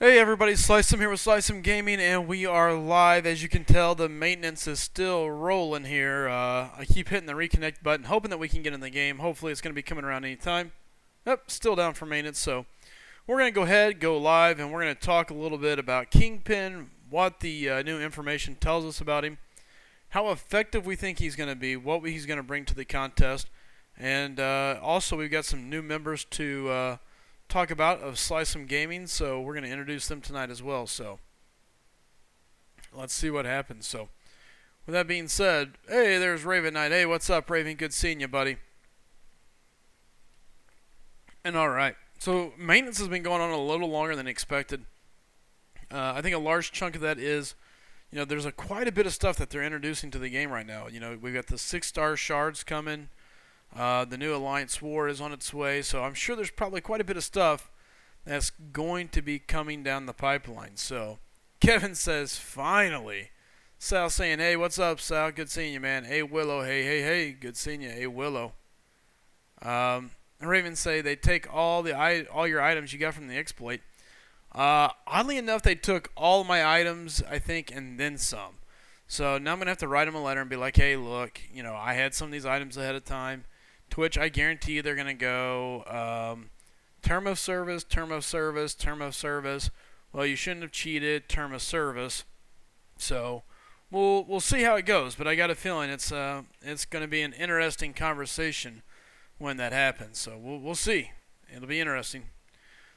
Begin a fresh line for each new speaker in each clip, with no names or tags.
Hey everybody, Slicem here with SlycemGaming, and we are live. As you can tell, the maintenance is still rolling here. I keep hitting the reconnect button, hoping that we can get in the game. Hopefully it's going to be coming around any time. Yep, still down for maintenance, so we're going to go ahead, go live, and we're going to talk a little bit about Kingpin, what the new information tells us about him, how effective we think he's going to be, what he's going to bring to the contest, and also we've got some new members to talk about of SlycemGaming, so we're going to introduce them tonight as well. So let's see what happens. So with that being said, hey, there's Raven Knight. Hey, what's up, Raven? Good seeing you, buddy. And all right, so maintenance has been going on a little longer than expected. I think a large chunk of that is, there's quite a bit of stuff that they're introducing to the game right now. We've got the 6-star shards coming. The new Alliance War is on its way, so I'm sure there's probably quite a bit of stuff that's going to be coming down the pipeline. So Kevin says, finally. Sal saying, hey, what's up, Sal? Good seeing you, man. Hey, Willow. Hey. Good seeing you. Hey, Willow. Raven say they take all your items you got from the exploit. Oddly enough, they took all of my items, I think, and then some. So now I'm going to have to write them a letter and be like, hey, look, I had some of these items ahead of time. Twitch, I guarantee you they're going to go term of service, term of service, term of service. Well, you shouldn't have cheated, term of service. So we'll see how it goes, but I got a feeling it's going to be an interesting conversation when that happens. So we'll see. It'll be interesting.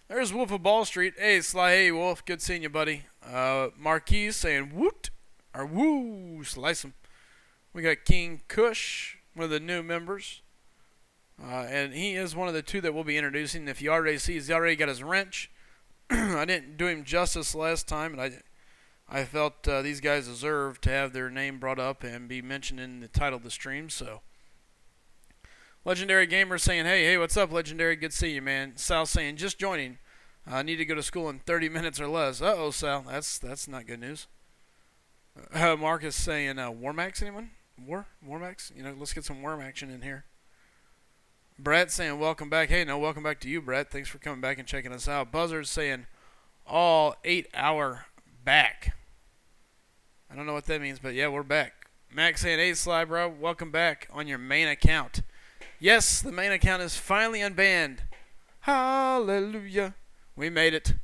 There's Wolf of Ball Street. Hey, Sly. Hey, Wolf. Good seeing you, buddy. Marquise saying woot or woo, slice 'em. We got King Kush, one of the new members. And he is one of the two that we'll be introducing. If you already see, he's already got his wrench. I didn't do him justice last time, and I felt these guys deserve to have their name brought up and be mentioned in the title of the stream. So, Legendary Gamer saying, hey, what's up, Legendary? Good to see you, man. Sal saying, just joining. I need to go to school in 30 minutes or less. Uh-oh, Sal. That's not good news. Marcus saying, Warmax, anyone? Warmax? Let's get some worm action in here. Brett saying, welcome back. Hey, no, welcome back to you, Brett. Thanks for coming back and checking us out. Buzzard saying, all 8-hour back. I don't know what that means, but yeah, we're back. Max saying, hey, Sly, bro, welcome back on your main account. Yes, the main account is finally unbanned. Hallelujah. We made it.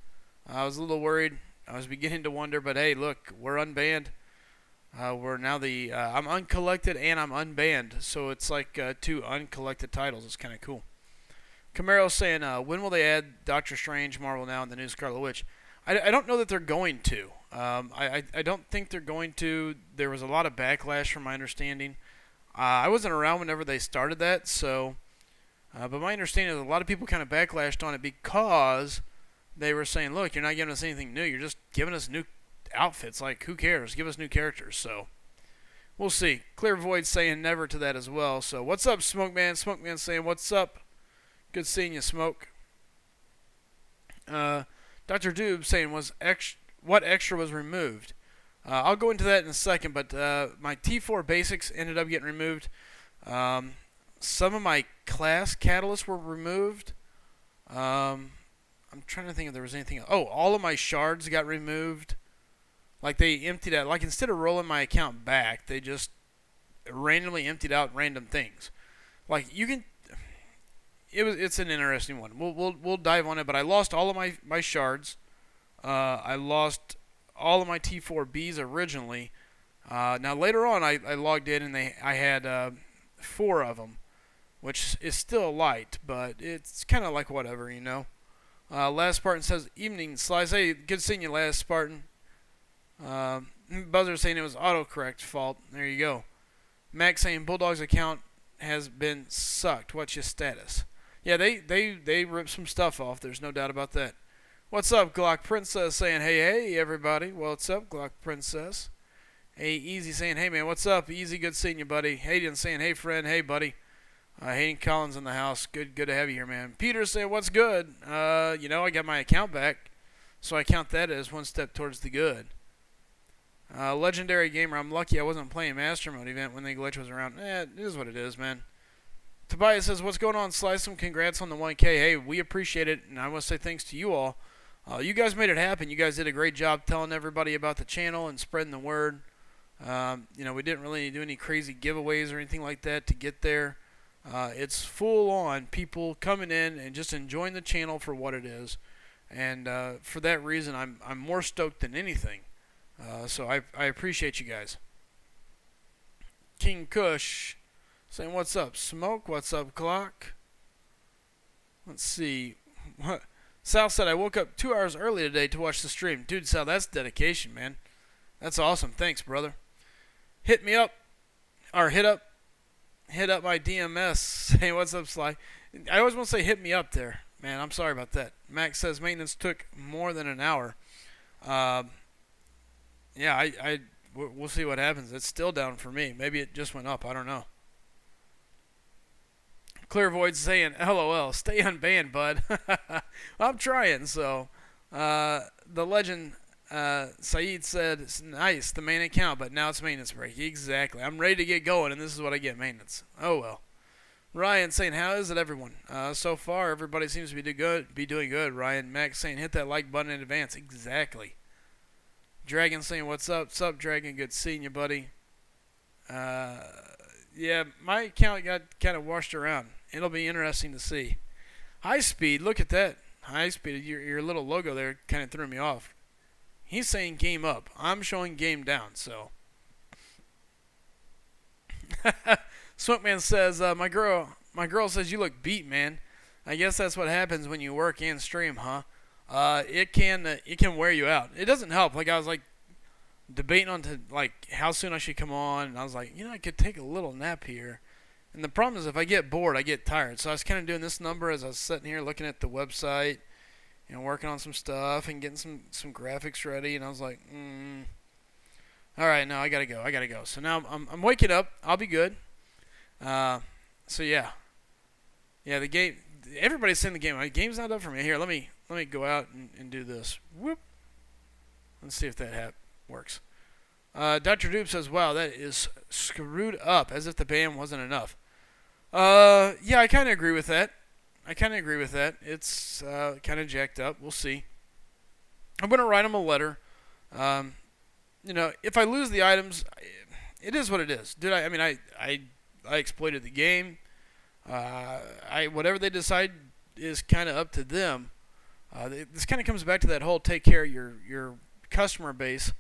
I was a little worried. I was beginning to wonder, but hey, look, we're unbanned. We're now I'm uncollected and I'm unbanned, so it's like 2 uncollected titles. It's kind of cool. Camaro saying, when will they add Doctor Strange, Marvel Now, and the new Scarlet Witch? I don't know that they're going to. I don't think they're going to. There was a lot of backlash from my understanding. I wasn't around whenever they started that, so. But my understanding is a lot of people kind of backlashed on it because they were saying, look, you're not giving us anything new. You're just giving us new outfits. Like, who cares? Give us new characters. So we'll see. Clear Void saying never to that as well. So what's up, Smoke Man? Smoke Man saying what's up. Good seeing you, Smoke. Dr. Doob saying what extra was removed. I'll go into that in a second, but my T4 basics ended up getting removed. Some of my class catalysts were removed. I'm trying to think if there was anything else. Oh, all of my shards got removed. Like, they emptied out. Like, instead of rolling my account back, they just randomly emptied out random things. Like, you can. It's an interesting one. We'll dive on it. But I lost all of my shards. I lost all of my T4Bs originally. Now later on, I logged in and I had 4 of them, which is still light, but it's kind of like whatever, Last Spartan says, evening, Slice. Hey, good seeing you, Last Spartan. Buzzer saying it was autocorrect fault. There you go. Max saying Bulldog's account has been sucked. What's your status? Yeah, they ripped some stuff off. There's no doubt about that. What's up, Glock Princess saying, hey, everybody. What's up, Glock Princess? Hey, Easy saying, hey, man, what's up? Easy, good seeing you, buddy. Hayden saying, hey, friend, hey, buddy. Hayden Collins in the house. Good to have you here, man. Peter saying, what's good? I got my account back, so I count that as one step towards the good. Legendary Gamer, I'm lucky I wasn't playing Master Mode event when the glitch was around. It is what it is, man. Tobias says, what's going on, Slicem? Congrats on the 1K. Hey, we appreciate it, and I want to say thanks to you all You guys made it happen. You guys did a great job telling everybody about the channel and spreading the word. We didn't really do any crazy giveaways or anything like that to get there. It's full on people coming in and just enjoying the channel for what it is. And for that reason, I'm more stoked than anything. So I appreciate you guys. King Kush saying, what's up, Smoke? What's up, Clock? Let's see. What? Sal said, I woke up 2 hours early today to watch the stream. Dude, Sal, that's dedication, man. That's awesome. Thanks, brother. Hit me up. Or hit up my DMS. Saying, what's up, Sly? I always want to say hit me up there. Man, I'm sorry about that. Max says maintenance took more than an hour. We'll see what happens. It's still down for me. Maybe it just went up. I don't know. Clear Void's saying, LOL, stay unbanned, bud. I'm trying, so. The legend, Saeed said, nice, the main account, but now it's maintenance break. Exactly. I'm ready to get going, and this is what I get, maintenance. Oh, well. Ryan saying, how is it, everyone? So far, everybody seems to be doing good, Ryan. Max saying, hit that like button in advance. Exactly. Dragon saying, what's up? What's up, Dragon? Good seeing you, buddy. Yeah, my account got kind of washed around. It'll be interesting to see. High Speed, look at that. High Speed, your little logo there kind of threw me off. He's saying game up. I'm showing game down, so. Smokeman says, my girl says you look beat, man. I guess that's what happens when you work and stream, huh? It can wear you out. It doesn't help. Like I was like debating on how soon I should come on, and I was like, I could take a little nap here. And the problem is if I get bored, I get tired. So I was kind of doing this number as I was sitting here looking at the website, working on some stuff and getting some graphics ready. And I was like, all right, now I gotta go. So now I'm waking up. I'll be good. So yeah, the game. Everybody's saying the game. The game's not up for me. Here, let me go out and do this. Whoop. Let's see if that works. Dr. Dupe says, wow, that is screwed up, as if the ban wasn't enough. Yeah, I kind of agree with that. It's kind of jacked up. We'll see. I'm going to write him a letter. If I lose the items, it is what it is. Dude, I exploited the game. Whatever they decide is kind of up to them. This kind of comes back to that whole take care of your customer base.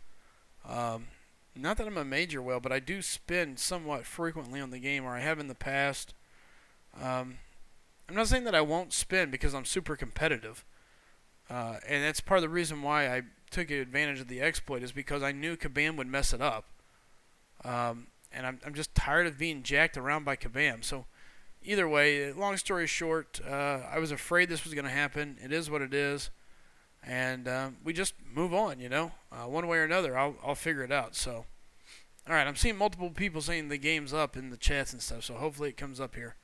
Not that I'm a major whale, but I do spend somewhat frequently on the game, or I have in the past. I'm not saying that I won't spend because I'm super competitive. And that's part of the reason why I took advantage of the exploit is because I knew Kabam would mess it up. And I'm just tired of being jacked around by Kabam. So either way, long story short, I was afraid this was going to happen. It is what it is. And we just move on, one way or another. I'll figure it out. So, all right, I'm seeing multiple people saying the game's up in the chats and stuff, so hopefully it comes up here.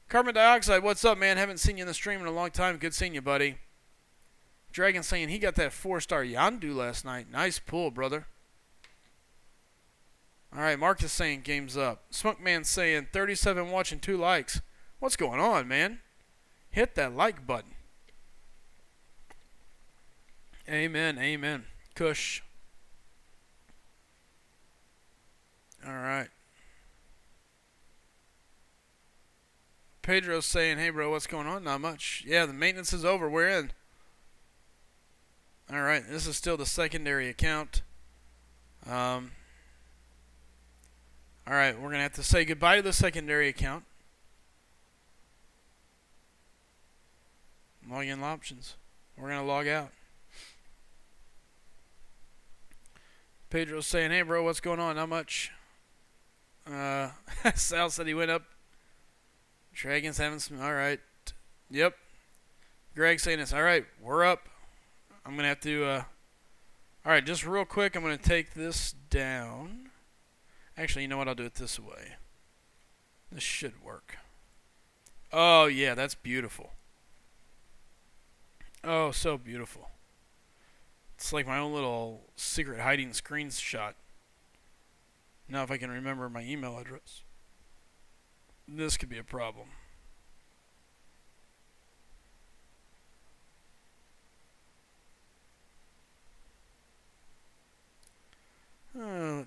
Carbon Dioxide, what's up, man? Haven't seen you in the stream in a long time. Good seeing you, buddy. Dragon saying he got that 4-star Yandu last night. Nice pull, brother. All right, Marcus saying game's up. Smoke Man saying 37 watching, 2 likes. What's going on, man? Hit that like button. Amen. Kush. All right. Pedro's saying, hey, bro, what's going on? Not much. Yeah, the maintenance is over. We're in. All right. This is still the secondary account. All right. We're going to have to say goodbye to the secondary account. Login options. We're going to log out. Pedro's saying, hey, bro, what's going on? Not much. Sal said he went up. Dragon's having some. All right. Yep. Greg saying this. All right, we're up. I'm going to have to. All right, just real quick, I'm going to take this down. Actually, you know what? I'll do it this way. This should work. Oh, yeah, that's beautiful. Oh, so beautiful. It's like my own little secret hiding screenshot. Now if I can remember my email address, this could be a problem.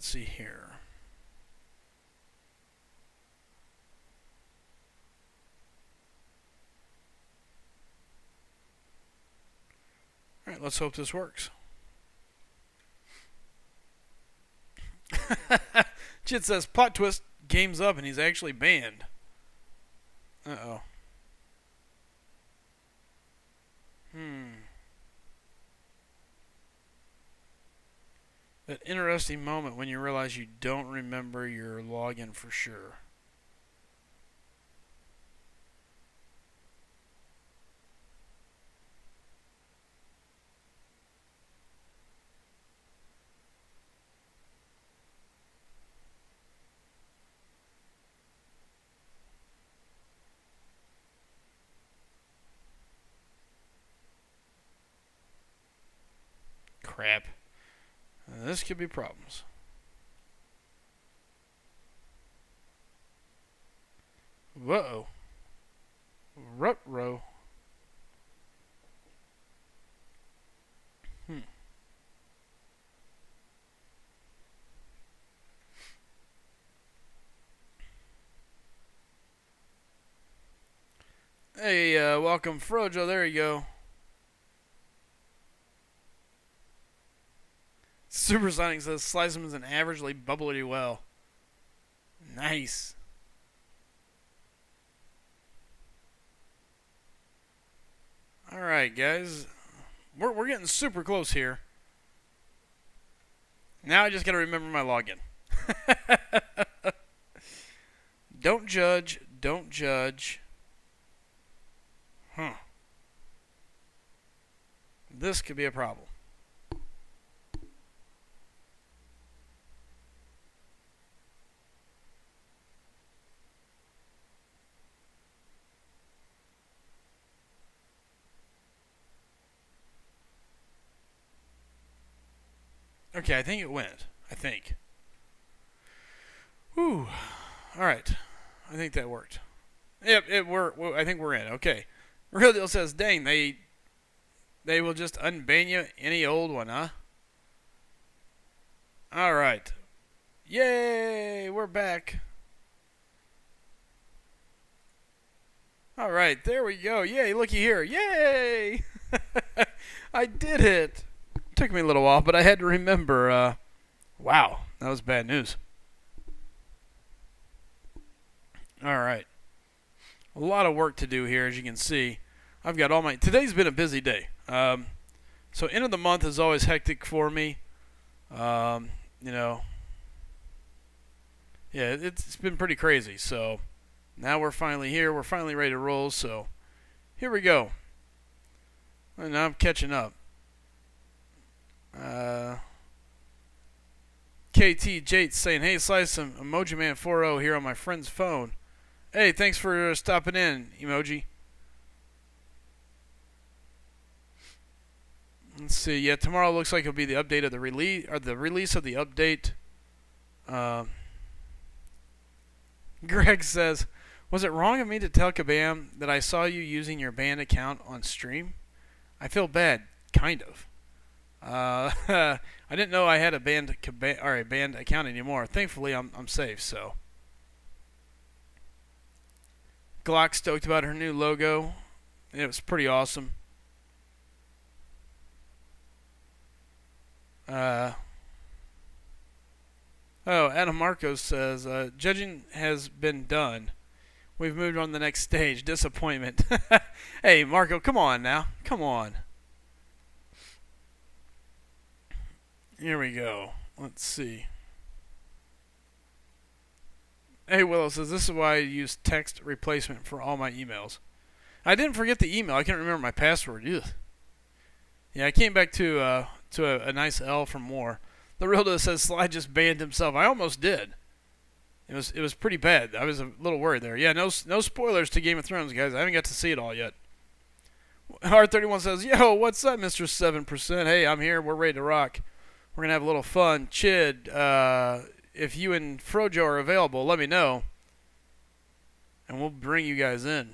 let's see here. Alright, let's hope this works. Chit says, plot twist, game's up and he's actually banned. Uh-oh. That interesting moment when you realize you don't remember your login for sure. Crap. This could be problems. Whoa. Ruh-roh. Hey, welcome Frojo, there you go. Supersonic says Slicem is an averagely bubbly well. Nice. Alright, guys. We're getting super close here. Now I just gotta remember my login. Don't judge. Don't judge. Huh. This could be a problem. Okay, I think it went. I think. Whew. Alright. I think that worked. Yep, I think we're in. Okay. Real Deal says, dang, they will just unban you any old one, huh? Alright. Yay! We're back. Alright, there we go. Yay, looky here. Yay! I did it! Took me a little while, but I had to remember. Wow, that was bad news. Alright. A lot of work to do here, as you can see. I've got all my... Today's been a busy day. So end of the month is always hectic for me. You know. Yeah, it's been pretty crazy. So now we're finally here. We're finally ready to roll. So here we go. And now I'm catching up. KT Jates saying, hey, Slicem, Emoji Man 40 here on my friend's phone. Hey, thanks for stopping in, Emoji. Let's see. Yeah, tomorrow looks like it'll be the update of the release, or the release of the update. Greg says, was it wrong of me to tell Kabam that I saw you using your banned account on stream? I feel bad, kind of. I didn't know I had a banned account anymore. Thankfully, I'm safe. So, Glock stoked about her new logo. It was pretty awesome. Oh, Adam Marcos says, judging has been done. We've moved on to the next stage. Disappointment. Hey, Marco, come on now. Come on. Here we go. Let's see. Hey, Willow says, this is why I use text replacement for all my emails. I didn't forget the email. I can't remember my password. Ugh. Yeah, I came back to a nice L from more. The real deal says Sly just banned himself. I almost did. It was pretty bad. I was a little worried there. Yeah, no spoilers to Game of Thrones, guys. I haven't got to see it all yet. R31 says, yo, what's up, Mr. 7%? Hey, I'm here. We're ready to rock. We're going to have a little fun. Chid, if you and Frojo are available, let me know. And we'll bring you guys in.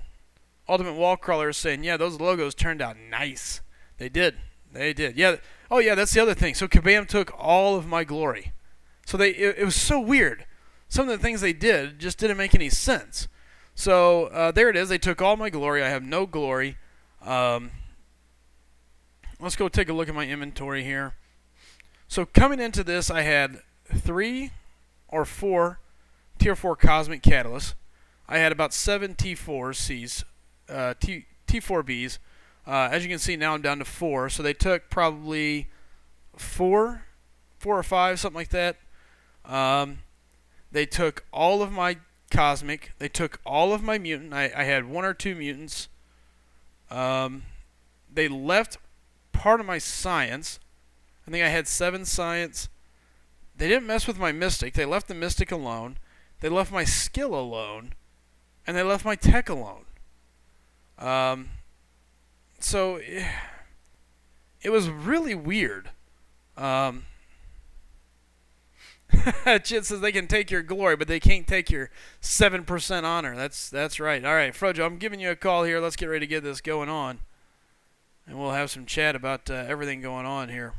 Ultimate Wallcrawler is saying, yeah, those logos turned out nice. They did. They did. Yeah. Oh, yeah, that's the other thing. So Kabam took all of my glory. So it was so weird. Some of the things they did just didn't make any sense. So there it is. They took all my glory. I have no glory. Let's go take a look at my inventory here. So coming into this, I had 3 or 4 Tier 4 Cosmic Catalysts. I had about 7 T4Cs, T4Bs. As you can see, now I'm down to 4. So they took probably 4 or 5, something like that. They took all of my Cosmic. They took all of my Mutant. I had 1 or 2 Mutants. They left part of my Science. I think I had 7 Science. They didn't mess with my Mystic. They left the Mystic alone. They left my Skill alone. And they left my Tech alone. So it was really weird. Chit says they can take your glory, but they can't take your 7% honor. That's right. All right, Frojo, I'm giving you a call here. Let's get ready to get this going on. And we'll have some chat about everything going on here.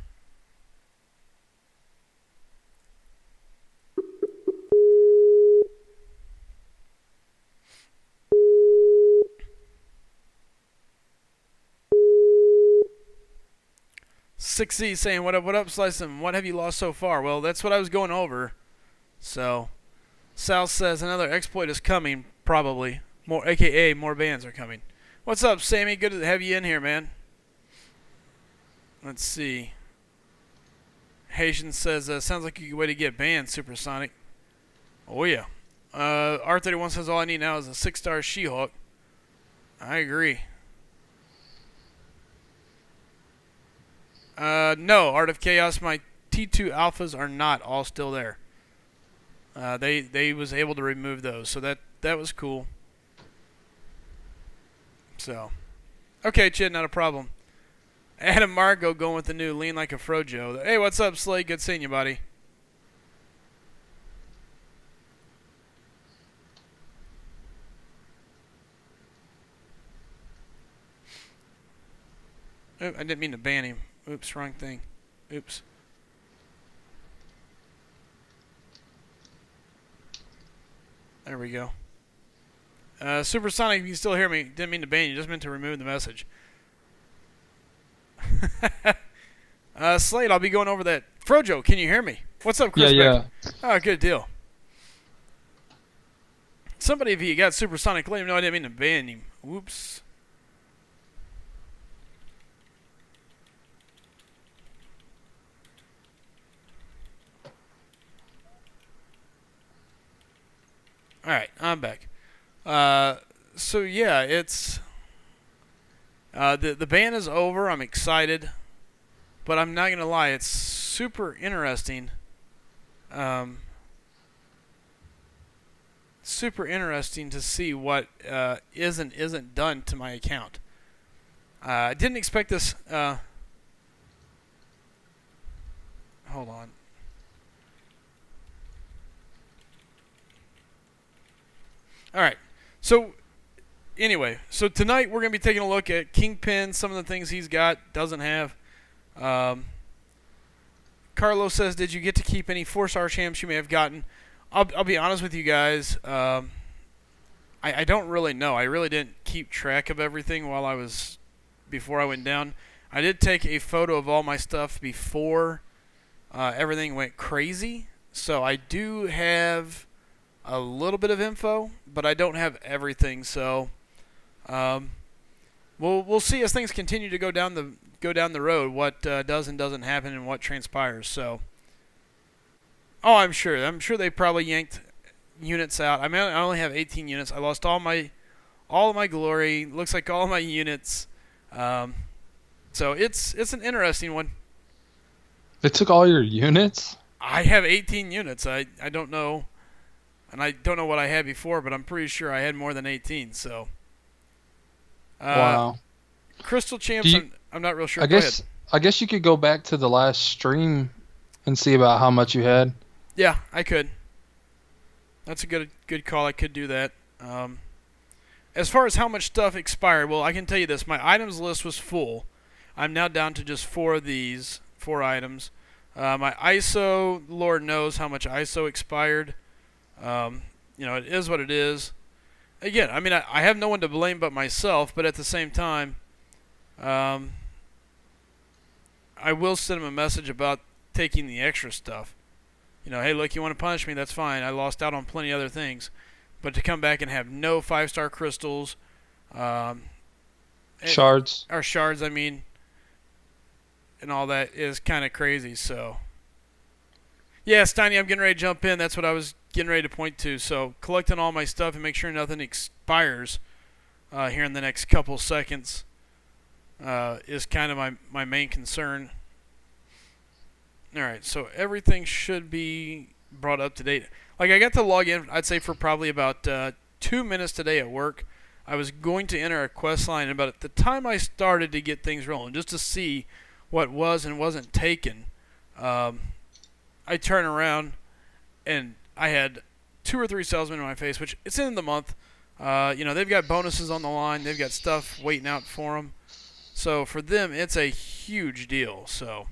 Six Z saying, what up, Slicem? What have you lost so far? Well, that's what I was going over. So, Sal says another exploit is coming, probably. More, AKA, more bans are coming. What's up, Sammy? Good to have you in here, man. Let's see. Haitian says, sounds like a good way to get banned, Supersonic. Oh, yeah. R31 says, all I need now is a 6-star She-Hulk. I agree. No, Art of Chaos, my T2 alphas are not all still there. They was able to remove those, so that was cool. So, okay, Chid, not a problem. Adam Margo going with the new Lean Like a Frojo. Hey, what's up, Slade? Good seeing you, buddy. Oh, I didn't mean to ban him. Oops, wrong thing. Oops. There we go. Supersonic, if you still hear me, didn't mean to ban you, just meant to remove the message. Slade, I'll be going over that. Frojo, can you hear me? What's up, Chris?
Yeah.
Oh, good deal. Somebody, if you got Supersonic, let him know I didn't mean to ban him. Whoops. Alright, I'm back. So yeah, it's the ban is over. I'm excited, but I'm not gonna lie, it's super interesting. Super interesting to see what is and isn't done to my account. I didn't expect this. Hold on. Alright, so anyway, so tonight we're going to be taking a look at Kingpin, some of the things he's got, doesn't have. Carlos says, did you get to keep any 4-star champs you may have gotten? I'll be honest with you guys, I don't really know. I really didn't keep track of everything before I went down. I did take a photo of all my stuff before everything went crazy, so I do have a little bit of info, but I don't have everything. So, we'll see as things continue to go down the road what does and doesn't happen and what transpires. So, I'm sure they probably yanked units out. I mean, I only have 18 units. I lost all of my glory. Looks like all my units. So it's an interesting one.
They took all your units?
I have 18 units. I don't know. And I don't know what I had before, but I'm pretty sure I had more than 18. So,
wow.
Crystal Champs, I'm not real sure.
I guess you could go back to the last stream and see about how much you had.
Yeah, I could. That's a good call. I could do that. As far as how much stuff expired, well, I can tell you this. My items list was full. I'm now down to just 4 of these 4 items. My ISO, Lord knows how much ISO expired. It is what it is. Again, I mean, I have no one to blame but myself, but at the same time, um, I will send him a message about taking the extra stuff. Hey, look, you want to punish me? That's fine. I lost out on plenty of other things. But to come back and have no 5-star crystals, um,
Shards.
or shards, I mean, and all that is kind of crazy. So, yeah, Steiny, I'm getting ready to jump in. That's what I was getting ready to point to. So, collecting all my stuff and make sure nothing expires here in the next couple seconds is kind of my main concern. Alright, so everything should be brought up to date. Like, I got to log in, I'd say, for probably about 2 minutes today at work. I was going to enter a quest line, but at the time I started to get things rolling, just to see what was and wasn't taken, I turn around, and I had 2 or 3 salesmen in my face, which it's in the month. They've got bonuses on the line. They've got stuff waiting out for them. So for them, it's a huge deal. So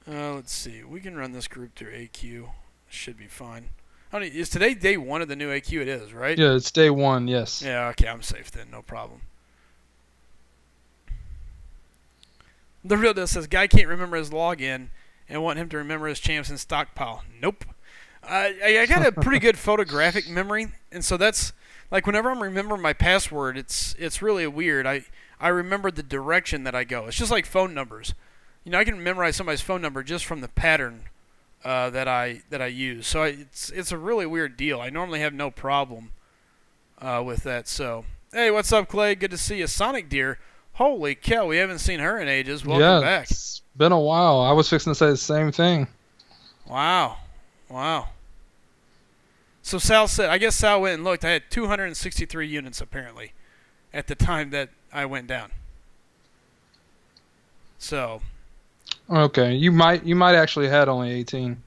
let's see. We can run this group through AQ. Should be fine. Is today day 1 of the new AQ? It is, right?
Yeah, it's day 1, yes.
Yeah, okay, I'm safe then. No problem. The Real Deal says, guy can't remember his login and want him to remember his champs in stockpile. Nope. I got a pretty good photographic memory, and so that's, like, whenever I'm remembering my password, it's really weird. I remember the direction that I go. It's just like phone numbers. I can memorize somebody's phone number just from the pattern that I use. So it's a really weird deal. I normally have no problem with that. So, hey, what's up, Clay? Good to see you. Sonic Deer. Holy cow, we haven't seen her in ages. Welcome back.
It's been a while. I was fixing to say the same thing.
Wow. So I guess Sal went and looked. I had 263 units apparently at the time that I went down. So.
Okay, you might actually had only 18.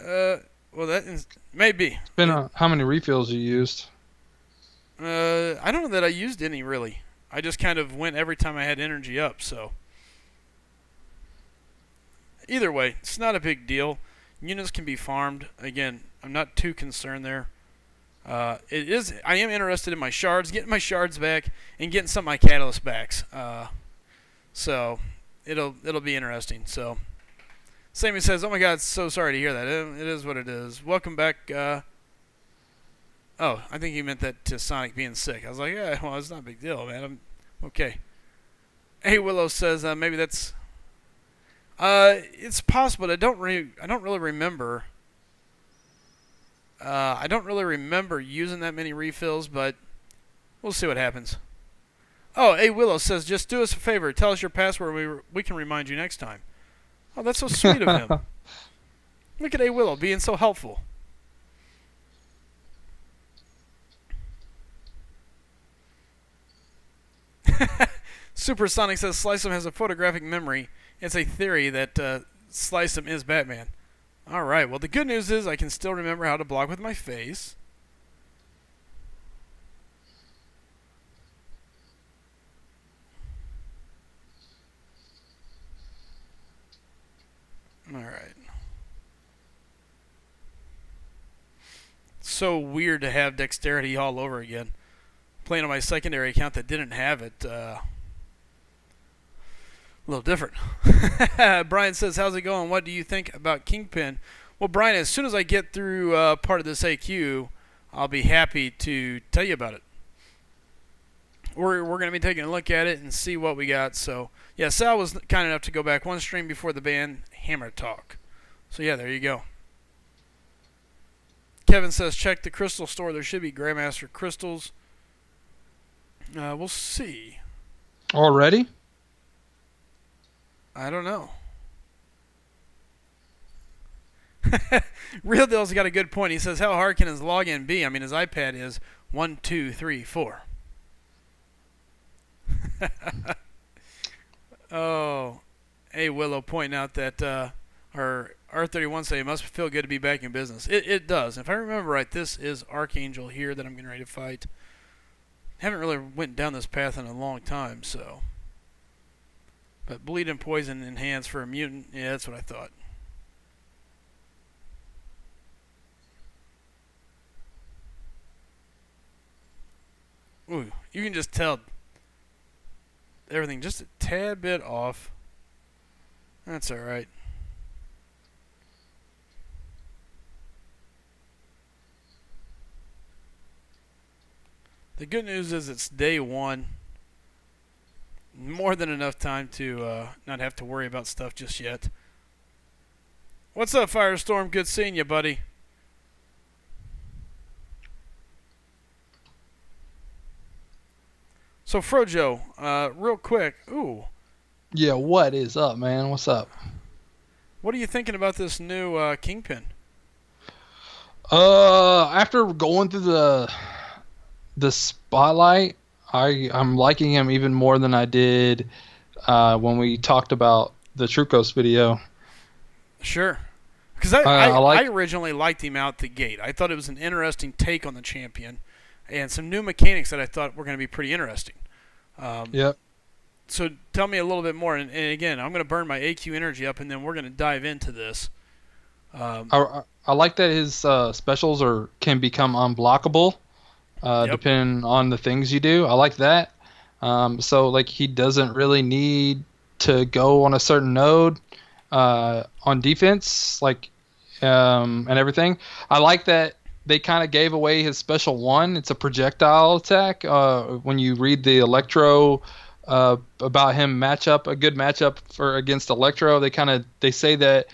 Well, that is, maybe.
It's been how many refills you used?
I don't know that I used any really. I just kind of went every time I had energy up. So. Either way, it's not a big deal. Units can be farmed. Again, I'm not too concerned there. I am interested in my shards, getting my shards back, and getting some of my catalyst backs. So it'll be interesting. So Sammy says, "Oh my God, so sorry to hear that. It is what it is. Welcome back." I think he meant that to Sonic being sick. I was like, yeah, well, it's not a big deal, man. I'm okay. Hey, Willow says maybe that's. It's possible. I don't really remember. I don't really remember using that many refills, but we'll see what happens. Oh, A Willow says, just do us a favor. Tell us your password. We can remind you next time. Oh, that's so sweet of him. Look at A Willow being so helpful. Supersonic says, Slycem has a photographic memory. It's a theory that Slycem is Batman. Alright, well the good news is I can still remember how to block with my face. Alright. So weird to have dexterity all over again. Playing on my secondary account that didn't have it. A little different. Brian says, how's it going? What do you think about Kingpin? Well, Brian, as soon as I get through part of this AQ, I'll be happy to tell you about it. We're going to be taking a look at it and see what we got. So, yeah, Sal was kind enough to go back one stream before the band Hammer Talk. So, yeah, there you go. Kevin says, check the crystal store. There should be Grandmaster crystals. We'll see.
Already?
I don't know. Real Deal's got a good point. He says, how hard can his login be? I mean, his iPad is 1, 2, 3, 4. Oh. Hey, Willow pointing out that our R31 say it must feel good to be back in business. It does. If I remember right, this is Archangel here that I'm getting ready to fight. Haven't really went down this path in a long time, so. But bleed and poison in hands for a mutant. Yeah, that's what I thought. Ooh, you can just tell everything just a tad bit off. That's all right. The good news is it's day one. More than enough time to not have to worry about stuff just yet. What's up, Firestorm? Good seeing you, buddy. So, Frojo, real quick. Ooh,
Yeah, what is up, man? What's up?
what are you thinking about this new Kingpin?
After going through the spotlight, I'm liking him even more than I did when we talked about the Trucos video.
Sure. Because I,
I
I,
like.
I originally liked him out the gate. I thought it was an interesting take on the champion and some new mechanics that I thought were going to be pretty interesting.
Yep.
So tell me a little bit more. And again, I'm going to burn my AQ energy up, and then we're going to dive into this.
I like that his specials can become unblockable
Yep.
depending on the things you do. I like that. So like he doesn't really need to go on a certain node on defense, like and everything. I like that they kind of gave away his special one. It's a projectile attack. When you read the Electro about him a good matchup for against Electro, they say that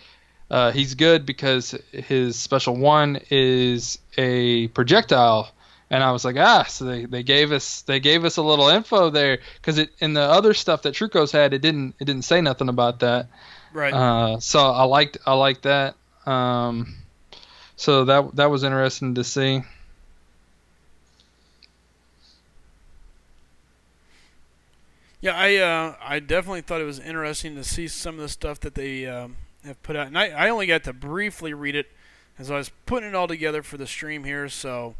he's good because his special one is a projectile. And I was like, so they gave us a little info there, because in the other stuff that Trucos had, it didn't say nothing about that.
Right.
So I liked that. So that was interesting to see.
Yeah, I definitely thought it was interesting to see some of the stuff that they have put out. And I only got to briefly read it as I was putting it all together for the stream here. So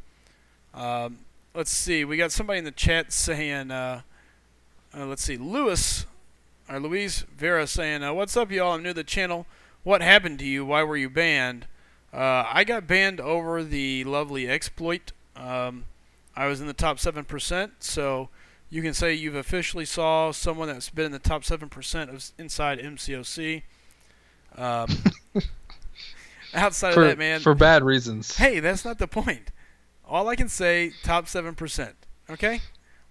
um, let's see. We got somebody in the chat saying, let's see, Luis Vera saying, "What's up, y'all? I'm new to the channel. What happened to you? Why were you banned?" I got banned over the lovely exploit. I was in the top 7%, so you can say you've officially saw someone that's been in the top 7% of inside MCOC. Um, outside of that, man,
for bad reasons.
hey, that's not the point. All I can say, top 7%. Okay?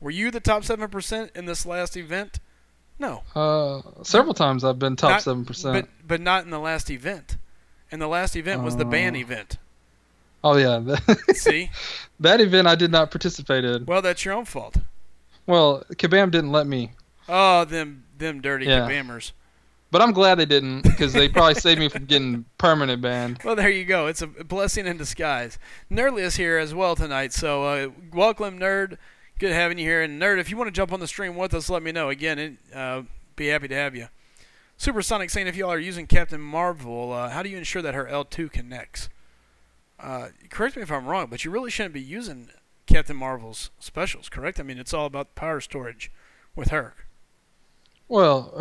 Were you the top 7% in this last event? No.
Several times I've been top
Not,
7%.
but not in the last event. And the last event was the ban event.
Oh yeah.
See?
That event I did not participate in.
Well, that's your own fault.
Well, Kabam didn't let me.
Oh, them dirty Kabammers.
But I'm glad they didn't, because they probably saved me from getting permanent banned.
Well, there you go. It's a blessing in disguise. Nerdly is here as well tonight, so welcome, Nerd. Good having you here. And Nerd, if you want to jump on the stream with us, let me know. Again, be happy to have you. Supersonic saying, if y'all are using Captain Marvel, how do you ensure that her L2 connects? Correct me if I'm wrong, but you really shouldn't be using Captain Marvel's specials, correct? I mean, it's all about power storage with her.
Well,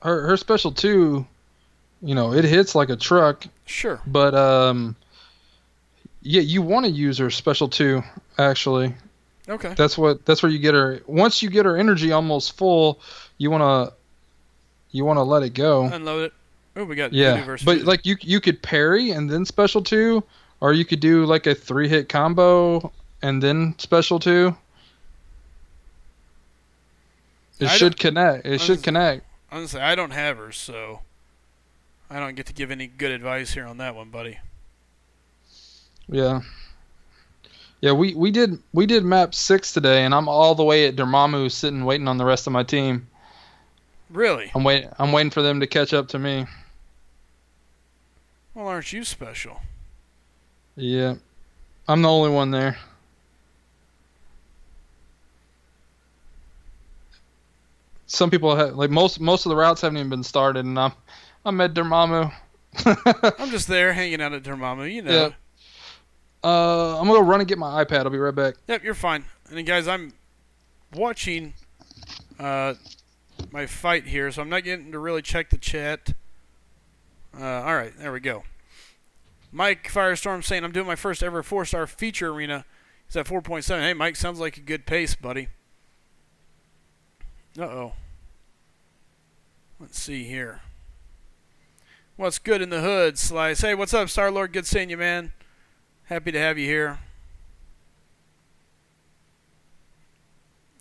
her special 2, it hits like a truck.
Sure.
But yeah, you want to use her special 2, actually.
Okay.
That's where you get her. Once you get her energy almost full, you wanna let it go.
Unload it. Oh, we got
yeah. But like you could parry and then special 2, or you could do like a 3-hit combo and then special 2. It should connect. It should connect.
Honestly, I don't have her, so I don't get to give any good advice here on that one, buddy.
Yeah. Yeah, we did map 6 today, and I'm all the way at Dormammu, sitting waiting on the rest of my team.
Really?
I'm waiting for them to catch up to me.
Well, aren't you special?
Yeah. I'm the only one there. Some people have, like, most of the routes haven't even been started, and I'm at Dormammu.
I'm just there hanging out at Dormammu,
Yeah. I'm gonna run and get my iPad. I'll be right back.
Yep, you're fine. And then, guys, I'm watching my fight here, so I'm not getting to really check the chat. All right, there we go. Mike Firestorm saying, I'm doing my first ever 4-star feature arena He's at 4.7. Hey, Mike, sounds like a good pace, buddy. Uh-oh. Let's see here. What's good in the hood, Slice? Hey, what's up, Star-Lord? Good seeing you, man. Happy to have you here.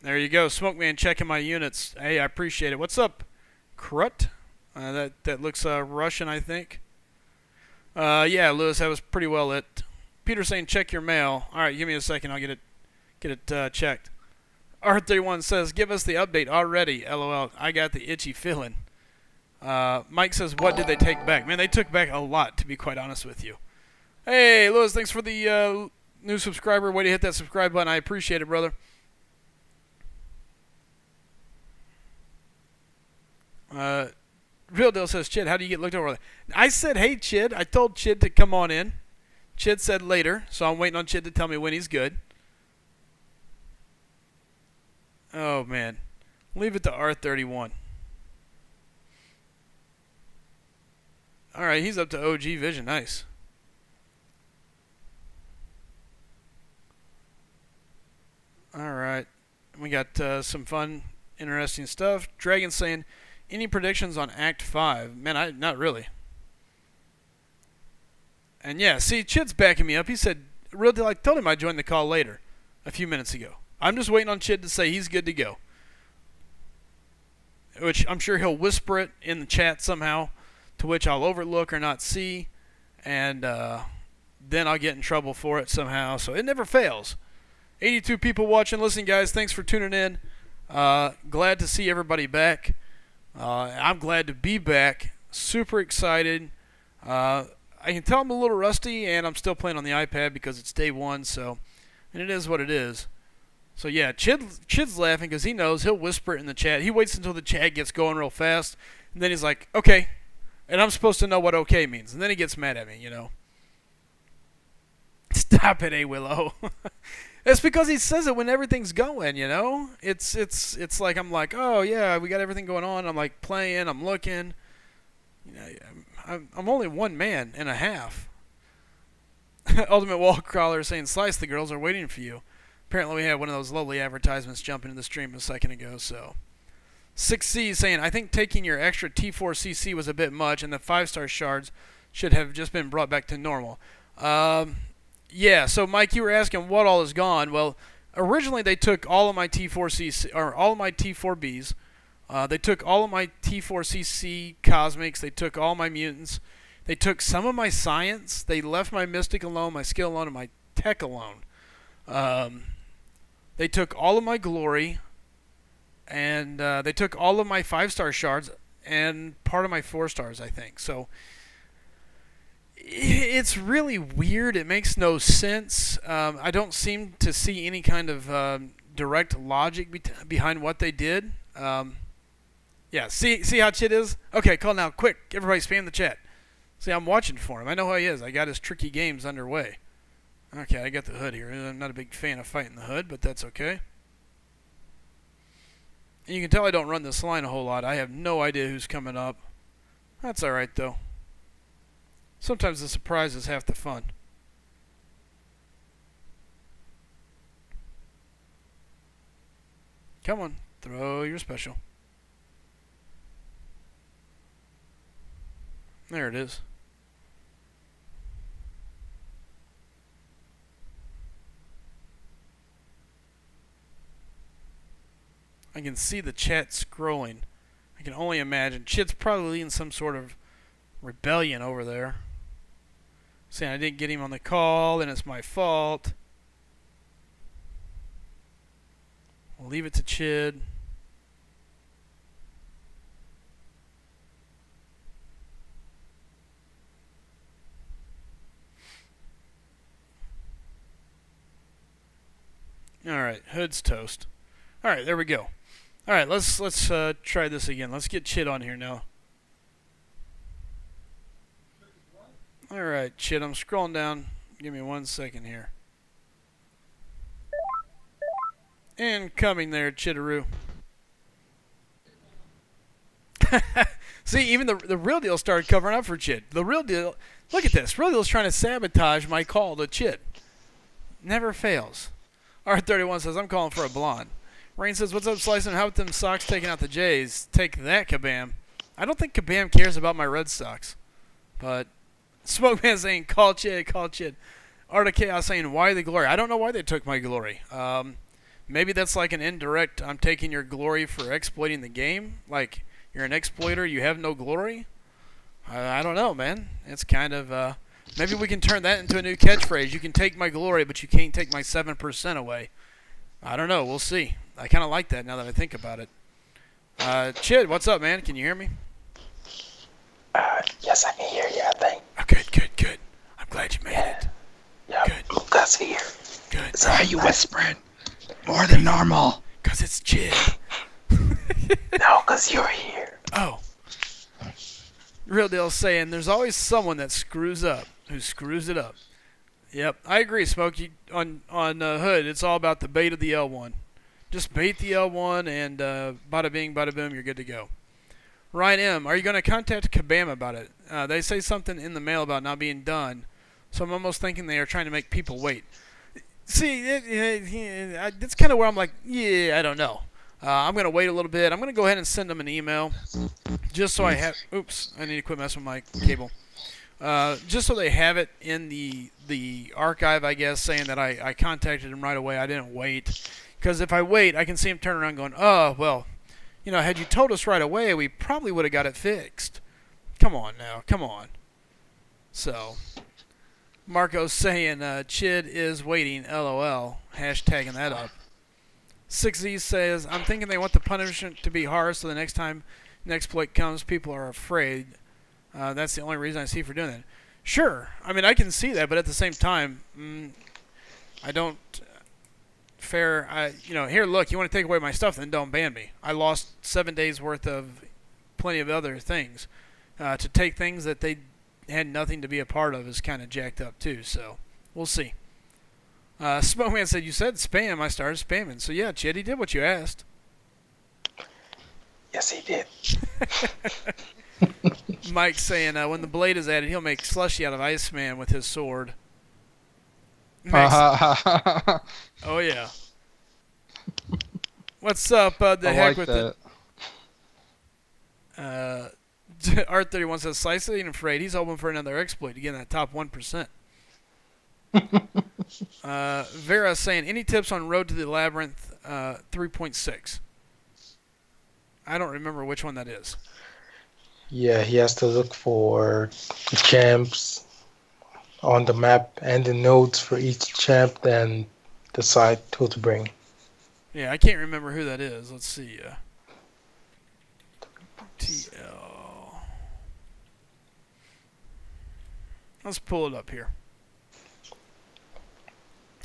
There you go. Smoke Man checking my units. Hey, I appreciate it. What's up, Krut? That looks Russian, I think. Yeah, Lewis, that was pretty well lit. Peter saying check your mail. All right, give me a second. I'll get it checked. R31 says give us the update already. LOL. I got the itchy feeling. Mike says what did they take back? Man, they took back a lot, to be quite honest with you. Hey, Lewis, thanks for the new subscriber. Way to hit that subscribe button. I appreciate it, brother. Real Deal says, Chid, how do you get looked over? I said, hey, Chid. I told Chid to come on in. Chid said later, so I'm waiting on Chid to tell me when he's good. Oh, man. Leave it to R31. All right, he's up to OG Vision. Nice. All right. We got some fun, interesting stuff. Dragon saying, any predictions on Act 5? Man, not really. And yeah, see, Chid's backing me up. He said, real deal, I told him I'd join the call later, a few minutes ago. I'm just waiting on Chid to say he's good to go. Which I'm sure he'll whisper it in the chat somehow, to which I'll overlook or not see, and then I'll get in trouble for it somehow. So it never fails. 82 people watching. Listen, guys, thanks for tuning in. Glad to see everybody back. I'm glad to be back. Super excited. I can tell I'm a little rusty, and I'm still playing on the iPad because it's day one, so, and it is what it is. So yeah, Chid's laughing because he knows he'll whisper it in the chat. He waits until the chat gets going real fast, and then he's like, okay. And I'm supposed to know what okay means. And then he gets mad at me, you know. Stop it, Willow. It's because he says it when everything's going, you know. It's like I'm like, oh yeah, we got everything going on. I'm like playing, I'm looking. You know, I'm only one man and a half. Ultimate Wall Crawler saying, Slice, the girls are waiting for you. Apparently we had one of those lovely advertisements jump into the stream a second ago, so. 6C saying, I think taking your extra T4CC was a bit much, and the 5-star shards should have just been brought back to normal. Yeah, so Mike, you were asking what all is gone. Well, originally they took all of my T4CC, or all of my T4Bs. They took all of my T4CC Cosmics. They took all my mutants. They took some of my science. They left my mystic alone, my skill alone, and my tech alone. They took all of my glory. And they took all of my 5-star shards and part of my 4 stars, I think. So it's really weird. It makes no sense. I don't seem to see any kind of direct logic behind what they did. Yeah, see how Chid is? Okay, call now. Quick, everybody spam the chat. See, I'm watching for him. I know how he is. I got his tricky games underway. Okay, I got the hood here. I'm not a big fan of fighting the hood, but that's okay. And you can tell I don't run this line a whole lot. I have no idea who's coming up. That's alright, though. Sometimes the surprise is half the fun. Come on, throw your special. There it is. I can see the chat scrolling. I can only imagine. Chid's probably in some sort of rebellion over there. Saying I didn't get him on the call and it's my fault. We'll leave it to Chid. Alright, hood's toast. Alright, there we go. Alright, let's try this again. Let's get Chid on here now. Alright, Chid, I'm scrolling down. Give me 1 second here. And coming there, Chidaroo. See, even the real deal started covering up for Chid. The real deal, look at this. Real deal's trying to sabotage my call to Chid. Never fails. R31 says, I'm calling for a blonde. Rain says, what's up, Slicem? How about them Sox taking out the Jays? Take that, Kabam. I don't think Kabam cares about my Red Sox. But Smokeman saying, call Chid, call Chid. Art of Chaos saying, why the glory? I don't know why they took my glory. Maybe that's like an indirect, I'm taking your glory for exploiting the game. Like, you're an exploiter, you have no glory? I don't know, man. It's kind of, maybe we can turn that into a new catchphrase. You can take my glory, but you can't take my 7% away. I don't know. We'll see. I kind of like that now that I think about it. Chid, what's up, man? Can you hear me?
Yes, I can hear you, I think.
Oh, good. I'm glad you made it.
Yeah,
Good.
Luca's here.
Good.
So, why are you whispering? More than normal.
Because it's Chid.
No, because you're here.
Oh. Real Deal saying, there's always someone that screws up, who screws it up. Yep, I agree, Smokey. On Hood, it's all about the bait of the L1. Just bait the L1 and bada bing, bada boom, you're good to go. Ryan M., are you going to contact Kabam about it? They say something in the mail about not being done, so I'm almost thinking they are trying to make people wait. See, it's kind of where I'm like, yeah, I don't know. I'm going to wait a little bit. I'm going to go ahead and send them an email just so I have... Oops, I need to quit messing with my cable. Just so they have it in the archive, I guess, saying that I contacted them right away. I didn't wait. Because if I wait, I can see them turn around going, oh, well, you know, had you told us right away, we probably would have got it fixed. Come on now. Come on. So, Marco's saying, Chid is waiting, LOL. Hashtagging that up. 6Z says, I'm thinking they want the punishment to be harsh so the next time an exploit comes, people are afraid. That's the only reason I see for doing that. Sure. I mean, I can see that, but at the same time, I don't... here, look, you want to take away my stuff, then don't ban me. I lost 7 days worth of plenty of other things. To take things that they had nothing to be a part of is kind of jacked up too, so we'll see. Smokeman said, you said spam, I started spamming. So yeah, Chid, he did what you asked.
Yes, he did.
Mike saying, when the blade is added, he'll make slushy out of Iceman with his sword. Oh yeah. What's up, the
I
heck
like
with
that.
it? Art31 says, Slice ain't afraid. He's hoping for another exploit to get in that top 1%. Vera saying, any tips on Road to the Labyrinth 3.6? I don't remember which one that is.
Yeah, he has to look for the champs on the map and the nodes for each champ, then decide who to bring.
Yeah, I can't remember who that is. Let's see. TL. Let's pull it up here.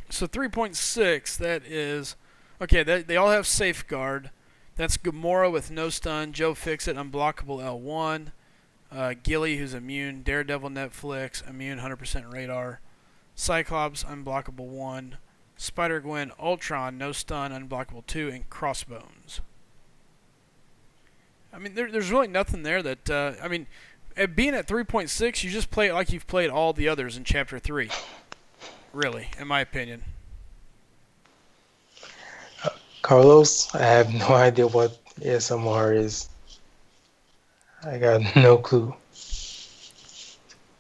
So 3.6, that is... Okay, they all have Safeguard. That's Gamora with no stun, Joe Fixit, unblockable L1, Gilly, who's immune, Daredevil Netflix, immune 100% radar, Cyclops, unblockable 1, Spider-Gwen, Ultron, no stun, unblockable 2, and Crossbones. I mean, there's really nothing there that... I mean, being at 3.6, you just play it like you've played all the others in Chapter 3. Really, in my opinion.
Carlos, I have no idea what ASMR is. I got no clue.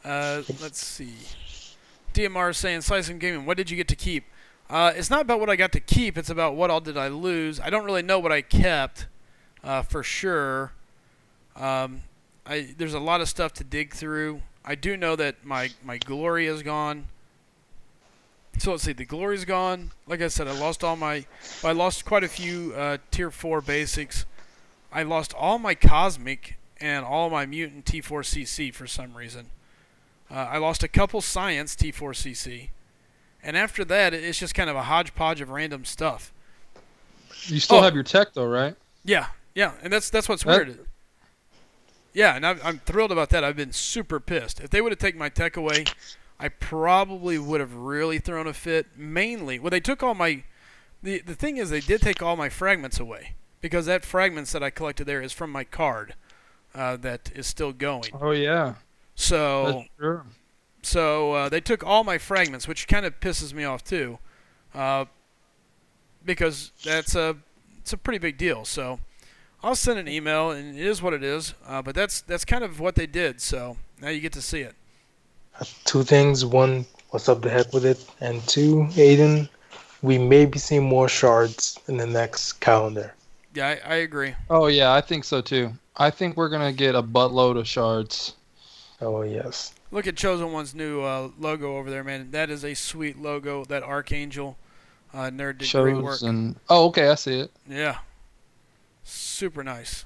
Let's see. DMR is saying, SlycemGaming, what did you get to keep? It's not about what I got to keep, it's about what all did I lose. I don't really know what I kept, for sure. There's a lot of stuff to dig through. I do know that my glory is gone. So let's see, the glory's gone. Like I said, I lost quite a few tier 4 basics. I lost all my cosmic and all my mutant T4CC for some reason. I lost a couple science T4CC. And after that, it's just kind of a hodgepodge of random stuff.
You still have your tech though, right?
Yeah, and that's what's weird. Yeah, and I'm thrilled about that. I've been super pissed. If they would have taken my tech away, I probably would have really thrown a fit. Mainly, well, they took all my... The thing is, they did take all my fragments away. Because that fragments that I collected there is from my card that is still going.
Oh, yeah.
So,
that's true.
So they took all my fragments, which kind of pisses me off too. because it's a pretty big deal. So I'll send an email, and it is what it is. But that's kind of what they did. So now you get to see it.
Two things. One, what's up the heck with it? And two, Aiden, we may be seeing more shards in the next calendar.
Yeah, I agree.
Oh yeah, I think so too. I think we're gonna get a buttload of shards.
Oh, yes.
Look at Chosen One's new logo over there, man. That is a sweet logo. That Archangel nerd did great work.
Oh, okay, I see it.
Yeah, super nice.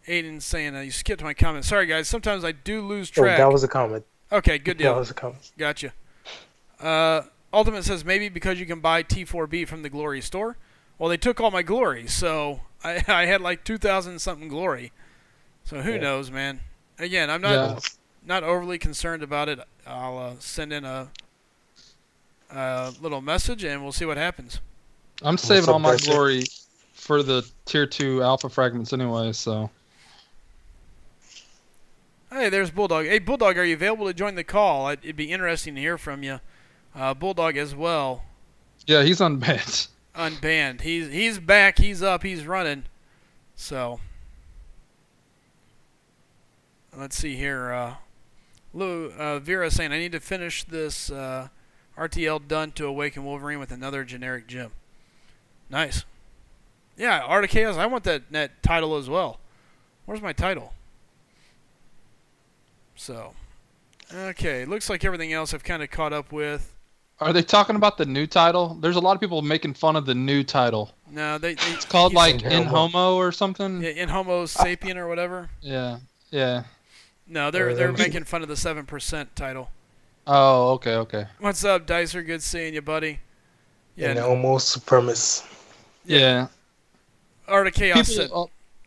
Aiden saying you skipped my comment. Sorry guys, sometimes I do lose
Oh,
track.
that was a comment.
Okay, good deal.
That was a comment.
Gotcha. Ultimate says maybe because you can buy T4B from the Glory store. Well, they took all my glory, so I had like 2,000 something glory. So who knows, man? Again, I'm not overly concerned about it. I'll send in a little message and we'll see what happens.
I'm saving all my glory for the tier 2 alpha fragments anyway, so.
Hey, there's Bulldog. Hey, Bulldog, are you available to join the call? It'd be interesting to hear from you. Bulldog as well.
Yeah, he's unbanned.
Unbanned. He's back. He's up. He's running. So let's see here. Vera saying I need to finish this RTL done to awaken Wolverine with another generic gem. Nice. Yeah, Art of Chaos. I want that title as well. Where's my title? So, okay. Looks like everything else I've kind of caught up with.
Are they talking about the new title? There's a lot of people making fun of the new title.
No,
it's called like In Homo or something.
Yeah, In Homo Sapien or whatever.
Yeah.
No, they're making fun of the 7% title.
Oh, okay.
What's up, Dicer? Good seeing you, buddy.
Yeah, In Homo Supremus.
Yeah.
Art of Chaos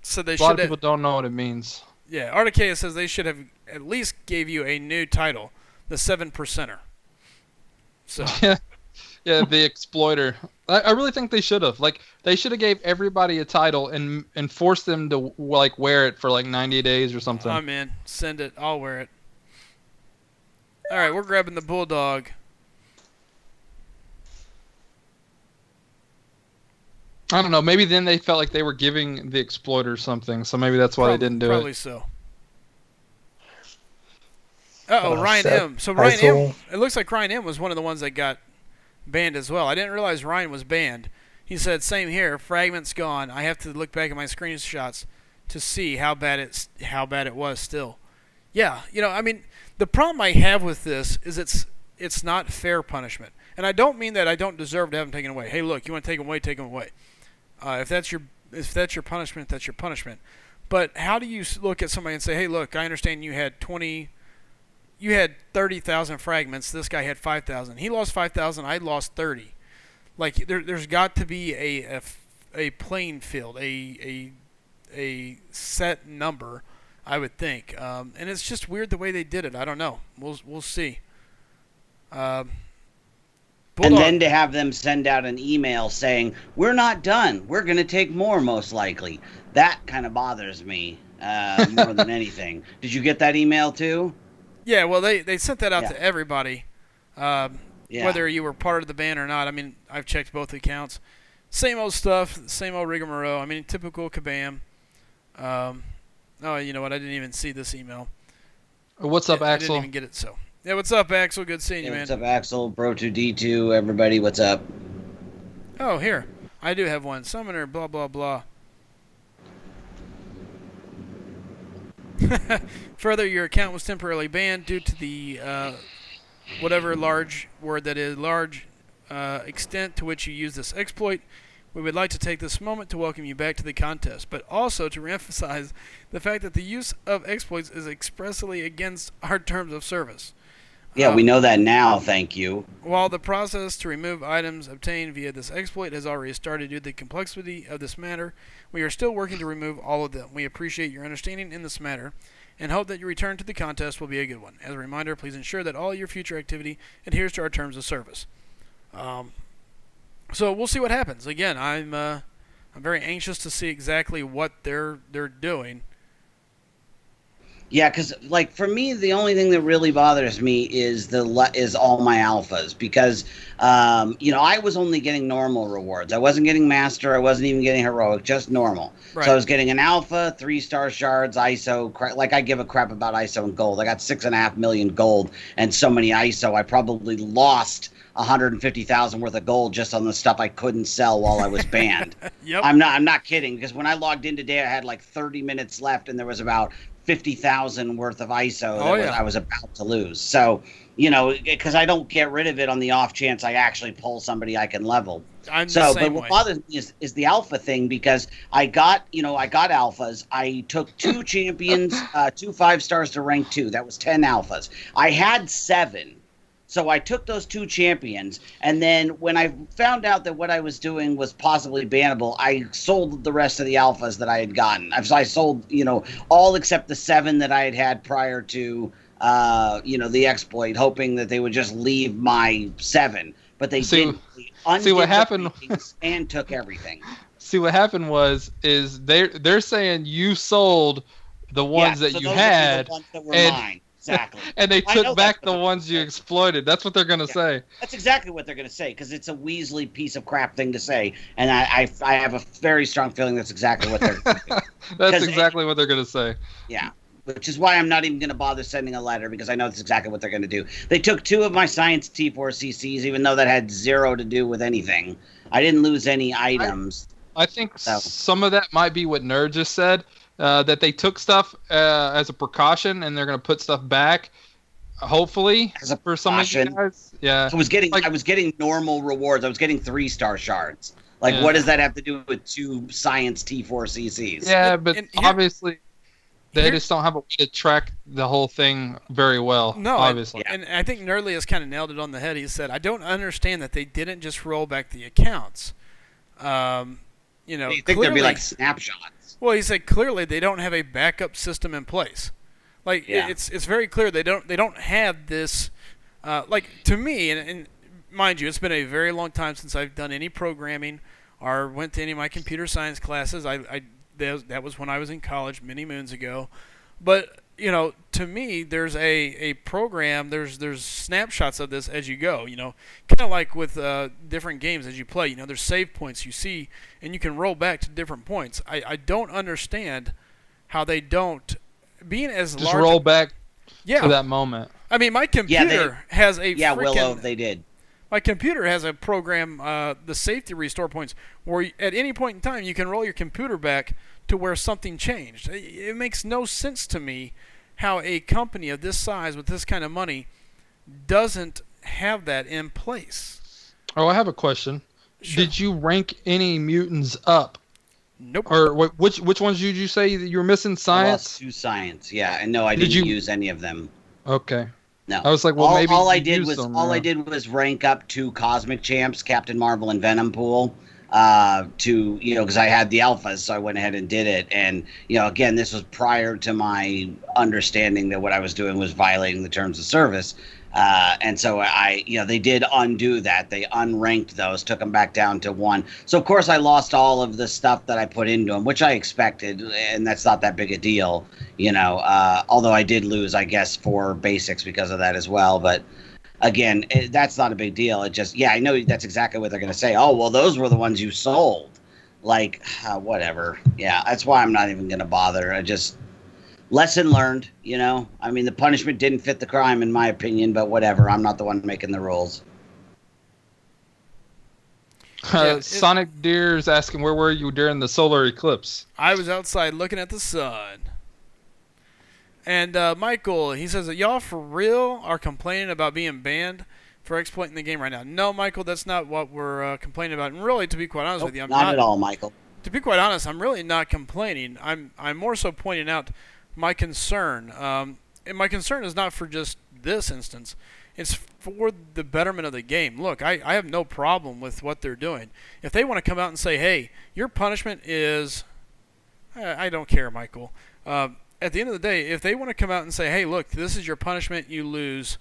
said they should.
A lot of people don't know what it means.
Yeah, Art of Chaos says they should have at least gave you a new title, the 7%er. So.
Yeah, the exploiter. I really think they should have. Like, they should have gave everybody a title and forced them to like wear it for like 90 days or something.
I'm in. Send it. I'll wear it. All right, we're grabbing the Bulldog.
I don't know. Maybe then they felt like they were giving the exploiter something, so maybe that's why they didn't do it.
Probably so. Ryan M. So Ryan M. It looks like Ryan M. was one of the ones that got banned as well. I didn't realize Ryan was banned. He said, "Same here. Fragments gone. I have to look back at my screenshots to see how bad it was still." Yeah, I mean, the problem I have with this is it's not fair punishment, and I don't mean that I don't deserve to have them taken away. Hey, look, you want to take them away, take them away. If that's your punishment, that's your punishment. But how do you look at somebody and say, "Hey, look, I understand you had 30,000 fragments. This guy had 5,000. He lost 5,000. I lost 30. Like there's got to be a playing field, a set number, I would think. And it's just weird the way they did it. I don't know. We'll see.
And then to have them send out an email saying we're not done. We're going to take more, most likely. That kind of bothers me more than anything. Did you get that email too?
Yeah, well, they sent that out to everybody, whether you were part of the ban or not. I mean, I've checked both accounts. Same old stuff, same old rigmarole. I mean, typical Kabam. You know what? I didn't even see this email.
What's up, Axel?
I didn't even get it, so. Yeah, what's up, Axel? Good seeing you, man.
What's up, Axel? Bro2D2, everybody, what's up?
Oh, here. I do have one. Summoner, blah, blah, blah. Further, your account was temporarily banned due to the whatever large word that is, large extent to which you use this exploit. We would like to take this moment to welcome you back to the contest, but also to reemphasize the fact that the use of exploits is expressly against our terms of service.
Yeah, we know that now, thank you.
While the process to remove items obtained via this exploit has already started due to the complexity of this matter, we are still working to remove all of them. We appreciate your understanding in this matter and hope that your return to the contest will be a good one. As a reminder, please ensure that all your future activity adheres to our terms of service. So we'll see what happens. Again, I'm very anxious to see exactly what they're doing.
Yeah, because like for me, the only thing that really bothers me is all my alphas because I was only getting normal rewards. I wasn't getting master. I wasn't even getting heroic, just normal.
Right.
So I was getting an alpha, 3-star shards, ISO. Like I give a crap about ISO and gold. I got 6.5 million gold and so many ISO. I probably lost 150,000 worth of gold just on the stuff I couldn't sell while I was banned.
Yep.
I'm not kidding, because when I logged in today, I had like 30 minutes left, and there was about 50,000 worth of ISO I was about to lose. So, because I don't get rid of it on the off chance I actually pull somebody I can level. But what bothers me is the alpha thing, because I got alphas. I took 2 champions, 2 5-stars to rank 2. That was 10 alphas. I had 7. So I took those 2 champions, and then when I found out that what I was doing was possibly bannable, I sold the rest of the alphas that I had gotten. So I sold, all except the 7 that I had prior to, the exploit, hoping that they would just leave my 7. But they didn't.
See what happened
and took everything.
See what happened is they're saying you sold the ones that you had,
the ones that were mine. Exactly.
And they took back the ones you exploited. That's what they're going to say.
That's exactly what they're going to say, because it's a Weasley piece of crap thing to say. And I have a very strong feeling that's exactly what they're going to do.
That's exactly what they're going to say.
Yeah. Which is why I'm not even going to bother sending a letter, because I know that's exactly what they're going to do. They took 2 of my science T4CCs, even though that had 0 to do with anything. I didn't lose any items.
I think some of that might be what Nerd just said. That they took stuff as a precaution, and they're going to put stuff back, hopefully, for some of you guys. Yeah,
I was getting normal rewards. I was getting 3-star shards. What does that have to do with 2 science T4CCs?
Yeah, but obviously they just don't have a way to track the whole thing very well.
No,
obviously.
And I think Nerdly has kind of nailed it on the head. He said, "I don't understand that they didn't just roll back the accounts." You think
there'd be like snapshots.
Well, he said clearly they don't have a backup system in place. It's very clear they don't have this. To me, and mind you, it's been a very long time since I've done any programming or went to any of my computer science classes. That was when I was in college many moons ago. But to me, there's a program. There's snapshots of this as you go. Kind of like with different games as you play. There's save points you see, and you can roll back to different points. I don't understand how they don't, being as
just
large.
Roll back to that moment.
I mean, my computer has a
Willow, they did.
My computer has a program, the safety restore points, where at any point in time you can roll your computer back to where something changed. It makes no sense to me how a company of this size with this kind of money doesn't have that in place.
Oh, I have a question. Sure. Did you rank any mutants up?
Nope.
Or which ones did you say that you were missing? Science?
I lost 2 science, yeah. And no, I didn't use any of them.
Okay.
No.
I was like, well, maybe
all I did was rank up 2 Cosmic Champs, Captain Marvel and Venom Pool, because I had the alphas, so I went ahead and did it. And again, this was prior to my understanding that what I was doing was violating the terms of service. And so they did undo that. They unranked those, took them back down to 1. So, of course, I lost all of the stuff that I put into them, which I expected, and that's not that big a deal, although I did lose, I guess, 4 basics because of that as well. But, again, that's not a big deal. It just, I know that's exactly what they're going to say. Oh, well, those were the ones you sold. Whatever. Yeah, that's why I'm not even going to bother. Lesson learned, I mean, the punishment didn't fit the crime, in my opinion, but whatever. I'm not the one making the rules.
Sonic Deer's asking, where were you during the solar eclipse?
I was outside looking at the sun. And Michael, he says that y'all for real are complaining about being banned for exploiting the game right now. No, Michael, that's not what we're complaining about. And really, to be quite honest with you, I'm
not at all, Michael.
To be quite honest, I'm really not complaining. I'm more so pointing out my concern. And my concern is not for just this instance. It's for the betterment of the game. Look, I have no problem with what they're doing. If they want to come out and say, hey, your punishment is... I don't care, Michael. At the end of the day, if they want to come out and say, hey, look, this is your punishment, you lose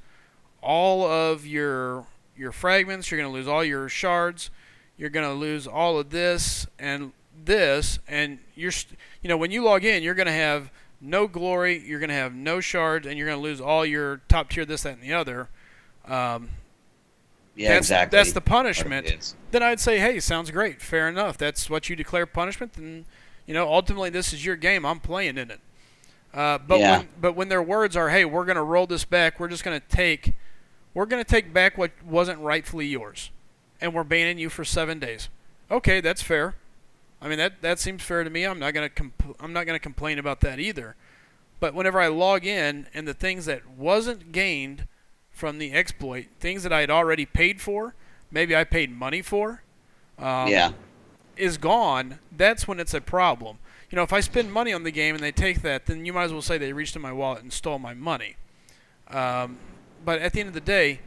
all of your fragments, you're going to lose all your shards, you're going to lose all of this, and you're, when you log in, you're going to have no glory. You're going to have no shards, and you're going to lose all your top tier this, that, and the other.
Exactly.
That's the punishment. Then I'd say, hey, sounds great. Fair enough. That's what you declare punishment. Then, ultimately this is your game. I'm playing in it. But when their words are, hey, we're going to roll this back. We're going to take back what wasn't rightfully yours, and we're banning you for 7 days. Okay, that's fair. I mean, that seems fair to me. I'm not going to complain about that either. But whenever I log in and the things that wasn't gained from the exploit, things that I had already paid for, maybe I paid money for, is gone, that's when it's a problem. If I spend money on the game and they take that, then you might as well say they reached in my wallet and stole my money. But at the end of the day,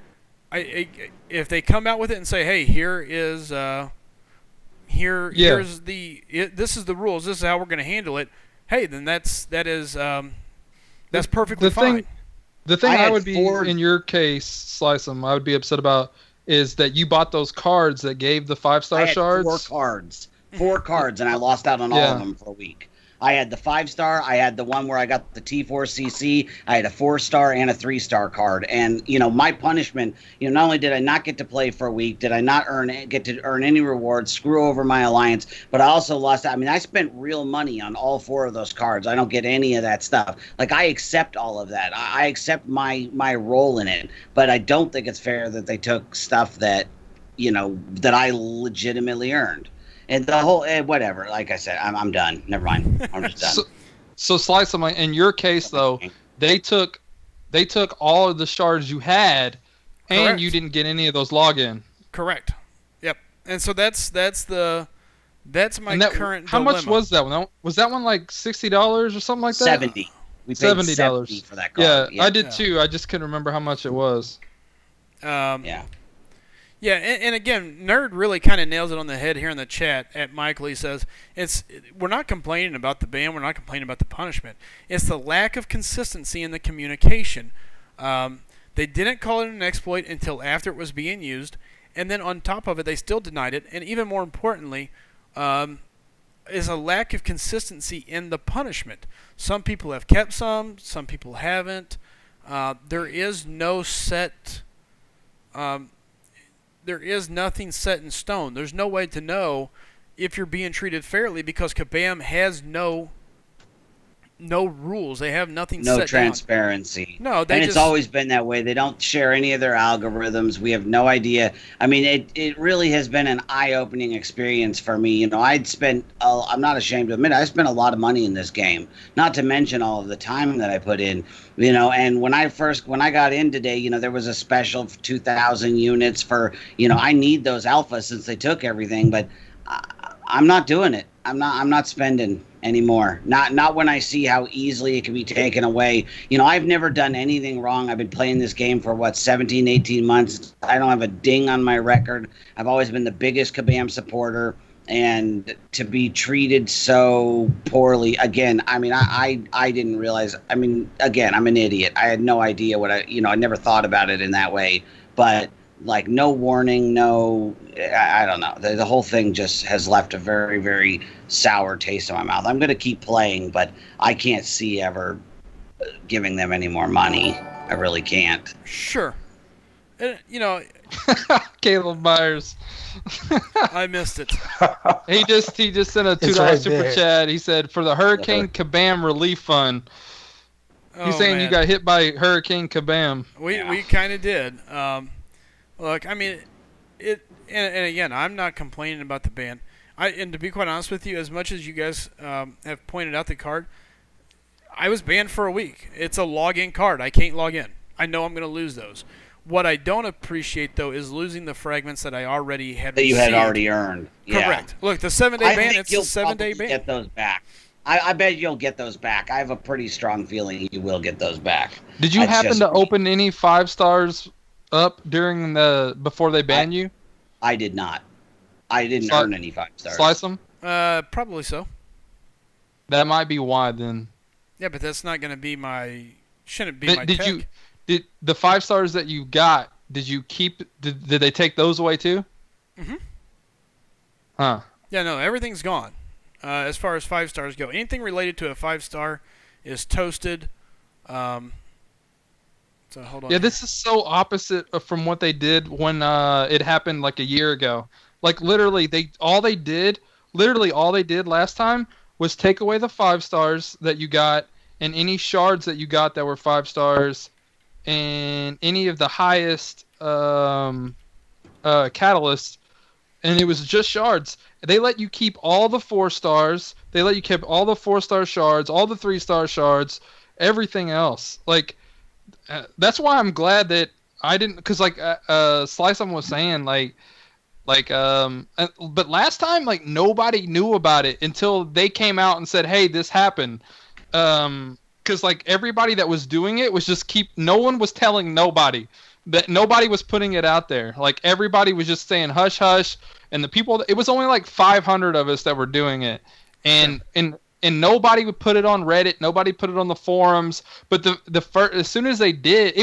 if they come out with it and say, hey, here's this is the rules, this is how we're going to handle it, hey, then that's perfectly fine.
The thing I would be, in your case, SlycemGaming, I would be upset about is that you bought those cards that gave the 5-star shards.
Four cards, and I lost out on all of them for a week. I had the 5-star, I had the one where I got the T4CC, I had a 4-star and a 3-star card. And, my punishment, not only did I not get to play for a week, did I not get to earn any rewards, screw over my alliance, but I also lost, I spent real money on all 4 of those cards. I don't get any of that stuff. Like, I accept all of that. I accept my role in it, but I don't think it's fair that they took stuff that, that I legitimately earned. And the whole whatever, like I said, I'm done. Never mind. I'm just done.
So SlycemGaming, in your case though, they took all of the shards you had, and
Correct.
You didn't get any of those login.
Correct. Yep. And so that's my current
How
dilemma.
much was that one? Was that one like $60 or something like that?
$70. We paid
$70
for that card.
Yeah, I did too. I just couldn't remember how much it was.
Yeah, and again, Nerd really kind of nails it on the head here in the chat. At Michael, he says, we're not complaining about the ban, we're not complaining about the punishment. It's the lack of consistency in the communication. They didn't call it an exploit until after it was being used, and then on top of it, they still denied it. And even more importantly, is a lack of consistency in the punishment. Some people have kept some people haven't. There is no set... there is nothing set in stone. There's no way to know if you're being treated fairly because Kabam has no rules. They have nothing set down.
No transparency.
No,
it's always been that way. They don't share any of their algorithms. We have no idea. I mean, it really has been an eye-opening experience for me. I'd spent, I'm not ashamed to admit, I spent a lot of money in this game, not to mention all of the time that I put in. And when I got in today, there was a special 2,000 units for, I need those alphas since they took everything, but I'm not doing it. I'm not spending anymore. Not when I see how easily it can be taken away. I've never done anything wrong. I've been playing this game for 17, 18 months. I don't have a ding on my record. I've always been the biggest Kabam supporter. And to be treated so poorly, again, I didn't realize, again, I'm an idiot. I had no idea I never thought about it in that way. But, no warning, I don't know. The whole thing just has left a very, very sour taste in my mouth. I'm going to keep playing, but I can't see ever giving them any more money. I really can't.
Sure.
Caleb Myers.
I missed it.
He just sent a $2 super chat. He said, for the Hurricane Kabam Relief Fund. He's saying you got hit by Hurricane Kabam.
We kind of did. Look, and again, I'm not complaining about the ban. And to be quite honest with you, as much as you guys have pointed out the card, I was banned for a week. It's a login card. I can't log in. I know I'm going to lose those. What I don't appreciate, though, is losing the fragments that I already had
that
received.
You had already earned.
Correct.
Yeah.
Look, the 7-day ban, it's a 7-day ban.
Get those back. I bet you'll get those back. I have a pretty strong feeling you will get those back.
Did you happen to open any 5-stars up before they banned you?
I did not. I didn't earn any 5-stars.
SlycemGaming?
Probably so.
That might be why then.
Yeah, but that's not going to be shouldn't be my tech.
Did the 5-stars that you got, did you keep, did they take those away too?
Mm-hmm.
Huh.
Yeah, no, everything's gone. As far as 5-stars go. Anything related to a 5-star is toasted. So hold on.
Yeah, this is so opposite from what they did when it happened like a year ago. Like literally, all they did last time was take away the 5 stars that you got and any shards that you got that were 5 stars and any of the highest catalysts, and it was just shards. They let you keep all the 4 stars. They let you keep all the 4-star shards, all the 3-star shards, everything else. Like. That's why I'm glad that I didn't, because like Slycem was saying, but last time like nobody knew about it until they came out and said, hey, this happened. Because like everybody that was doing it was just no one was telling nobody, that nobody was putting it out there. Like everybody was just saying hush hush, and the people, it was only like 500 of us that were doing it, and nobody would put it on Reddit. Nobody put it on the forums. But the first, as soon as they did,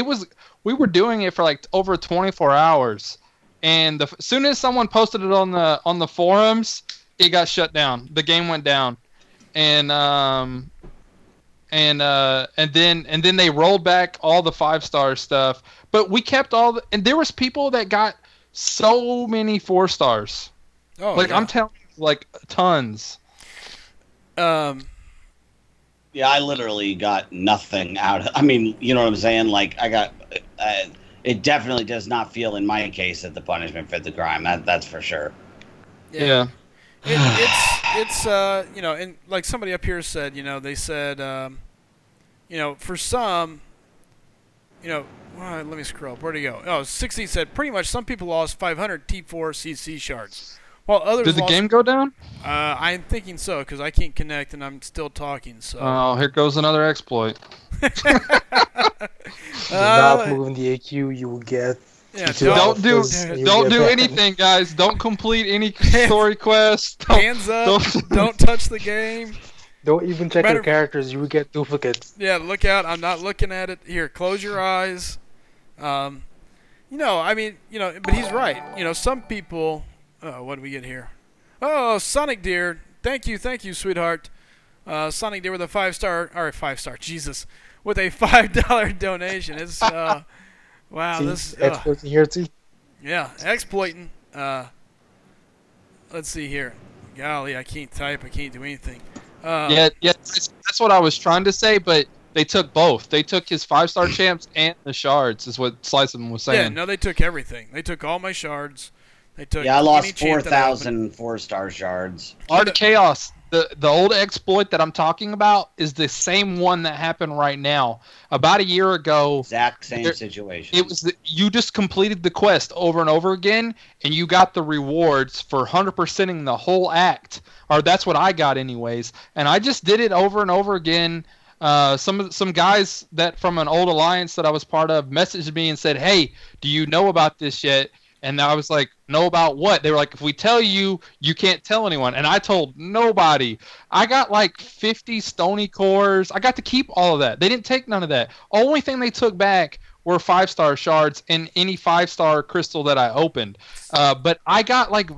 we were doing it for like over 24 hours. And as soon as someone posted it on the forums, it got shut down. The game went down. And then they rolled back all the 5-star stuff. But we kept and there was people that got so many 4 stars.
Oh,
like
yeah.
I'm telling you, like tons.
Yeah, I literally got nothing out of. I mean, you know what I'm saying? Like, I got. It definitely does not feel, in my case, that the punishment fit the crime. That's for sure.
Yeah.
It's and like somebody up here said, they said, for some, let me scroll up. Where'd he go? Oh, 60 said pretty much some people lost 500 T4 CC shards. While others
Did the game go down?
I'm thinking so, because I can't connect and I'm still talking. So.
Oh, here goes another exploit.
Not moving the AQ, you will get.
Yeah,
don't do anything, guys. Don't complete any story quests.
Hands up. Don't touch the game.
Don't even check your characters. You will get duplicates.
Yeah, look out. I'm not looking at it. Here, close your eyes. But he's right. Some people. Oh, what do we get here? Oh, Sonic Deer. Thank you, sweetheart. Sonic Deer with a 5-star, Jesus, with a $5 donation. It's wow.
See,
This
exploiting here too.
Yeah, exploiting. Let's see here. Golly, I can't type. I can't do anything.
That's what I was trying to say, but they took both. They took his 5-star champs and the shards, is what SlycemGaming was saying.
Yeah, no, they took everything. They took all my shards.
I lost 4,000 4-star shards.
Art of Chaos, the old exploit that I'm talking about, is the same one that happened right now. About a year ago.
Exact same situation.
It was you just completed the quest over and over again, and you got the rewards for 100%ing the whole act. Or that's what I got anyways. And I just did it over and over again. Some guys that from an old alliance that I was part of messaged me and said, hey, do you know about this yet? And I was like, know about what? They were like, if we tell you, you can't tell anyone. And I told nobody. I got like 50 stony cores. I got to keep all of that. They didn't take none of that. Only thing they took back were 5-star shards and any 5-star crystal that I opened. But I got like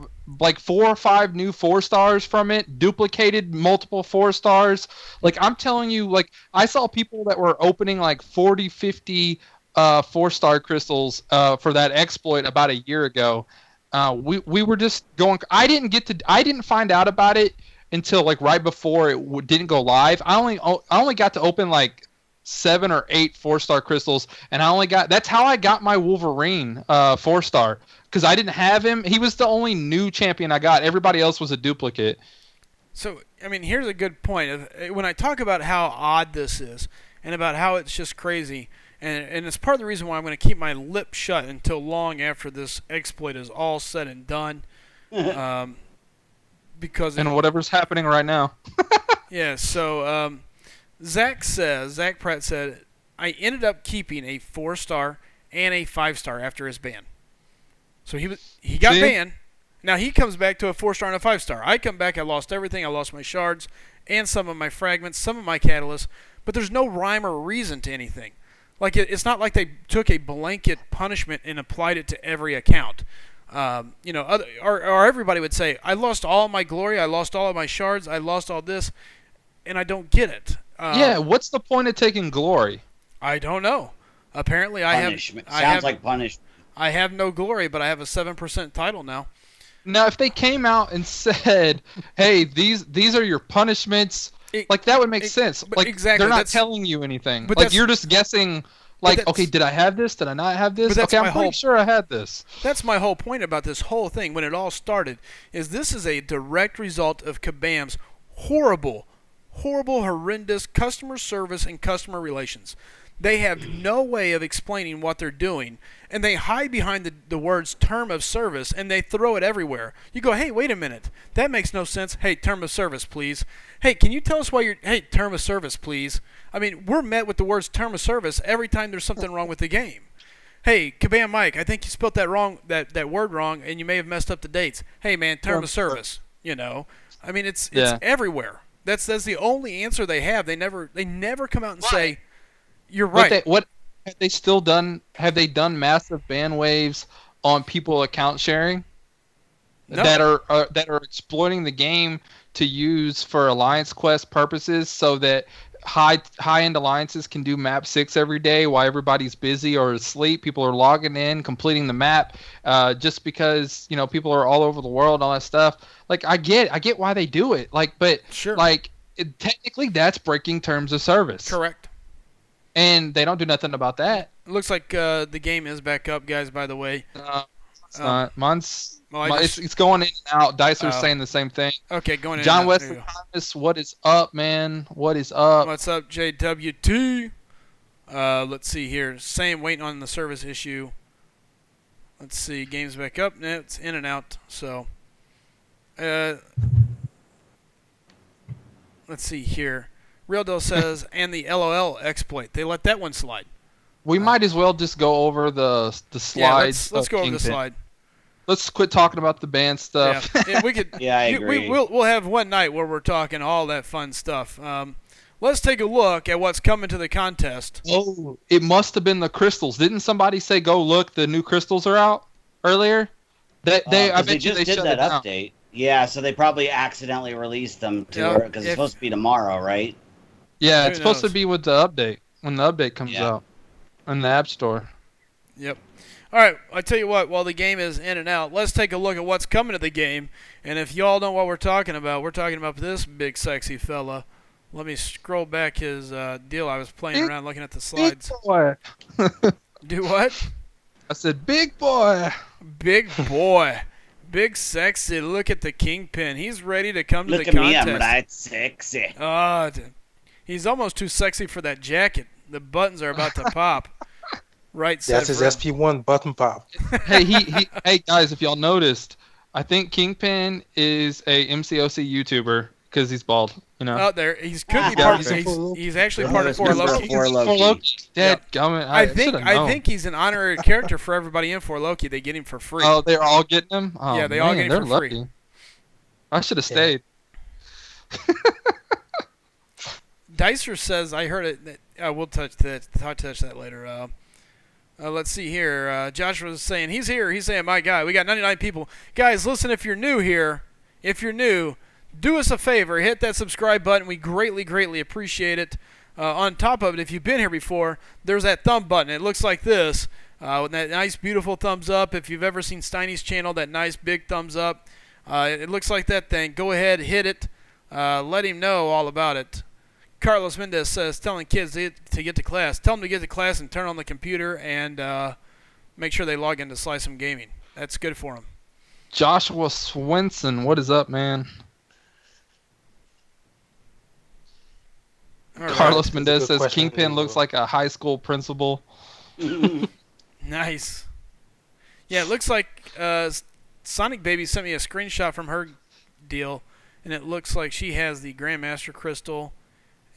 4 or 5 new 4 stars from it, duplicated multiple 4 stars. Like I'm telling you, like I saw people that were opening like 40, 50 4-star crystals for that exploit about a year ago. We were just going. I didn't find out about it until like right before it didn't go live. I only got to open like 7 or 8 4-star crystals, and that's how I got my Wolverine 4-star, because I didn't have him. He was the only new champion I got. Everybody else was a duplicate.
So I mean, here's a good point. When I talk about how odd this is, and about how it's just crazy. And it's part of the reason why I'm going to keep my lip shut until long after this exploit is all said and done. Because
and whatever's happening right now.
Yeah, so Zach Pratt said, I ended up keeping a 4-star and a 5-star after his ban. So he got banned. Now he comes back to a 4-star and a 5-star. I come back, I lost everything. I lost my shards and some of my fragments, some of my catalysts. But there's no rhyme or reason to anything. Like it's not like they took a blanket punishment and applied it to every account. Or everybody would say, I lost all my glory, I lost all of my shards, I lost all this, and I don't get it.
Yeah, what's the point of taking glory?
I don't know. Apparently,
punishment. Sounds like punishment.
I have no glory, but I have a 7% title now.
Now, if they came out and said, "Hey, these are your punishments," like that would make sense. Like
exactly,
they're not telling you anything.
But
like you're just guessing. Like, okay, did I have this? Did I not have this? Okay, I'm pretty sure I had this.
That's my whole point about this whole thing. When it all started, is this is a direct result of Kabam's horrible, horrendous customer service and customer relations. They have no way of explaining what they're doing, and they hide behind the words term of service, and they throw it everywhere. You go, hey, wait a minute. That makes no sense. Hey, term of service, please. Hey, can you tell us why hey, term of service, please. I mean, we're met with the words term of service every time there's something wrong with the game. Hey, Kabam Mike, I think you spelled that wrong, that word wrong, and you may have messed up the dates. Hey, man, term of service. You know, I mean, it's everywhere. That's the only answer they have. They never come out and say, you're right.
What have they still done? Have they done massive ban waves on people account sharing that are exploiting the game to use for alliance quest purposes, so that high-end alliances can do map 6 every day while everybody's busy or asleep? People are logging in, completing the map, just because people are all over the world and all that stuff. Like, I get why they do it. Like, but
sure,
like technically that's breaking terms of service.
Correct.
And they don't do nothing about that.
It looks like the game is back up, guys, by the way.
It's not. It's going in and out. Dicer's saying the same thing.
Okay, going in
John
and out.
Wesley Thomas, what is up, man? What is up?
What's up, JWT? Let's see here. Same, waiting on the service issue. Let's see. Game's back up. No, it's in and out. So, let's see here. Real Deal says, and the LOL exploit. They let that one slide.
We might as well just go over the slides.
Yeah, let's go over the slide.
Let's quit talking about the band stuff.
Yeah, we could.
Yeah, I agree.
We'll have one night where we're talking all that fun stuff. Let's take a look at what's coming to the contest.
Oh, it must have been the crystals. Didn't somebody say go look? The new crystals are out earlier. I bet
they just did that update. Yeah, so they probably accidentally released them because it's supposed to be tomorrow, right?
Yeah, it's supposed to be with the update when the update comes out in the App Store.
Yep. All right, I tell you what, while the game is in and out, let's take a look at what's coming to the game. And if y'all know what we're talking about this big sexy fella. Let me scroll back his deal. I was playing around looking at the slides.
Big boy.
Do what?
I said big boy.
Big boy. Big sexy. Look at the Kingpin. He's ready to come to the contest.
Look at me, I'm right sexy.
He's almost too sexy for that jacket. The buttons are about to pop. Right.
That's his SP1 button pop.
Hey, hey guys, if y'all noticed, I think Kingpin is a MCOC YouTuber because he's bald.
Out there, he's actually part of 4 Loki.
Dead gummit.
I think he's an honorary character for everybody in 4 Loki. They get him for free.
Oh, they're all getting him. Oh,
yeah, they all get him for free.
I should have stayed.
Dicer says, I heard it. We'll touch that later. Let's see here. Joshua was saying, he's here. He's saying, my guy, we got 99 people. Guys, listen, if you're new here, do us a favor. Hit that subscribe button. We greatly, greatly appreciate it. On top of it, if you've been here before, there's that thumb button. It looks like this. With that nice, beautiful thumbs up. If you've ever seen Steiny's channel, that nice, big thumbs up. It looks like that thing. Go ahead, hit it. Let him know all about it. Carlos Mendez says, telling kids to get to class. Tell them to get to class and turn on the computer and make sure they log into SlycemGaming. That's good for them.
Joshua Swenson, what is up, man? Right. Carlos Mendez says Kingpin looks like a high school principal.
Nice. Yeah, it looks like Sonic Baby sent me a screenshot from her deal, and it looks like she has the Grandmaster Crystal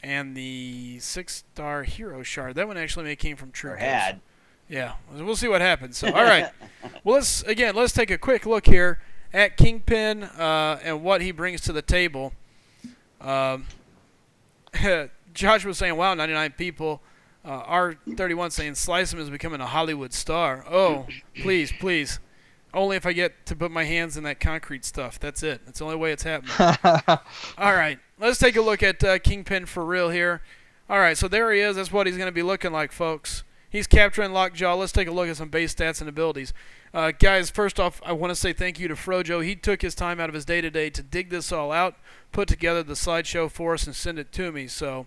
and the 6-star Hero Shard. That one actually came from True. Yeah, we'll see what happens. So, all right. Well, let's take a quick look here at Kingpin and what he brings to the table. Josh was saying, wow, 99 people. R31 saying, Slycem is becoming a Hollywood star. Oh, please. Only if I get to put my hands in that concrete stuff. That's it. That's the only way it's happening. All right, let's take a look at Kingpin for real here. All right, so there he is. That's what he's going to be looking like, folks. He's capturing Lockjaw. Let's take a look at some base stats and abilities. Guys, first off, I want to say thank you to Frojo. He took his time out of his day-to-day to dig this all out, put together the slideshow for us, and send it to me. So,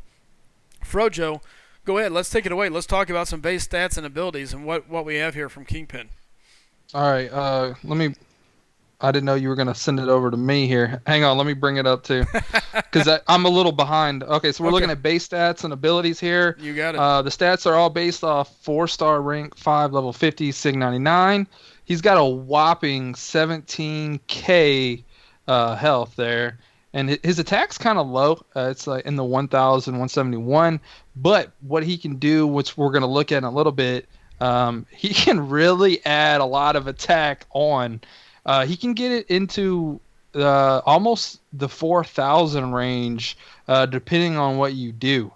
Frojo, go ahead. Let's take it away. Let's talk about some base stats and abilities and what we have here from Kingpin.
All right, I didn't know you were going to send it over to me here. Hang on, let me bring it up too, because I'm a little behind. Okay, so we're looking at base stats and abilities here.
You got it.
The stats are all based off 4-star rank 5 level 50 Sig 99. He's got a whopping 17k health there, and his attack's kind of low. It's like in the 1,171. But what he can do, which we're going to look at in a little bit, he can really add a lot of attack on. He can get it into almost the 4,000 range, depending on what you do.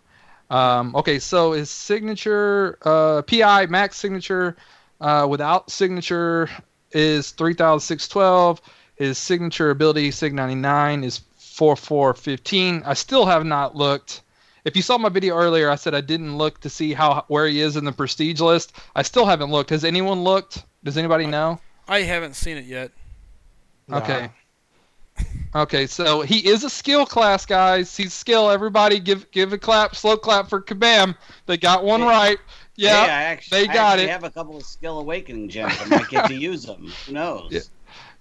Okay, so his signature, PI max signature, without signature is 3,612. His signature ability, Sig 99, is 4,415. I still have not looked. If you saw my video earlier, I said I didn't look to see where he is in the prestige list. I still haven't looked. Has anyone looked? Does anybody know?
I haven't seen it yet.
Okay. Okay, so he is a skill class, guys. He's skill. Everybody give a clap, slow clap for Kabam. They got one right. Yeah,
they
got it.
I have a couple of skill awakening gems. I might get to use them. Who knows?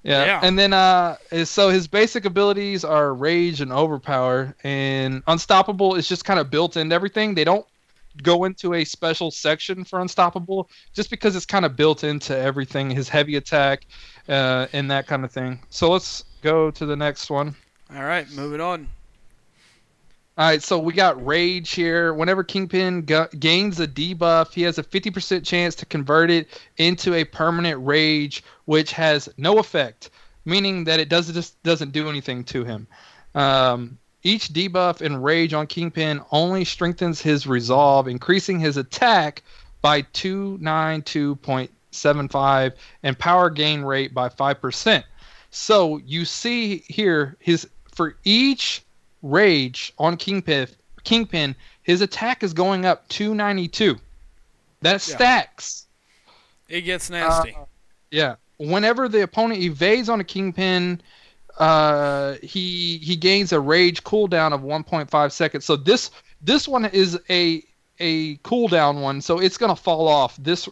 Yeah. And then so his basic abilities are Rage and Overpower, and Unstoppable is just kind of built into everything. They don't go into a special section for Unstoppable just because it's kind of built into everything, his heavy attack and that kind of thing. So let's go to the next one.
All right, moving on.
All right, so we got Rage here. Whenever Kingpin gains a debuff, he has a 50% chance to convert it into a permanent Rage, which has no effect, meaning that it doesn't do anything to him. Each debuff and Rage on Kingpin only strengthens his resolve, increasing his attack by 292.75 and power gain rate by 5%. So you see here, for each Rage on Kingpin, his attack is going up 292. That stacks.
It gets nasty.
Yeah. Whenever the opponent evades on a Kingpin, he gains a Rage cooldown of 1.5 seconds. So this one is a cooldown one, so it's gonna fall off. This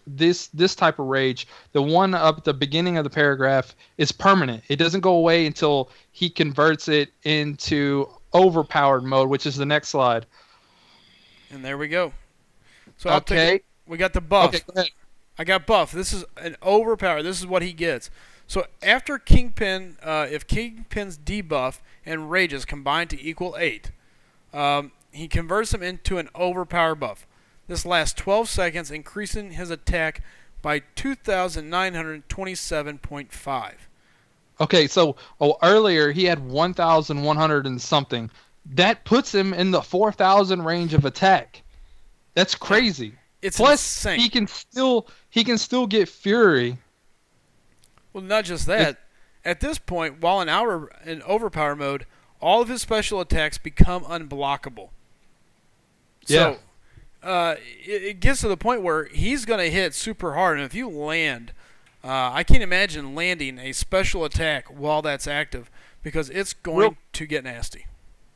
type of Rage, the one up at the beginning of the paragraph, is permanent. It doesn't go away until he converts it into overpowered mode, which is the next slide.
And there we go. So we got the buff.
Okay, go ahead.
I got buff. This is an overpower. This is what he gets. So after Kingpin, if Kingpin's debuff and Rages combine to equal 8, he converts him into an overpower buff. This lasts 12 seconds, increasing his attack by 2,927.5.
Okay, so earlier he had 1,100 and something. That puts him in the 4,000 range of attack. That's crazy.
It's
Plus,
insane.
he can still get Fury.
Well, not just that. At this point, while in overpower mode, all of his special attacks become unblockable. So, it gets to the point where he's going to hit super hard, and if you land, I can't imagine landing a special attack while that's active, because it's going to get nasty.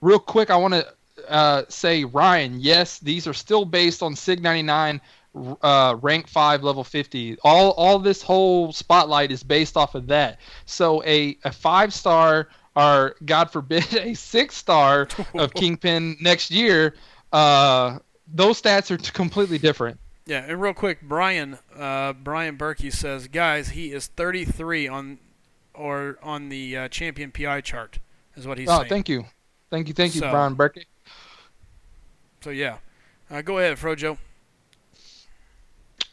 Real quick, I want to say, Ryan, yes, these are still based on Sig 99, rank 5, level 50. All this whole spotlight is based off of that. So a 5-star, or God forbid, a 6-star of Kingpin next year, those stats are completely different.
Yeah, and real quick, Brian Berkey says, guys, he is 33 on the champion PI chart, is what he's saying.
Oh, thank you,
So,
Brian Berkey.
So yeah, go ahead, Frojo.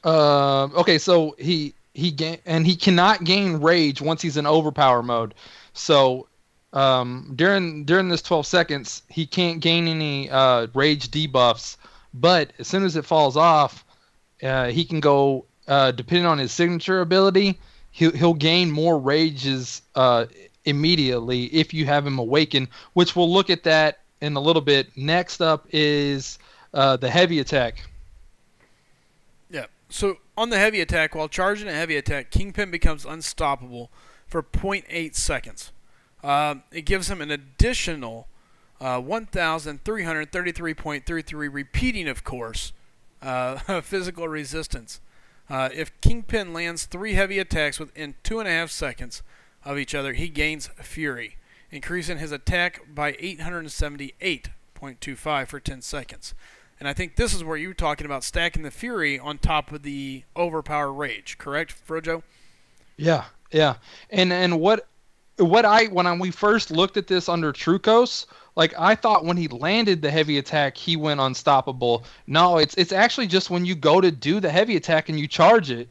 Okay, so he cannot gain Rage once he's in overpower mode. So during this 12 seconds, he can't gain any Rage debuffs. But as soon as it falls off, he can go, depending on his signature ability, he'll gain more rages immediately if you have him awaken, which we'll look at that in a little bit. Next up is the heavy attack.
Yeah. So on the heavy attack, while charging a heavy attack, Kingpin becomes unstoppable for 0.8 seconds. It gives him an additional 1,333.33 repeating, of course, physical resistance. If Kingpin lands 3 heavy attacks within 2.5 seconds of each other, he gains Fury, increasing his attack by 878.25 for 10 seconds. And I think this is where you were talking about stacking the Fury on top of the Overpower Rage, correct, Frojo?
Yeah. And when we first looked at this under Trucos, like I thought when he landed the heavy attack, he went unstoppable. No, it's actually just when you go to do the heavy attack and you charge it,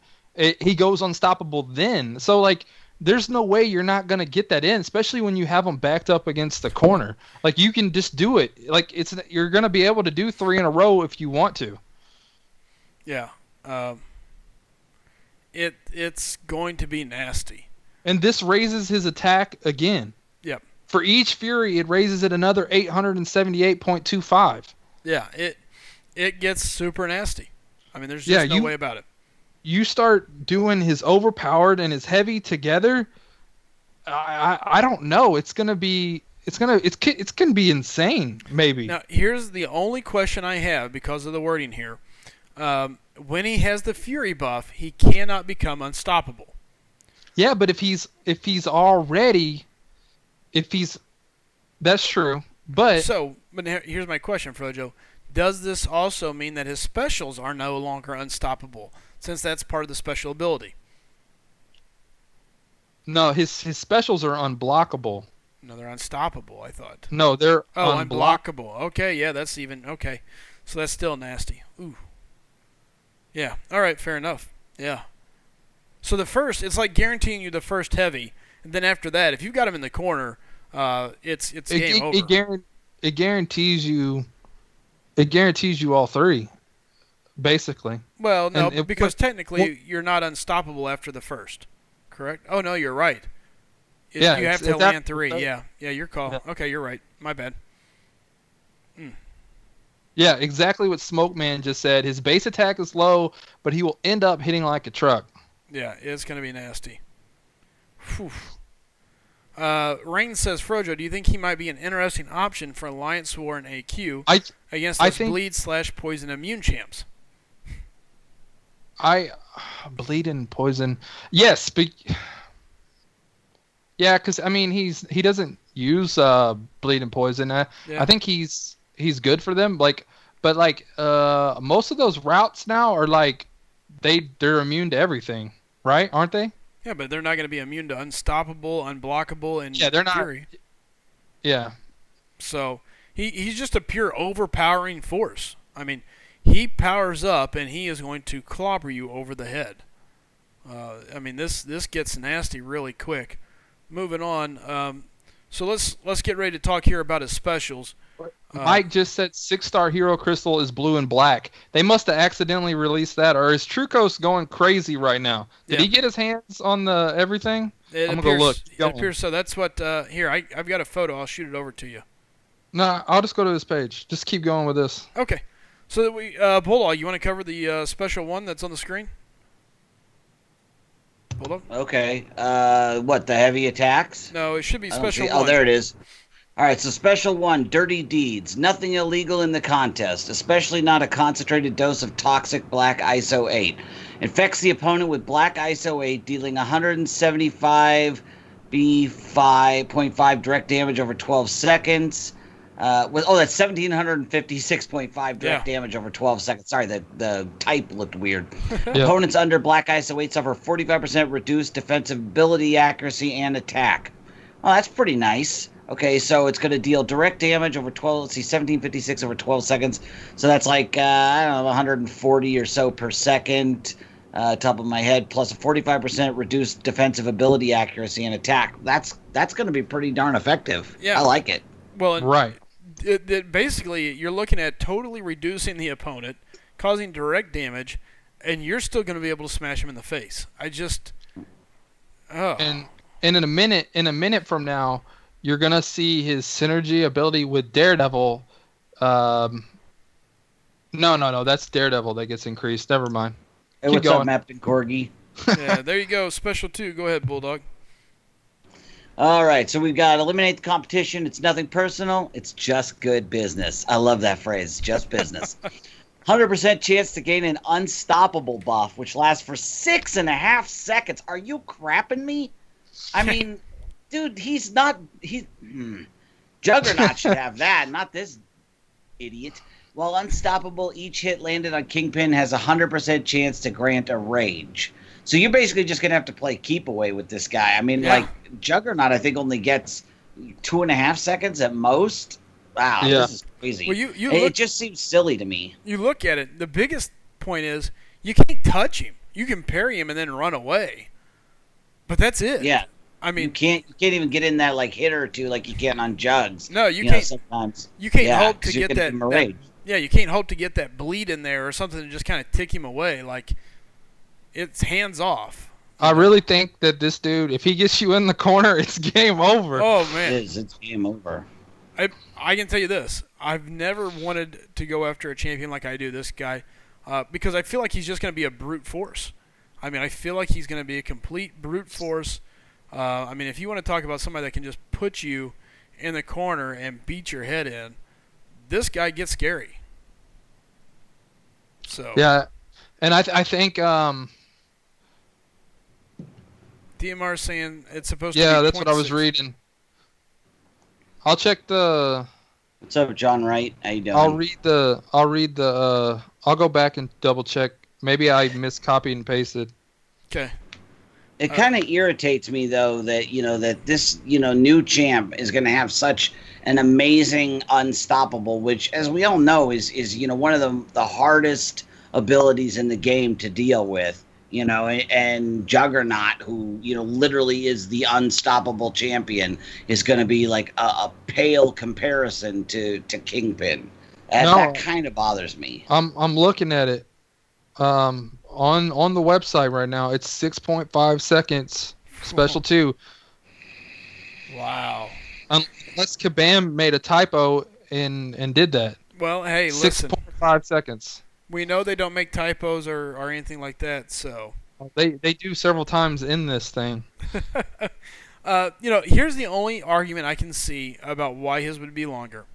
he goes unstoppable then. So like, there's no way you're not gonna get that in, especially when you have him backed up against the corner. Like you can just do it. Like you're gonna be able to do 3 in a row if you want to.
Yeah. It's going to be nasty.
And this raises his attack again.
Yep.
For each Fury, it raises it another 878.25.
Yeah, it gets super nasty. I mean, there's just no way about it.
You start doing his overpowered and his heavy together. I don't know. It's gonna be insane. Maybe.
Now, here's the only question I have because of the wording here. When he has the Fury buff, he cannot become unstoppable.
Yeah, but if he's that's true. But
here's my question, Frojo. Does this also mean that his specials are no longer unstoppable, since that's part of the special ability?
No, his specials are unblockable.
No, they're unstoppable, I thought.
No, they're
unblockable. Okay, yeah, that's even okay. So that's still nasty. Ooh. Yeah. All right, fair enough. Yeah. So the first, it's like guaranteeing you the first heavy, and then after that, if you've got him in the corner, it's game over.
It guarantees you all 3, basically.
Well, no, because technically you're not unstoppable after the first, correct? Oh no, you're right. You have to land 3. Yeah, your call. Yeah. Okay, you're right. My bad.
Yeah, exactly what Smokeman just said. His base attack is low, but he will end up hitting like a truck.
Yeah, it's going to be nasty. Whew. Rain says, Frojo, do you think he might be an interesting option for Alliance War and AQ against those bleed/poison immune champs?
Bleed and poison. Yes, but yeah, because I mean he doesn't use bleed and poison. I think he's good for them. But most of those routes now are like they're immune to everything, right? Aren't they?
Yeah, but they're not going to be immune to unstoppable, unblockable, and
they're not.
Fury.
Yeah.
So he's just a pure overpowering force. I mean, he powers up and he is going to clobber you over the head. I mean, this gets nasty really quick. Moving on. So let's get ready to talk here about his specials.
Mike just said 6-star Hero Crystal is blue and black. They must have accidentally released that, or is Trucos going crazy right now? Did he get his hands on the everything? I'm going to go look.
It appears so. That's what, here, I've got a photo. I'll shoot it over to you.
No, I'll just go to his page. Just keep going with this.
Okay. So that we, Bulldog, you want to cover the special one that's on the screen? Bulldog?
Okay. What, the heavy attacks?
No, it should be special one.
Oh, there it is. All right, so special 1, Dirty Deeds. Nothing illegal in the contest, especially not a concentrated dose of toxic black ISO 8. Infects the opponent with black ISO 8, dealing 175 B5.5 direct damage over 12 seconds. That's 1,756.5 direct damage over 12 seconds. Sorry, the type looked weird. Opponents under black ISO 8 suffer 45% reduced defensive ability, accuracy, and attack. Oh, that's pretty nice. Okay, so it's going to deal direct damage over 12, 1756 over 12 seconds. So that's like, 140 or so per second, top of my head, plus a 45% reduced defensive ability, accuracy, and attack. That's going to be pretty darn effective. Yeah. I like it.
Well,
right.
Basically, you're looking at totally reducing the opponent, causing direct damage, and you're still going to be able to smash him in the face. Oh.
And in a minute from now, you're gonna see his synergy ability with Daredevil. No, that's Daredevil that gets increased. Never mind.
Hey,
Keep
what's up,
going.
Captain Corgi?
Yeah, there you go. Special 2. Go ahead, Bulldog.
All right, so we've got eliminate the competition. It's nothing personal. It's just good business. I love that phrase, just business. 100% chance to gain an unstoppable buff, which lasts for 6.5 seconds. Are you crapping me? I mean, dude, Juggernaut should have that, not this idiot. While unstoppable, each hit landed on Kingpin has a 100% chance to grant a rage. So you're basically just going to have to play keep away with this guy. I mean, like, Juggernaut, I think, only gets 2.5 seconds at most. Wow, This is crazy.
Well,
it just seems silly to me.
You look at it, the biggest point is you can't touch him. You can parry him and then run away. But that's it.
Yeah.
I mean,
you can't even get in that like hit or two like you can on Jugs.
No, you can't.
Sometimes
you can't hope to get that.
Yeah,
you can't hope to get that bleed in there or something to just kind of tick him away. Like, it's hands off.
I really think that this dude, if he gets you in the corner, it's game over.
Oh man,
it's game over.
I can tell you this: I've never wanted to go after a champion like I do this guy, because I feel like he's just going to be a brute force. I mean, I feel like he's going to be a complete brute force. I mean, if you want to talk about somebody that can just put you in the corner and beat your head in, this guy gets scary. So
yeah, and I think
DMR saying it's supposed to be.
Yeah, that's what I was reading. I'll check the.
What's up, John Wright? How you doing?
I'll go back and double check. Maybe I miscopied and pasted.
Okay.
It kind of irritates me though that that this new champ is going to have such an amazing unstoppable, which as we all know is one of the hardest abilities in the game to deal with. And Juggernaut, who literally is the unstoppable champion, is going to be like a pale comparison to Kingpin. And that kind of bothers me.
I'm looking at it. On the website right now, it's 6.5 seconds. Special 2.
Wow.
Unless Kabam made a typo and did that.
Well, hey, listen.
6.5 seconds.
We know they don't make typos or anything like that, so.
They do several times in this thing.
Here's the only argument I can see about why his would be longer.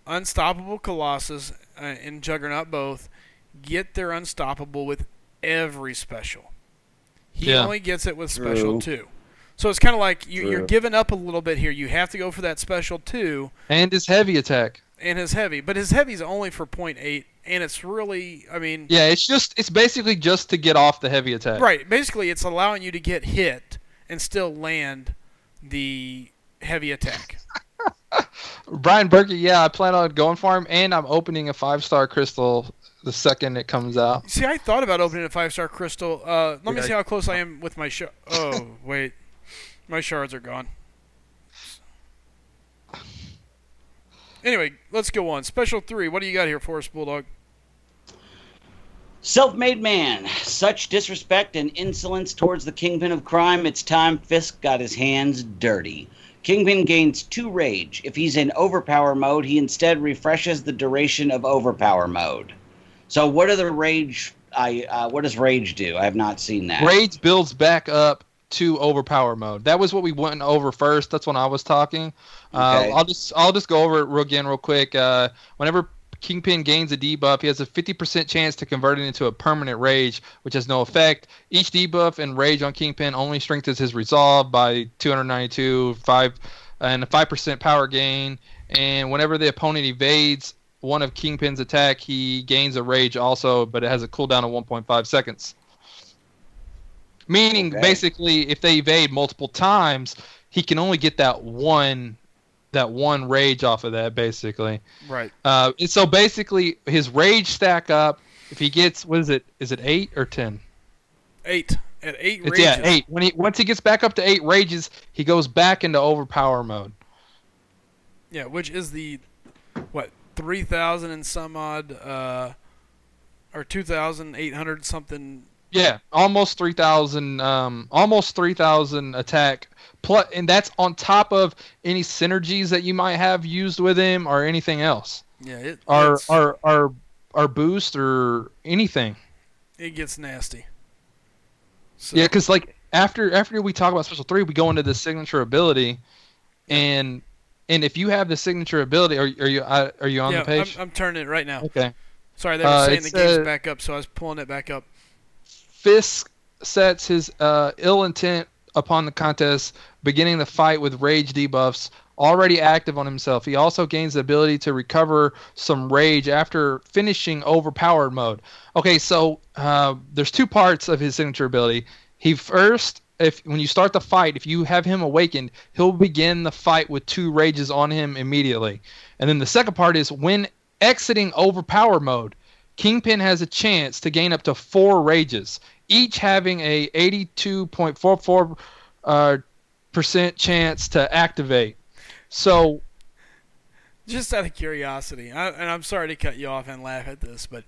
Unstoppable Colossus and Juggernaut both get their unstoppable with every special. He only gets it with special 2. So it's kind of like you're giving up a little bit here. You have to go for that special 2.
And his heavy attack.
And his heavy. But his heavy's only for 0.8, and it's really, I mean...
Yeah, it's basically just to get off the heavy attack.
Right. Basically, it's allowing you to get hit and still land the heavy attack.
Brian Berkey, yeah, I plan on going for him, and I'm opening a 5-star crystal the second it comes out.
See, I thought about opening a 5-star crystal. Let me see how close I am with my shard. Oh, wait. My shards are gone. Anyway, let's go on. Special 3, what do you got here for us, Bulldog?
Self-made man. Such disrespect and insolence towards the Kingpin of crime, it's time Fisk got his hands dirty. Kingpin gains 2 rage. If he's in overpower mode, he instead refreshes the duration of overpower mode. So what are the rage? What does rage do? I have not seen that.
Rage builds back up to overpower mode. That was what we went over first. That's when I was talking.
Okay.
I'll just go over it again real quick. Whenever Kingpin gains a debuff, he has a 50% chance to convert it into a permanent rage, which has no effect. Each debuff and rage on Kingpin only strengthens his resolve by 292, and a 5% power gain. And whenever the opponent evades one of Kingpin's attack, he gains a rage also, but it has a cooldown of 1.5 seconds. Meaning, basically, if they evade multiple times, he can only get that one rage off of that, basically.
Right.
So basically, his rage stack up. If he gets, what is it? Is it 8 or 10?
8. At 8 rages.
Yeah, 8. Once he gets back up to 8 rages, he goes back into overpower mode.
Yeah, which is the 3,000 and some odd, or 2,800 something
Yeah, almost 3,000. Almost 3,000 attack. Plus, and that's on top of any synergies that you might have used with him or anything else.
Yeah,
Our our boost or anything.
it gets nasty. So.
Yeah, because like after we talk about special 3, we go into the signature ability, and if you have the signature ability, are you on the page?
I'm turning it right now.
Okay.
Sorry, they were saying the game's back up, so I was pulling it back up.
Fisk sets his ill intent upon the contest, beginning the fight with rage debuffs already active on himself. He also gains the ability to recover some rage after finishing overpowered mode. Okay, so there's 2 parts of his signature ability. He first, when you start the fight, if you have him awakened, he'll begin the fight with 2 rages on him immediately. And then the second part is when exiting overpower mode, Kingpin has a chance to gain up to 4 rages, each having a 82.44% chance to activate. So,
just out of curiosity, and I'm sorry to cut you off and laugh at this, but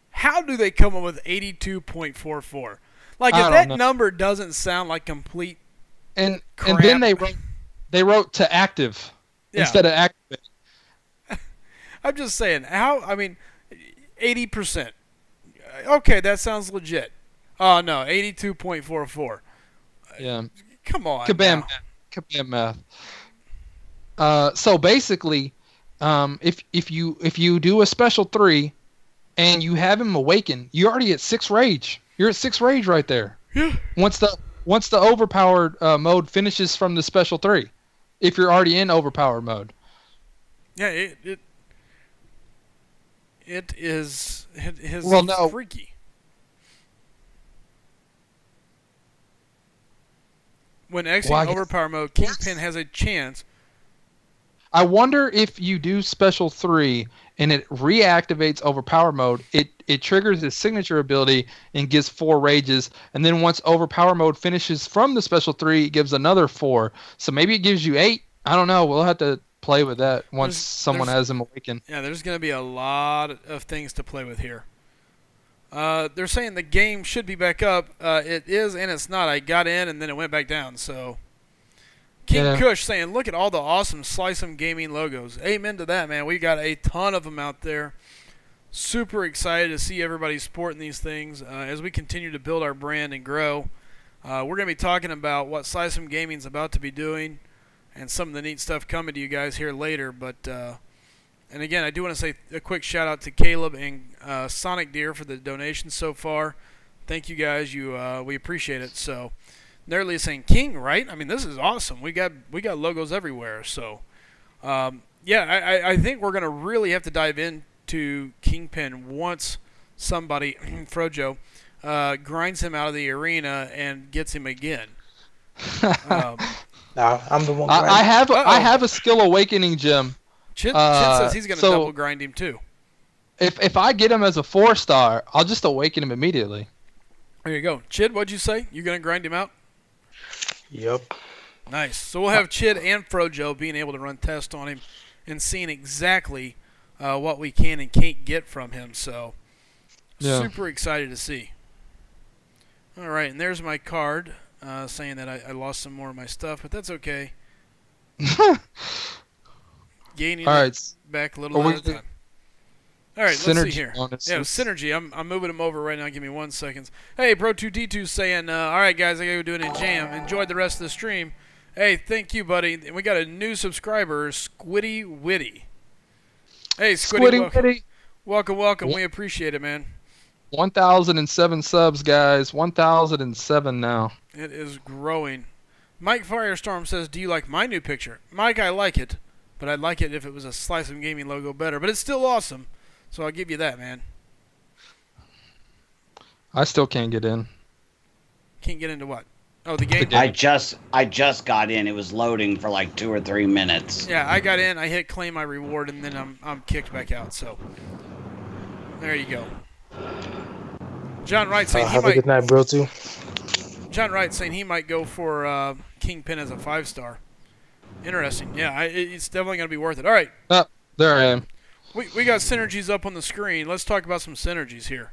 how do they come up with 82.44? Like, if that number doesn't sound like complete
and
crap.
And then they wrote to active instead of activate.
I'm just saying, how? I mean, 80%. Okay, that sounds legit. Oh no, 82.44.
Yeah.
Come on.
Kabam math. So basically, if you do a special 3, and you have him awaken, you're already at 6 rage. You're at 6 rage right there.
Yeah.
Once the overpowered mode finishes from the special 3, if you're already in overpowered mode.
Yeah, it is freaky. When exiting overpower mode, Kingpin has a chance.
I wonder if you do special 3 and it reactivates overpower mode, it triggers his signature ability and gives 4 rages, and then once overpower mode finishes from the special 3, it gives another 4. So maybe it gives you 8. I don't know. We'll have to play with that once someone has him awakened.
Yeah, there's going to be a lot of things to play with here. They're saying the game should be back up. It is and it's not. I got in and then it went back down. So King Kush saying, look at all the awesome SlycemGaming logos. Amen to that, man. We got a ton of them out there. Super excited to see everybody sporting these things as we continue to build our brand and grow. We're going to be talking about what SlycemGaming is about to be doing and some of the neat stuff coming to you guys here later. But and again, I do want to say a quick shout out to Caleb and Sonic Deer for the donations so far. Thank you guys. We appreciate it. So Nerdly is saying King, right? I mean, this is awesome. We got logos everywhere. So I think we're gonna really have to dive into Kingpin once somebody Frojo grinds him out of the arena and gets him again.
No, I'm the one.
I have a skill awakening gem.
Chid says he's going to double grind him too.
If I get him as a 4-star, I'll just awaken him immediately.
There you go. Chid, what'd you say? You going to grind him out?
Yep.
Nice. So we'll have Chid and Frojo being able to run tests on him and seeing exactly what we can and can't get from him. So super excited to see. All right, and there's my card saying that I lost some more of my stuff, but that's okay. Gaining back a little at a time. All right, let's see here. Bonuses. Yeah, synergy. I'm moving them over right now. Give me 1 second. Hey, Pro2D2 saying, all right, guys, I got to go do it in jam. Enjoyed the rest of the stream. Hey, thank you, buddy. And we got a new subscriber, Squiddy Witty. Hey, Squiddy Witty. Welcome. We appreciate it, man.
1,007 subs, guys. 1,007 now.
It is growing. Mike Firestorm says, do you like my new picture? Mike, I like it. But I'd like it if it was a SlycemGaming logo better. But it's still awesome. So I'll give you that, man.
I still can't get in.
Can't get into what? Oh, the game?
I just got in. It was loading for like 2 or 3 minutes.
Yeah, I got in. I hit claim my reward, and then I'm kicked back out. So there you go. John Wright saying he
have
might.
A good night, bro. Too.
John Wright saying he might go for Kingpin as a 5-star. Interesting. Yeah, it's definitely going to be worth it. All right.
There I am.
We got synergies up on the screen. Let's talk about some synergies here.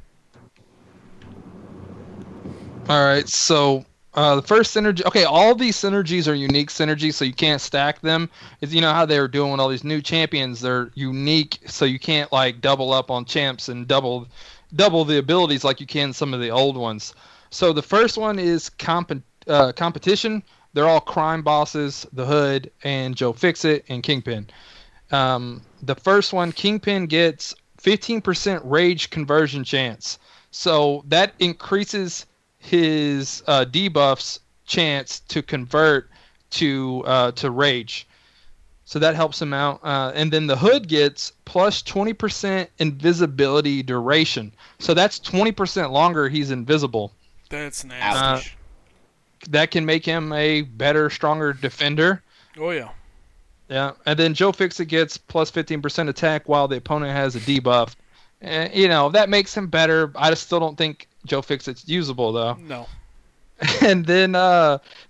All right, so the first synergy. Okay, all these synergies are unique synergies, so you can't stack them. Is you know how they were doing with all these new champions? They're unique, so you can't like double up on champs and double the abilities like you can some of the old ones. So the first one is competition. They're all crime bosses: the Hood and Joe Fixit and Kingpin. The first one, Kingpin gets 15% rage conversion chance. So that increases his debuffs chance to convert to rage. So that helps him out. And then the Hood gets plus 20% invisibility duration. So that's 20% longer he's invisible.
That's nasty.
That can make him a better, stronger defender.
Oh, yeah.
Yeah, and then Joe Fixit gets plus 15% attack while the opponent has a debuff. That makes him better. I just still don't think Joe Fixit's usable, though.
No.
And then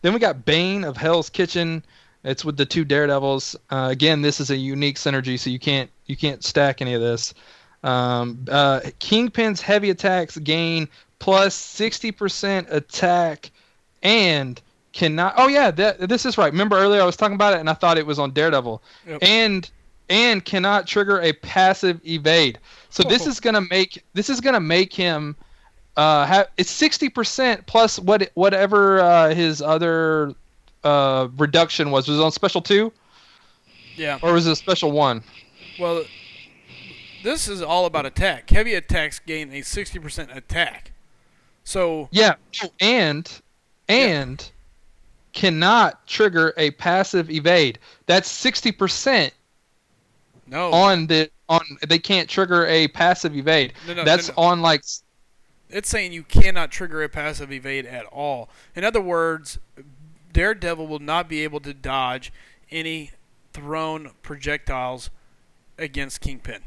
we got Bane of Hell's Kitchen. It's with the two Daredevils. Again, this is a unique synergy, so you can't stack any of this. Kingpin's heavy attacks gain plus 60% attack and cannot. Oh yeah, this is right. Remember earlier I was talking about it and I thought it was on Daredevil.
Yep.
And cannot trigger a passive evade. So this is gonna make him it's 60% plus whatever his other reduction was. Was it on special 2?
Yeah.
Or was it a special 1?
Well, this is all about attack. Heavy attacks gain a 60% attack. So
yeah, and cannot trigger a passive evade. That's 60%.
No.
They can't trigger a passive evade.
No,
That's on like.
It's saying you cannot trigger a passive evade at all. In other words, Daredevil will not be able to dodge any thrown projectiles against Kingpin.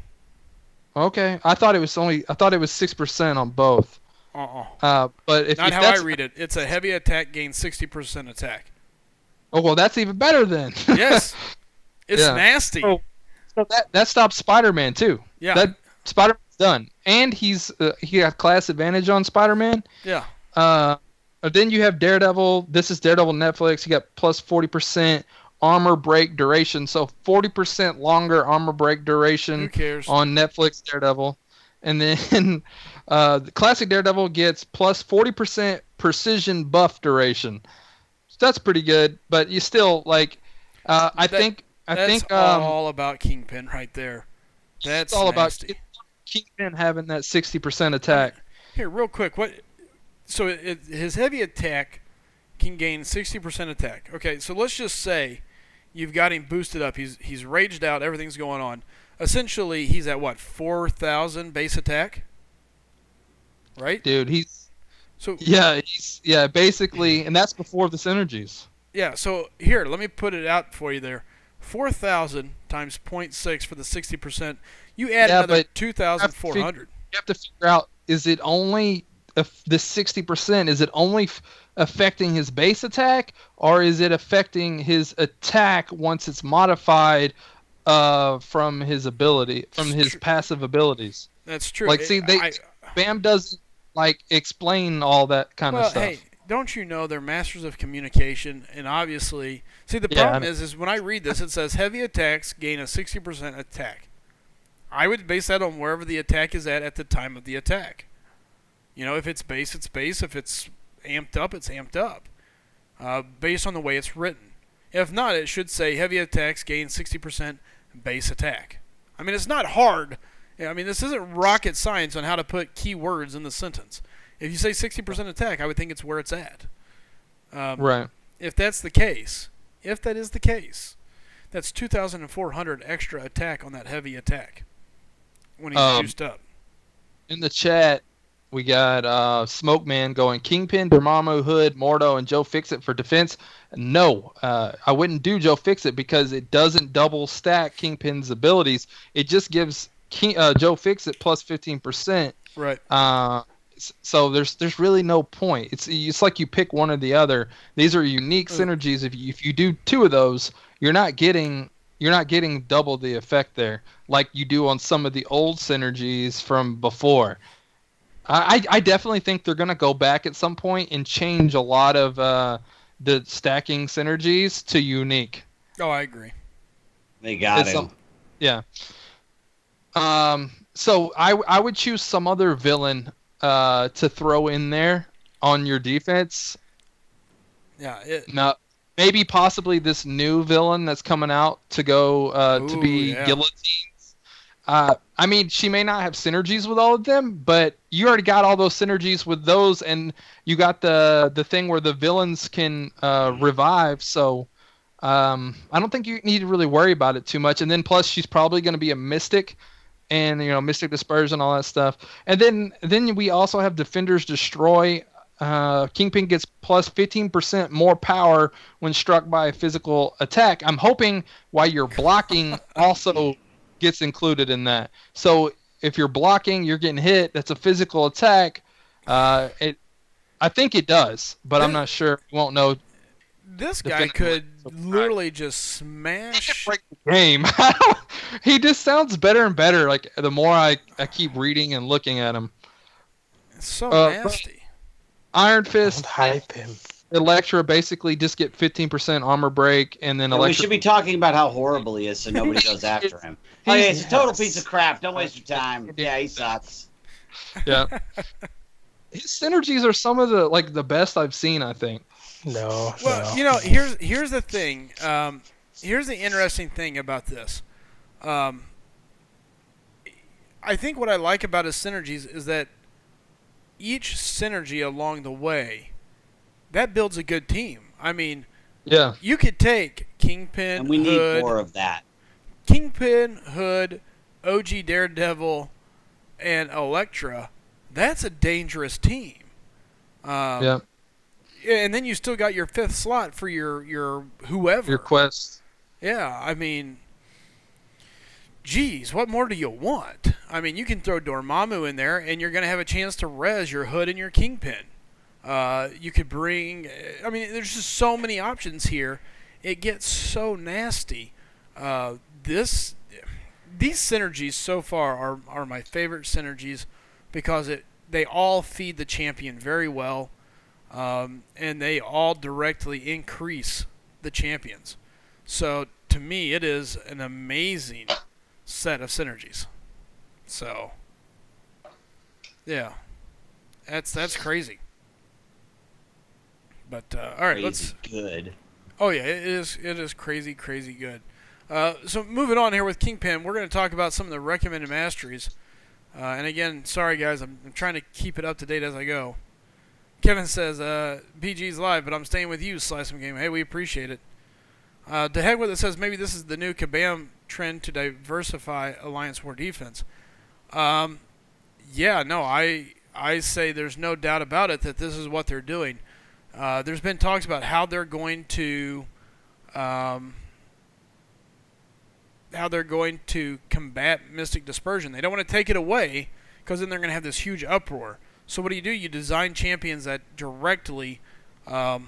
Okay, I thought it was 6% on both. But if
not how
that's,
I read it. It's a heavy attack gains 60% attack.
Oh well, that's even better then.
Yes, it's nasty.
So that stops Spider-Man too.
Yeah,
that Spider-Man's done, and he got class advantage on Spider-Man.
Yeah.
Then you have Daredevil. This is Daredevil Netflix. You got plus 40% armor break duration, so 40% longer armor break duration.
Who cares?
On Netflix Daredevil, and then the classic Daredevil gets plus 40% precision buff duration. So that's pretty good, but you still like. I think
all about Kingpin right there. That's
all
nasty.
about Kingpin having that 60% attack.
Here, real quick, So his heavy attack can gain 60% attack. Okay, so let's just say you've got him boosted up. He's raged out. Everything's going on. Essentially, he's at what, 4,000 base attack? Right?
Dude, he's basically, and that's before the synergies.
Yeah, so here, let me put it out for you there. 4,000 times 0.6 for the 60%. You add another 2,400.
You have to figure out, is it only the 60%? Is it only affecting his base attack, or is it affecting his attack once it's modified from his passive abilities?
That's true.
Like, see, Bam doesn't explain all that kind of stuff.
Hey, don't you know they're masters of communication? And obviously, see, the problem is when I read this, it says heavy attacks gain a 60% attack. I would base that on wherever the attack is at the time of the attack. If it's base, it's base. If it's amped up, it's amped up. Based on the way it's written. If not, it should say heavy attacks gain 60% base attack. I mean, it's not hard. I mean, this isn't rocket science on how to put keywords in the sentence. If you say 60% attack, I would think it's where it's at.
Right.
If that is the case, that's 2,400 extra attack on that heavy attack when he's juiced up.
In the chat, we got Smoke Man going Kingpin, Dormammu, Hood, Mordo, and Joe Fixit for defense. No, I wouldn't do Joe Fixit because it doesn't double stack Kingpin's abilities. It just gives Joe Fixit plus 15%.
Right.
So there's really no point. It's like you pick one or the other. These are unique synergies. If you do two of those, you're not getting double the effect there like you do on some of the old synergies from before. I definitely think they're going to go back at some point and change a lot of the stacking synergies to unique.
Oh, I agree.
They got it.
Yeah. So I would choose some other villain to throw in there on your defense.
Yeah.
Now, maybe possibly this new villain that's coming out to go to be guillotines. I mean, she may not have synergies with all of them, but you already got all those synergies with those, and you got the thing where the villains can revive. So I don't think you need to really worry about it too much. And then plus, she's probably going to be a mystic, and mystic dispersion, all that stuff. And then we also have Defender's Destroy. Kingpin gets plus 15% more power when struck by a physical attack. I'm hoping while you're blocking also gets included in that. So if you're blocking, you're getting hit, that's a physical attack. I think it does, but I'm not sure. You won't know.
This guy could literally just smash
break the game. He just sounds better and better. Like the more I keep reading and looking at him.
It's so nasty.
Iron Fist,
Don't hype him.
Elektra basically just get 15% armor break, and then
we should be talking about how horrible he is, so nobody goes after him. Oh yeah, he's a total piece of crap. Don't waste your time. Yeah, he sucks.
Yeah. His synergies are some of the best I've seen, I think.
No.
Well,
no.
here's the thing. Here's the interesting thing about this. I think what I like about his synergies is that each synergy along the way, that builds a good team. I mean,
yeah,
you could take Kingpin,
and we need more of that.
Kingpin, Hood, OG Daredevil, and Elektra. That's a dangerous team.
Yeah.
And then you still got your fifth slot for your whoever.
Your quest.
Yeah, I mean, geez, what more do you want? I mean, you can throw Dormammu in there, and you're going to have a chance to res your Hood and your Kingpin. You could bring... I mean, there's just so many options here. It gets so nasty. These synergies so far are my favorite synergies because they all feed the champion very well, and they all directly increase the champions. So, to me, it is an amazing set of synergies. So, yeah, that's crazy. But all right, let's.
Good.
Oh yeah, it is crazy good. So moving on here with Kingpin, we're going to talk about some of the recommended masteries. And again, sorry guys, I'm trying to keep it up to date as I go. Kevin says, BG's live, but I'm staying with you, SlycemGaming. Hey, we appreciate it. To heck with it says maybe this is the new Kabam trend to diversify Alliance War defense. Yeah, no, I say there's no doubt about it that this is what they're doing. There's been talks about how they're going to combat Mystic Dispersion. They don't want to take it away because then they're going to have this huge uproar. So what do? You design champions that directly counter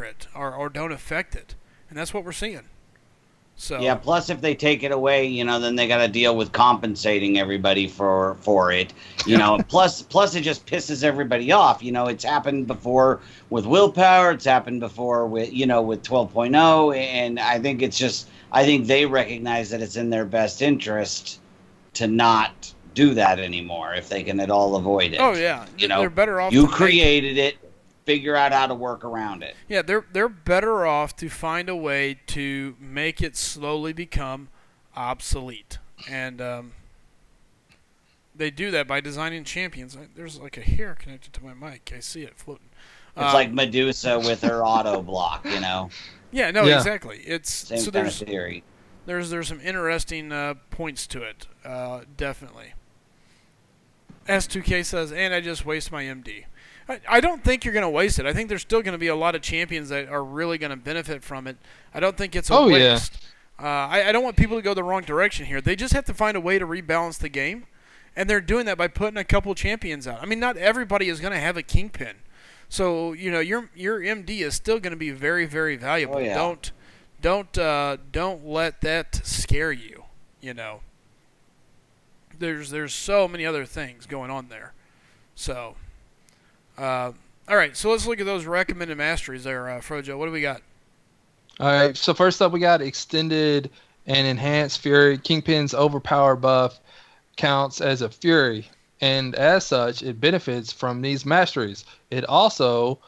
it or don't affect it, and that's what we're seeing. So
yeah. Plus, if they take it away, then they got to deal with compensating everybody for it. Plus it just pisses everybody off. It's happened before with Willpower. It's happened before with with 12.0, and I think they recognize that it's in their best interest to not do that anymore if they can at all avoid it.
Oh yeah, they're better off.
You created it. Figure out how to work around it.
Yeah, they're better off to find a way to make it slowly become obsolete, and they do that by designing champions. There's like a hair connected to my mic. I see it floating.
It's like Medusa with her auto block,
Yeah, no, exactly. It's
same kind of theory.
There's some interesting points to it, definitely. S2K says, and I just waste my MD. I don't think you're going to waste it. I think there's still going to be a lot of champions that are really going to benefit from it. I don't think it's a waste. Yeah. I don't want people to go the wrong direction here. They just have to find a way to rebalance the game, and they're doing that by putting a couple champions out. I mean, not everybody is going to have a Kingpin. So, your MD is still going to be very, very valuable.
Oh, yeah.
Don't let that scare you, there's so many other things going on there. So, all right. So let's look at those recommended masteries there, Frojo. What do we got?
All right. So first up, we got extended and enhanced Fury. Kingpin's overpower buff counts as a Fury, and as such, it benefits from these masteries. It also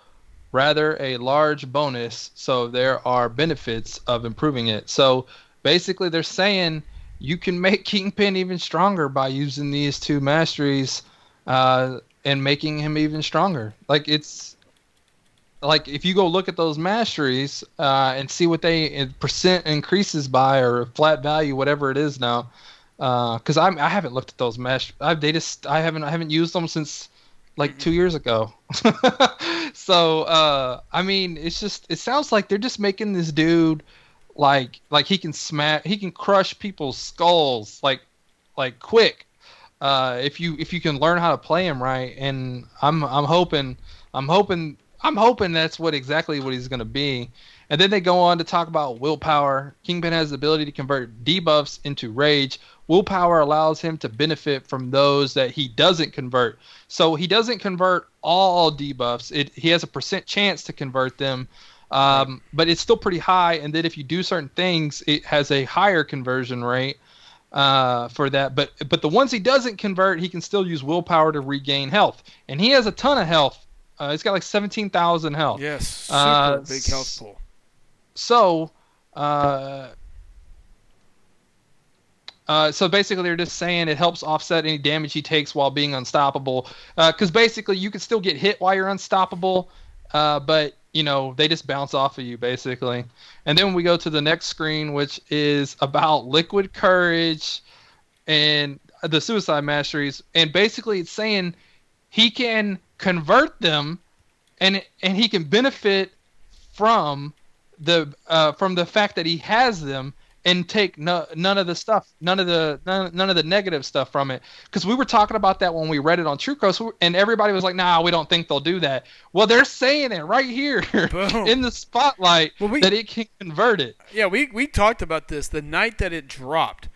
rather a large bonus, so there are benefits of improving it. So basically they're saying you can make Kingpin even stronger by using these two masteries and making him even stronger. Like, it's like if you go look at those masteries and see what they percent increases by, or flat value, whatever it is now, because I haven't looked at those masteries. I haven't used them since like 2 years ago. So I mean, it sounds like they're just making this dude like he can crush people's skulls like quick, if you can learn how to play him right. And I'm hoping that's exactly what he's going to be. And then they go on to talk about willpower. Kingpin has the ability to convert debuffs into rage. Willpower allows him to benefit from those that he doesn't convert. So he doesn't convert all debuffs. He has a % chance to convert them, but it's still pretty high. And then if you do certain things, it has a higher conversion rate for that. But the ones he doesn't convert, he can still use willpower to regain health. And he has a ton of health. He's got like 17,000 health.
Yes, super big health pool.
So, so basically they're just saying it helps offset any damage he takes while being unstoppable. Because basically you can still get hit while you're unstoppable, but they just bounce off of you basically. And then we go to the next screen, which is about Liquid Courage and the Suicide Masteries. And basically it's saying he can convert them, and he can benefit from the fact that he has them, and take none of the negative stuff from it. Because we were talking about that when we read it on Truecos, and everybody was like, "Nah, we don't think they'll do that." Well, they're saying it right here in the spotlight that it can convert it.
Yeah, we talked about this the night that it dropped.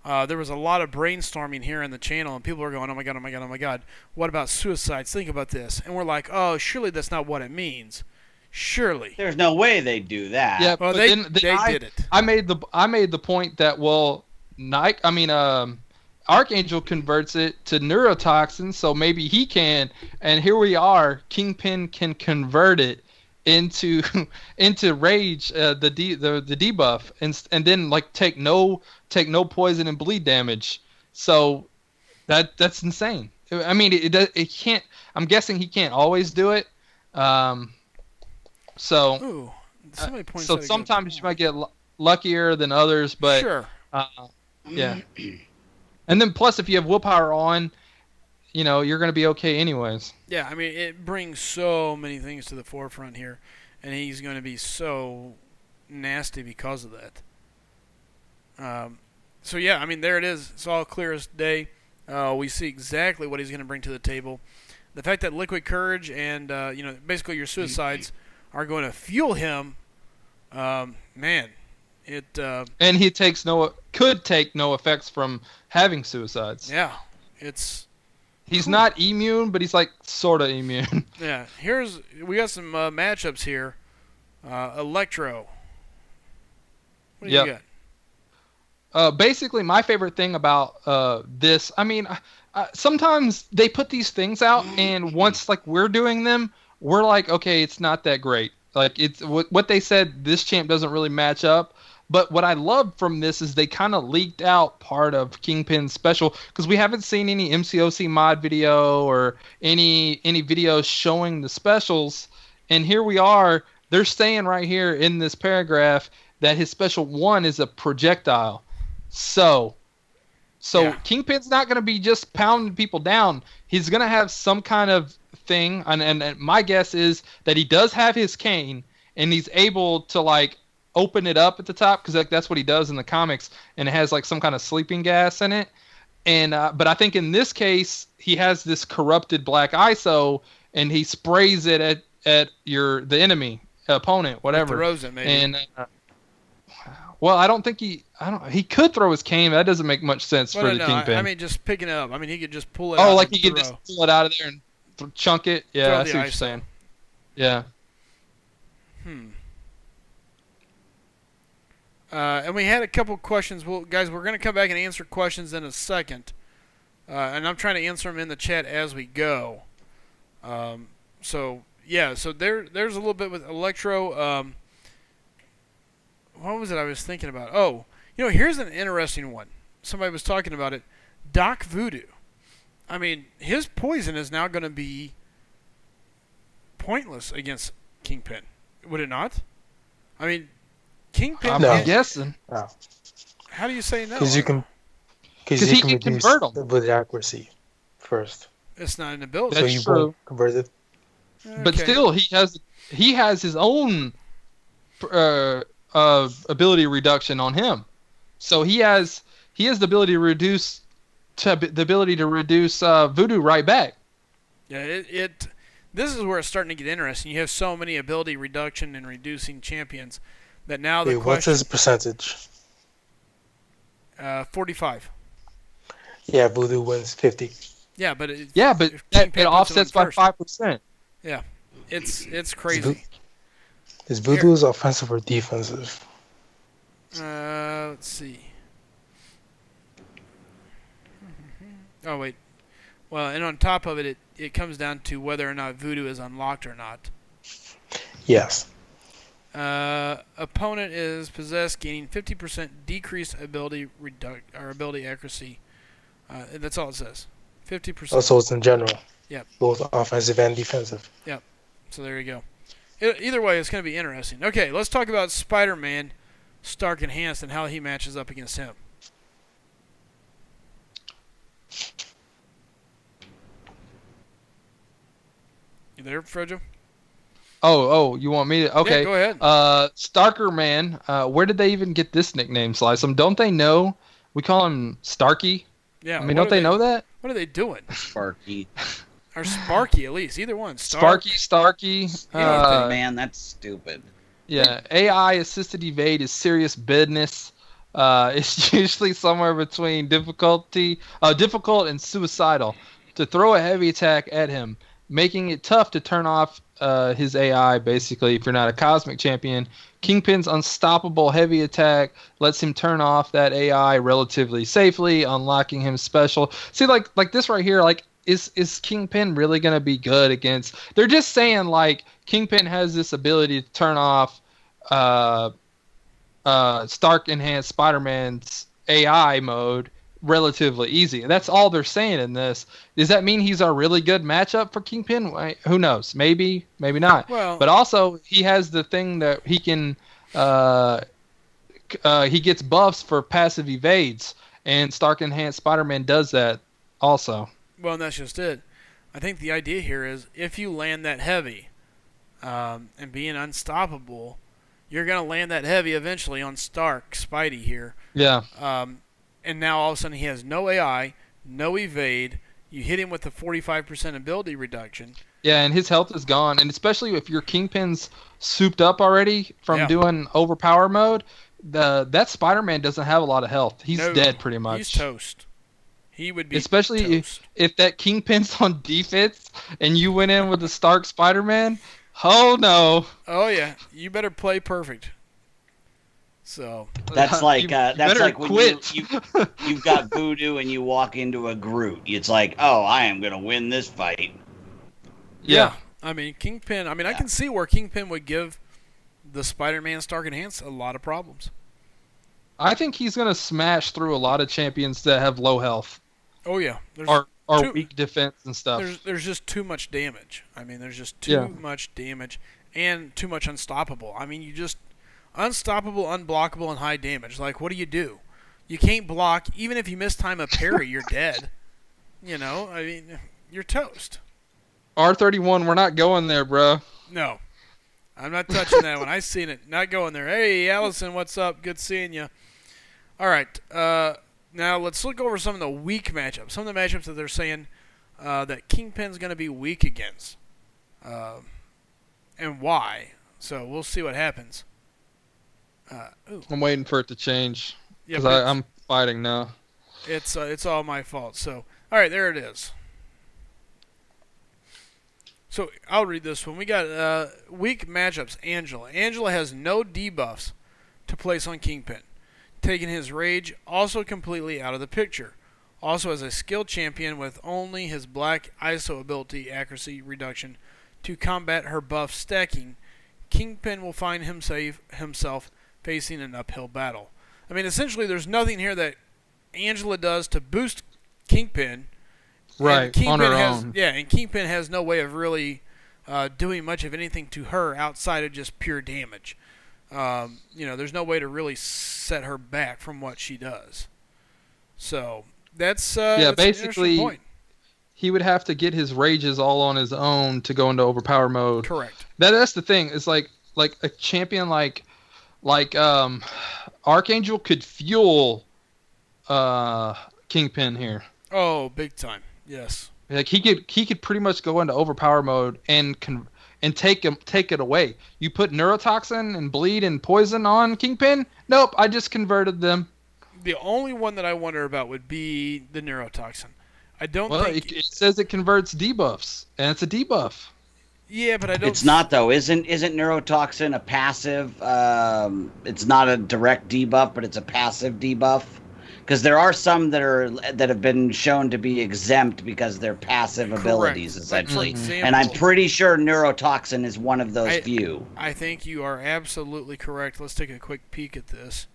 There was a lot of brainstorming here in the channel, and people were going, "Oh my god, oh my god, oh my god! What about suicides? Think about this." And we're like, "Oh, surely that's not what it means." Surely.
There's no way they'd do that.
Yeah,
well,
but
they
did
it.
I made the point that, well, Archangel converts it to neurotoxin, so maybe he can. And here we are, Kingpin can convert it into rage, the debuff, and then like take no poison and bleed damage. So that's insane. I mean, it can't. I'm guessing he can't always do it. So sometimes you might get luckier than others, but
sure.
Yeah. And then plus, if you have willpower on, you're going to be okay anyways.
Yeah, I mean, it brings so many things to the forefront here, and he's going to be so nasty because of that. So yeah, I mean, there it is. It's all clear as day. We see exactly what he's going to bring to the table. The fact that Liquid Courage and basically your suicides are going to fuel him, man.
And he could take no effects from having suicides.
Yeah,
he's not immune, but he's like sort of immune.
Yeah, we got some matchups here. Electro. What do you got?
Basically, my favorite thing about this, I mean, sometimes they put these things out, and once like we're doing them, we're like, okay, it's not that great. Like, it's what they said, this champ doesn't really match up. But what I love from this is they kind of leaked out part of Kingpin's special, because we haven't seen any MCOC mod video or any videos showing the specials. And here we are, they're saying right here in this paragraph that his special 1 is a projectile. So yeah. Kingpin's not going to be just pounding people down. He's going to have some kind of thing, and my guess is that he does have his cane, and he's able to like open it up at the top, because that's what he does in the comics, and it has like some kind of sleeping gas in it. And but I think in this case he has this corrupted black ISO, and he sprays it at the enemy opponent, whatever.
Throws it maybe.
And Well, I don't think he could throw his cane. That doesn't make much sense for the Kingpin.
I mean, just picking it up. I mean, he could just pull it.
Oh,
out
like
and
he could just pull it out of there and chunk it. Yeah, I see what you're saying. Yeah.
And we had a couple questions. Well, guys, we're going to come back and answer questions in a second. And I'm trying to answer them in the chat as we go. So there's a little bit with Electro. What was it I was thinking about? Oh, here's an interesting one. Somebody was talking about it. Doc Voodoo. I mean, his poison is now going to be pointless against Kingpin. Would it not? I mean, Kingpin...
I'm guessing.
No.
How do you say no?
Because he can reduce with accuracy first.
It's not an ability.
So you won't convert it.
Okay.
But still, he has his own ability reduction on him. So he has the ability to reduce voodoo right back.
Yeah, this is where it's starting to get interesting. You have so many ability reduction and reducing champions that now the question...
What's his percentage?
45.
Yeah, voodoo wins 50.
Yeah, but
it offsets by 5%.
Yeah, it's crazy.
Is voodoo's offensive or defensive?
Let's see. Oh wait. Well, and on top of it, it comes down to whether or not voodoo is unlocked or not.
Yes.
Opponent is possessed, gaining 50% decreased ability accuracy. That's all it says. 50%.
Also, it's in general.
Yep.
Both offensive and defensive.
Yep. So there you go. Either way, it's going to be interesting. Okay, let's talk about Spider-Man, Stark Enhanced, and how he matches up against him. You there, Frojo?
Oh, you want me to? Okay.
Yeah, go ahead.
Starker Man. Where did they even get this nickname, SlycM? Don't they know? We call him Starky.
Yeah.
I mean, don't they know that?
What are they doing?
Sparky.
Or Sparky, at least. Either one.
Starky.
Man, that's stupid.
Yeah. AI assisted evade is serious business. It's usually somewhere between difficult and suicidal. To throw a heavy attack at him, making it tough to turn off his AI, basically, if you're not a Cosmic Champion. Kingpin's unstoppable heavy attack lets him turn off that AI relatively safely, unlocking him special. See, like this right here, like, is Kingpin really going to be good against... They're just saying, like, Kingpin has this ability to turn off Stark Enhanced Spider-Man's AI mode relatively easy. That's all they're saying in this. Does that mean he's a really good matchup for Kingpin? Who knows? Maybe not.
Well,
but also he has the thing that he can he gets buffs for passive evades, and Stark Enhanced Spider-Man does that also.
Well, and that's just it. I think the idea here is if you land that heavy and being unstoppable, you're going to land that heavy eventually on Stark Spidey here.
Yeah.
And now all of a sudden he has no AI, no evade. You hit him with the 45% ability reduction.
Yeah, and his health is gone. And especially if your Kingpin's souped up already from doing overpower mode, that Spider-Man doesn't have a lot of health. He's dead pretty much.
He's toast. He would be
especially
toast.
If that Kingpin's on defense and you went in with the Stark Spider-Man. Oh no.
Oh yeah, you better play perfect. So
that's like that's like when
quit.
you've got voodoo and you walk into a Groot. It's like, oh, I am gonna win this fight.
Yeah. I mean Kingpin. I mean I can see where Kingpin would give the Spider-Man Stark Enhanced a lot of problems.
I think he's gonna smash through a lot of champions that have low health.
Oh yeah,
or weak defense and stuff.
There's just too much damage. I mean, there's just too much damage and too much unstoppable. I mean, you just unstoppable, unblockable, and high damage. Like, what do? You can't block. Even if you mistime a parry, you're dead. You know, I mean, you're toast.
R31, we're not going there, bro.
No, I'm not touching that one. I seen it. Not going there. Hey, Allison, what's up? Good seeing you. All right. Now let's look over some of the weak matchups. Some of the matchups that they're saying that Kingpin's going to be weak against, and why. So we'll see what happens.
I'm waiting for it to change
Yep,
because I'm fighting now.
it's all my fault. So, all right, there it is. So I'll read this one. We got weak matchups. Angela has no debuffs to place on Kingpin, taking his rage also completely out of the picture. Also as a skilled champion with only his black ISO ability accuracy reduction to combat her buff stacking, Kingpin will find himself facing an uphill battle. I mean, essentially, there's nothing here that Angela does to boost Kingpin.
Right, on her own.
Yeah, and Kingpin has no way of really doing much of anything to her outside of just pure damage. There's no way to really set her back from what she does. So that's
basically
an interesting point.
He would have to get his rages all on his own to go into overpower mode.
Correct.
That's the thing. It's like a champion like Archangel could fuel Kingpin here.
Oh, big time. Yes.
Like he could pretty much go into overpower mode and take it away. You put neurotoxin and bleed and poison on Kingpin? Nope, I just converted them.
The only one that I wonder about would be the neurotoxin. I don't think
it says it converts debuffs, and it's a debuff.
Yeah, but I don't.
It's not though. Isn't neurotoxin a passive? It's not a direct debuff, but it's a passive debuff. Because there are some that have been shown to be exempt because they're passive abilities, essentially. And I'm pretty sure neurotoxin is one of those few.
I think you are absolutely correct. Let's take a quick peek at this.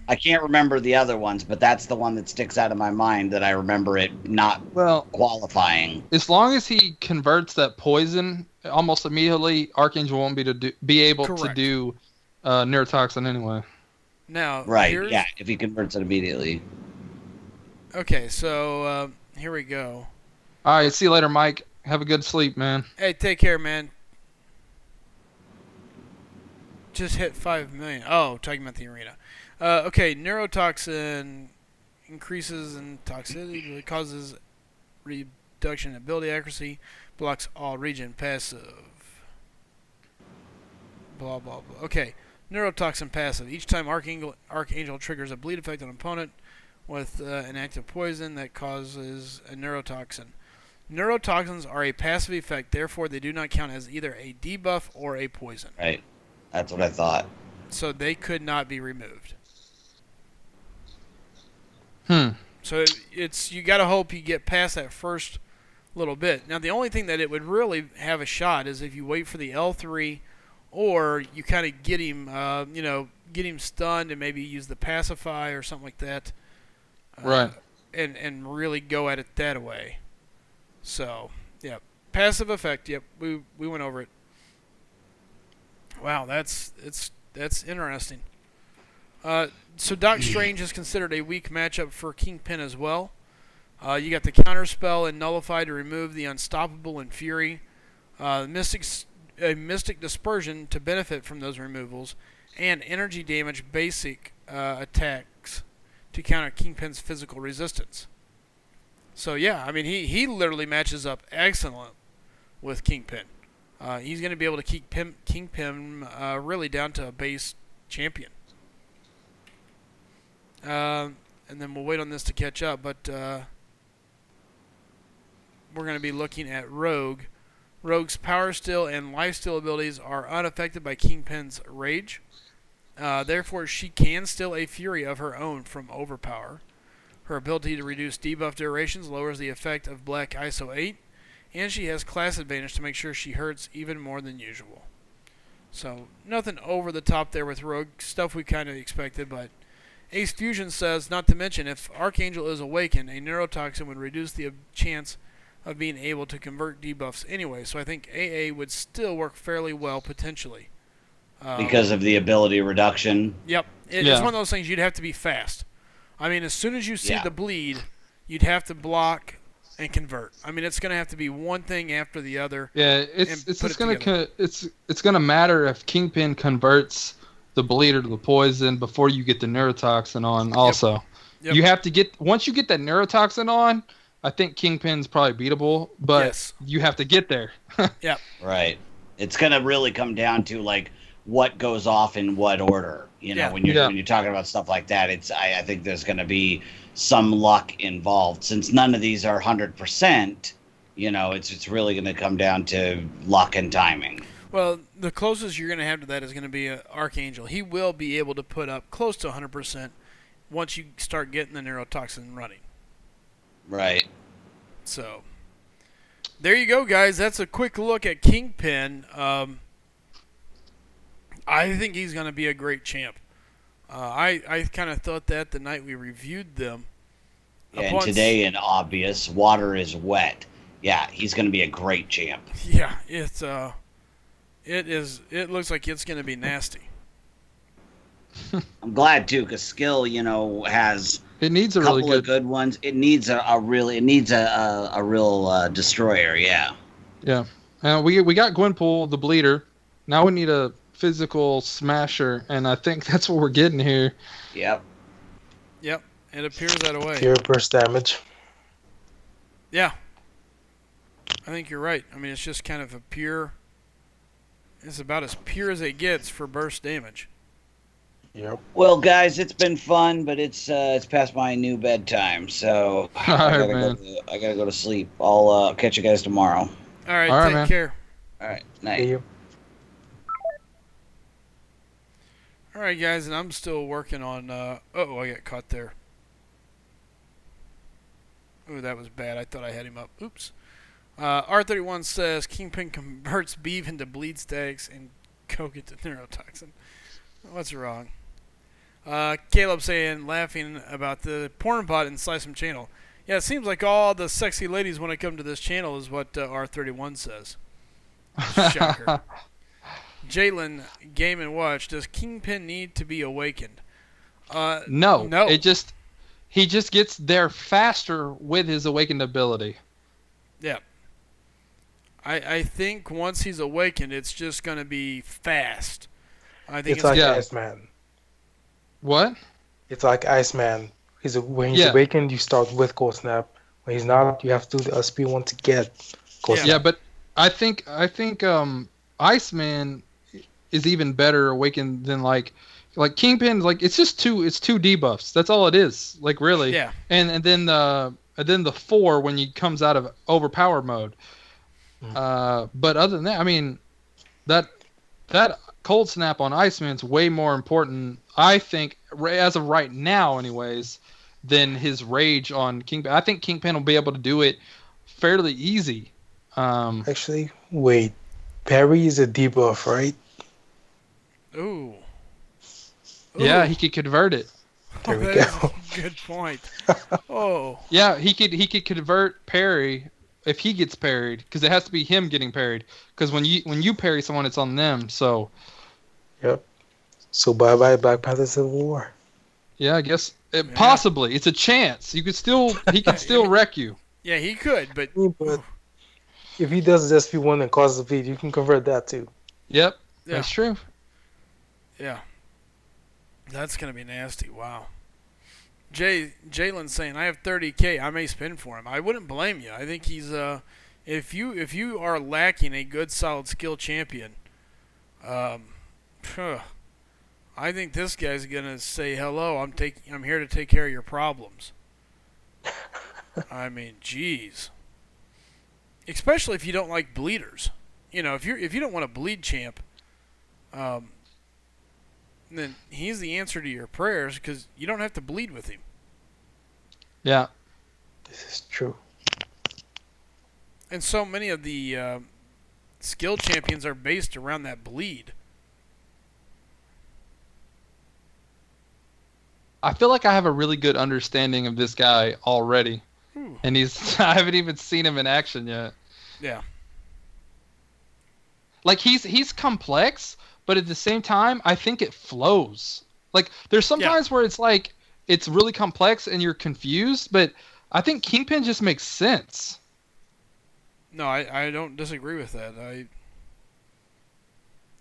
I can't remember the other ones, but that's the one that sticks out of my mind that I remember it not qualifying.
As long as he converts that poison almost immediately, Archangel won't be able to do neurotoxin anyway.
Now,
if he converts it immediately.
Okay, so here we go.
All right, see you later, Mike. Have a good sleep, man.
Hey, take care, man. Just hit 5 million. Oh, talking about the arena. Okay, neurotoxin increases in toxicity, causes reduction in ability accuracy, blocks all region passive. Blah, blah, blah. Okay. Neurotoxin passive. Each time Archangel triggers a bleed effect on an opponent with an active poison that causes a neurotoxin. Neurotoxins are a passive effect, therefore they do not count as either a debuff or a poison.
Right. That's what I thought.
So they could not be removed. So you got to hope you get past that first little bit. Now the only thing that it would really have a shot is if you wait for the L3, or you kind of get him, get him stunned and maybe use the pacify or something like that.
Right.
And really go at it that way. So, yeah, passive effect. Yep, we went over it. Wow, that's interesting. So Doc Strange is considered a weak matchup for Kingpin as well. You got the counterspell and nullify to remove the unstoppable and fury. Mystic dispersion to benefit from those removals, and energy damage basic attacks to counter Kingpin's physical resistance. So yeah, I mean he literally matches up excellent with Kingpin. He's going to be able to keep Kingpin really down to a base champion. And then we'll wait on this to catch up, but we're going to be looking at Rogue. Rogue's power steal and life steal abilities are unaffected by Kingpin's rage. Therefore, she can steal a fury of her own from overpower. Her ability to reduce debuff durations lowers the effect of Black ISO 8, and she has class advantage to make sure she hurts even more than usual. So, nothing over the top there with Rogue. Stuff we kind of expected, but Ace Fusion says, not to mention, if Archangel is awakened, a neurotoxin would reduce the chance of being able to convert debuffs anyway. So I think AA would still work fairly well, potentially.
Because of the ability reduction?
Yep. It's one of those things you'd have to be fast. I mean, as soon as you see the bleed, you'd have to block and convert. I mean, it's going to have to be one thing after the other.
Yeah, it's going to matter if Kingpin converts the bleed or the poison before you get the neurotoxin on also. Yep. You have to once you get that neurotoxin on, I think Kingpin's probably beatable, but you have to get there.
Yep.
Right. It's going to really come down to, like, what goes off in what order. You know,
Yeah.
when you're talking about stuff like that, I think there's going to be some luck involved since none of these are 100%. You know, it's really going to come down to luck and timing.
Well, the closest you're going to have to that is going to be Archangel. He will be able to put up close to 100% once you start getting the neurotoxin running.
Right.
So, there you go, guys. That's a quick look at Kingpin. I think he's going to be a great champ. I kind of thought that the night we reviewed them.
Yeah, and today in Obvious, water is wet. Yeah, he's going to be a great champ.
Yeah, it looks like it's going to be nasty.
I'm glad too, because skill, has
it needs a
couple
really
of good ones. It needs a real destroyer. Yeah.
Yeah. We got Gwenpool, the bleeder. Now we need a physical smasher, and I think that's what we're getting here.
Yep.
It appears that way.
Pure burst damage.
Yeah. I think you're right. I mean, it's just kind of a pure. It's about as pure as it gets for burst damage.
Yep.
Well, guys, it's been fun, but it's past my new bedtime, so I gotta go to sleep. I'll catch you guys tomorrow.
All right, take
man.
care.
All right, night.
See you.
All right, guys, and I'm still working on. I got caught there. Oh, that was bad. I thought I had him up. Oops. R31 says Kingpin converts beef into bleed stacks and coke into neurotoxin. What's wrong? Caleb saying, laughing about the porn bot in SlycemGaming channel. Yeah, it seems like all the sexy ladies when I come to this channel is what R31 says. Shocker. Jalen, Game and Watch, does Kingpin need to be awakened?
No.
No.
He just gets there faster with his awakened ability.
Yeah. I think once he's awakened, it's just going to be fast. I think
It's like
yeah.
Iceman.
What?
It's like Iceman. When he's awakened, you start with Cold Snap. When he's not, you have to do the SP1 to get Cold Snap.
Yeah, but I think Iceman is even better awakened than like Kingpin. Like it's two debuffs. That's all it is. Like really.
Yeah.
And then the 4 when he comes out of overpower mode. But other than that, I mean, that Cold Snap on Iceman's way more important, I think, as of right now, anyways, than his Rage on Kingpin. I think Kingpin will be able to do it fairly easy.
Actually, wait. Parry is a debuff, right?
Ooh.
Yeah, he could convert it.
There we
That
go.
is a good point. Oh.
Yeah, he could convert parry if he gets parried, because it has to be him getting parried. Because when you parry someone, it's on them. So.
Yep. So bye Black Panther Civil War.
Yeah, I guess possibly it's a chance. He could still wreck you.
Yeah, he could, but
if he does his SP1 and causes a bleed, you can convert that too.
Yep,
Yeah.
that's true.
Yeah. That's going to be nasty. Wow. Jalen's saying, I have 30K. I may spend for him. I wouldn't blame you. I think he's, if you are lacking a good, solid skill champion, I think this guy's going to say, hello, I'm here to take care of your problems. I mean, geez. Especially if you don't like bleeders. You know, if you don't want a bleed champ, then he's the answer to your prayers because you don't have to bleed with him.
Yeah.
This is true.
And so many of the skill champions are based around that bleed.
I feel like I have a really good understanding of this guy already.
Ooh.
And I haven't even seen him in action yet.
Yeah.
Like he's complex, but at the same time, I think it flows. Like there's some times where it's like it's really complex and you're confused, but I think Kingpin just makes sense.
No, I don't disagree with that. It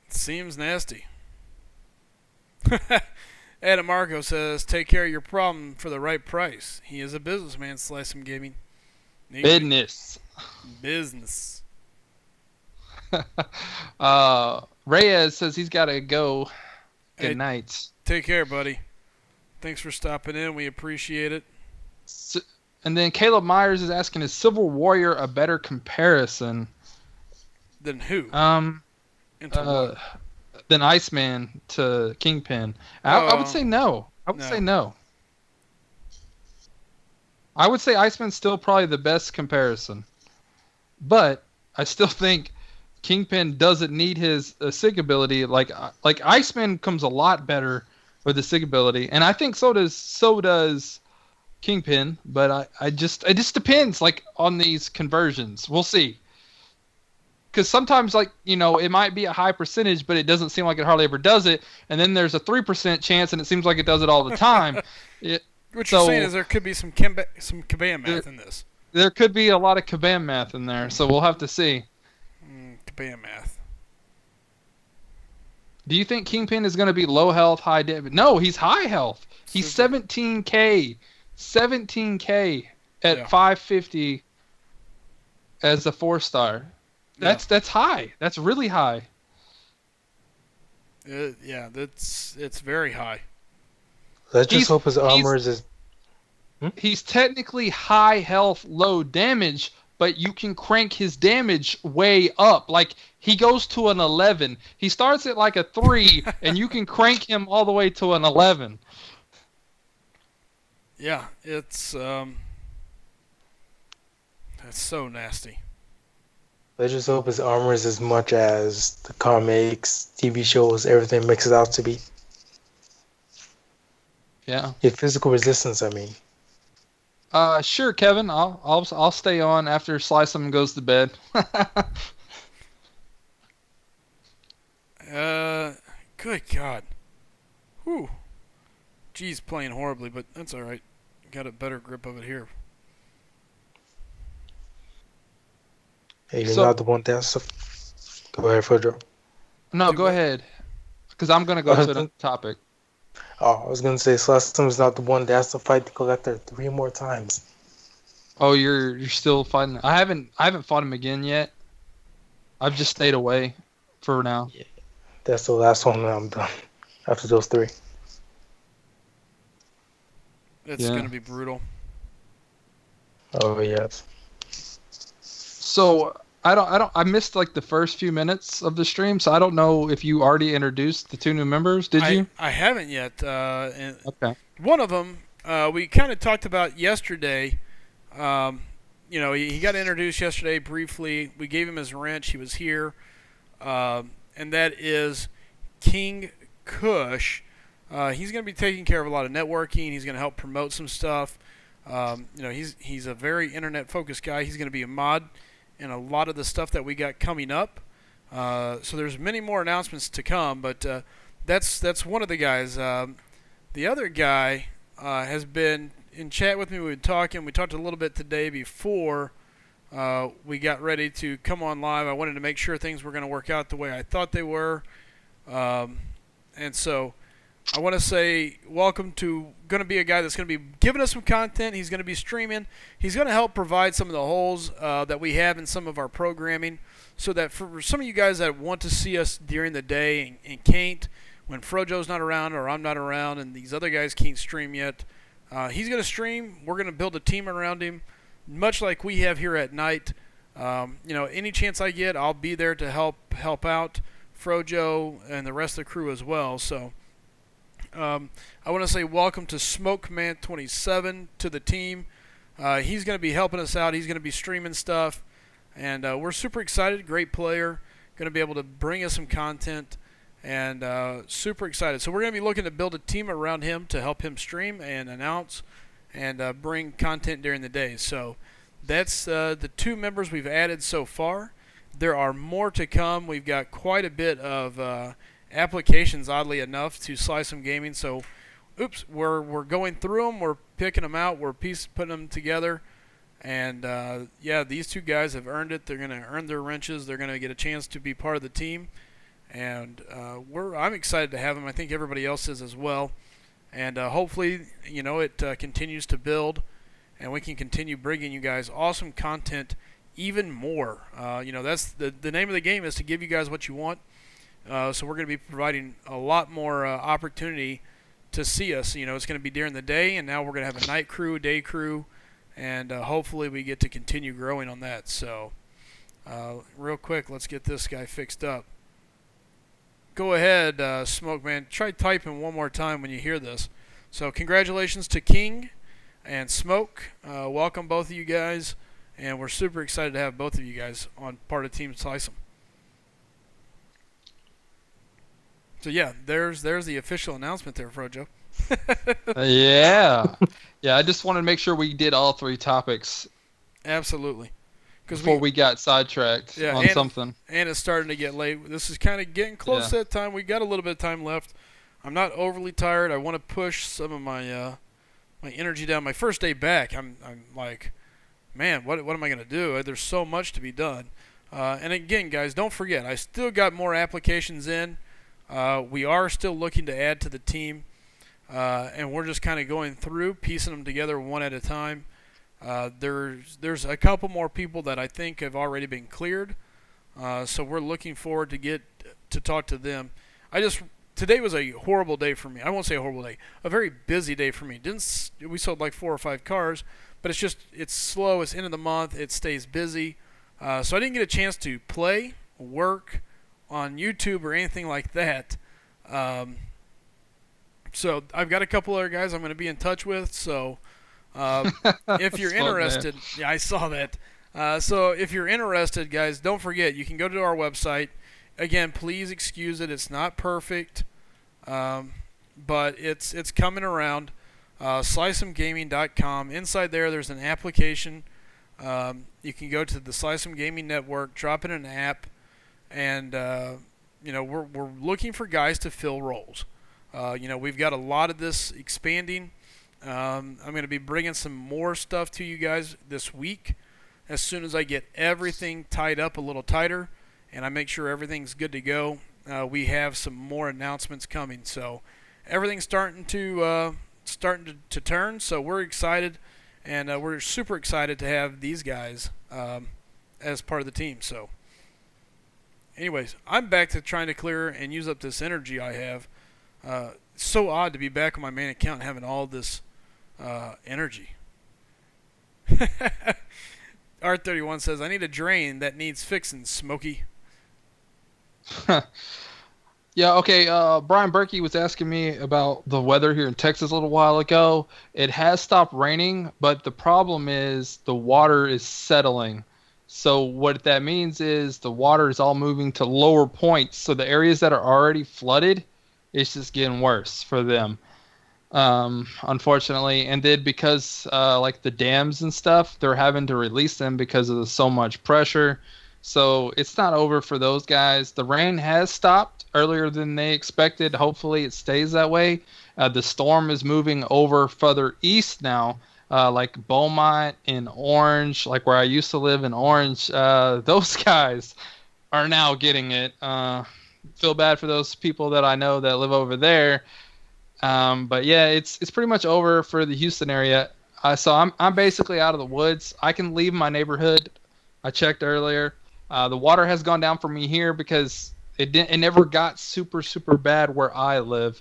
seems nasty. Adam Marco says, take care of your problem for the right price. He is a businessman, SlycemGaming.
Business.
Business.
Reyes says he's got to go. Good
Hey,
night.
take care, buddy. Thanks for stopping in. We appreciate it.
And then Caleb Myers is asking, is Civil Warrior a better comparison?
Then who?
Than Iceman to Kingpin. I would say no. I would say no. I would say Iceman's still probably the best comparison. But I still think Kingpin doesn't need his SIG ability. Like Iceman comes a lot better with the SIG ability. And I think so does Kingpin. But it just depends on these conversions. We'll see. Because sometimes, it might be a high percentage, but it doesn't seem like it hardly ever does it. And then there's a 3% chance, and it seems like it does it all the time.
What you're saying is there could be some Kabam math in this.
There could be a lot of Kabam math in there, so we'll have to see.
Kabam math.
Do you think Kingpin is going to be low health, high damage? No, he's high health. He's 17K. 17K at 550 as a 4-star. That's high. That's really high.
It's very high.
Let's just hope his armor is.
He's technically high health, low damage, but you can crank his damage way up. He goes to an 11. He starts at a 3, and you can crank him all the way to an 11.
Yeah, it's that's so nasty.
Let's just hope his armor is as much as the comics, TV shows, everything makes it out to be.
Yeah.
Physical resistance, I mean.
Sure, Kevin. I'll stay on after SlycemGaming goes to bed.
Good God. Whew. G's playing horribly, but that's all right. Got a better grip of it here.
Hey, you're not the one to answer. Go ahead, Fredro.
No, go ahead. Because I'm going to go to the topic.
Oh, I was going to say, SlycemGaming is not the one that has to fight the Collector 3 more times.
Oh, you're still fighting? I haven't fought him again yet. I've just stayed away for now.
Yeah. That's the last one that I'm done. After those 3.
It's going to be brutal.
Oh, yes.
So I missed the first few minutes of the stream, so I don't know if you already introduced the 2 new members. Did you?
I haven't yet.
Okay.
One of them we kind of talked about yesterday. He got introduced yesterday briefly. We gave him his wrench. He was here, and that is King Kush. He's going to be taking care of a lot of networking. He's going to help promote some stuff. He's a very internet-focused guy. He's going to be a mod in a lot of the stuff that we got coming up. So there's many more announcements to come, but that's one of the guys. The other guy has been in chat with me. We've been talking. We talked a little bit today before we got ready to come on live. I wanted to make sure things were going to work out the way I thought they were. And so I want to say welcome to going to be a guy that's going to be giving us some content. He's going to be streaming. He's going to help provide some of the holes that we have in some of our programming so that for some of you guys that want to see us during the day and can't, when Frojo's not around or I'm not around and these other guys can't stream yet, he's going to stream. We're going to build a team around him, much like we have here at night. Any chance I get, I'll be there to help out Frojo and the rest of the crew as well. So I want to say welcome to Smoke Command 27 to the team. He's going to be helping us out. He's going to be streaming stuff. And we're super excited. Great player. Going to be able to bring us some content. And super excited. So we're going to be looking to build a team around him to help him stream and announce and bring content during the day. So that's the 2 members we've added so far. There are more to come. We've got quite a bit of applications, oddly enough, to SlycemGaming. So, we're going through them. We're picking them out. We're putting them together. And, these 2 guys have earned it. They're going to earn their wrenches. They're going to get a chance to be part of the team. And I'm excited to have them. I think everybody else is as well. And hopefully, it continues to build. And we can continue bringing you guys awesome content even more. That's the name of the game, is to give you guys what you want. So we're going to be providing a lot more opportunity to see us. It's going to be during the day, and now we're going to have a night crew, day crew, and hopefully we get to continue growing on that. So real quick, let's get this guy fixed up. Go ahead, Smoke Man. Try typing one more time when you hear this. So congratulations to King and Smoke. Welcome both of you guys, and we're super excited to have both of you guys on part of Team Slycem. So yeah, there's the official announcement there, Frojo.
Yeah. I just wanted to make sure we did all 3 topics.
Absolutely.
Before we got sidetracked on something.
And it's starting to get late. This is kind of getting close to that time. We got a little bit of time left. I'm not overly tired. I want to push some of my my energy down. My first day back, I'm like, man, what am I going to do? There's so much to be done. And again, guys, don't forget, I still got more applications in. We are still looking to add to the team, and we're just kind of going through, piecing them together one at a time. There's a couple more people that I think have already been cleared, so we're looking forward to get to talk to them. Today was a horrible day for me. I won't say a horrible day, a very busy day for me. We sold like 4 or 5 cars, but it's slow. It's end of the month. It stays busy, so I didn't get a chance to play, work on YouTube or anything like that. So I've got a couple other guys I'm going to be in touch with. So if you're interested, yeah, I saw that. So if you're interested, guys, don't forget, you can go to our website. Again, please excuse it. It's not perfect, but it's coming around. SlycemGaming.com. Inside there's an application. You can go to the SlycemGaming network, drop in an app, and we're looking for guys to fill roles. We've got a lot of this expanding. I'm going to be bringing some more stuff to you guys this week as soon as I get everything tied up a little tighter and I make sure everything's good to go. We have some more announcements coming, so everything's starting to turn. So we're excited, and we're super excited to have these guys as part of the team. So anyways, I'm back to trying to clear and use up this energy I have. It's so odd to be back on my main account and having all this energy. R31 says, I need a drain that needs fixing, Smokey.
Yeah, okay. Brian Berkey was asking me about the weather here in Texas a little while ago. It has stopped raining, but the problem is the water is settling. So what that means is the water is all moving to lower points. So the areas that are already flooded, it's just getting worse for them, unfortunately. And then because like the dams and stuff, they're having to release them because of so much pressure. So it's not over for those guys. The rain has stopped earlier than they expected. Hopefully it stays that way. The storm is moving over further east now, like Beaumont and Orange, like where I used to live in Orange. Those guys are now getting it. Feel bad for those people that I know that live over there. But yeah, it's pretty much over for the Houston area. So I'm basically out of the woods. I can leave my neighborhood. I checked earlier. The water has gone down for me here because it never got super bad where I live,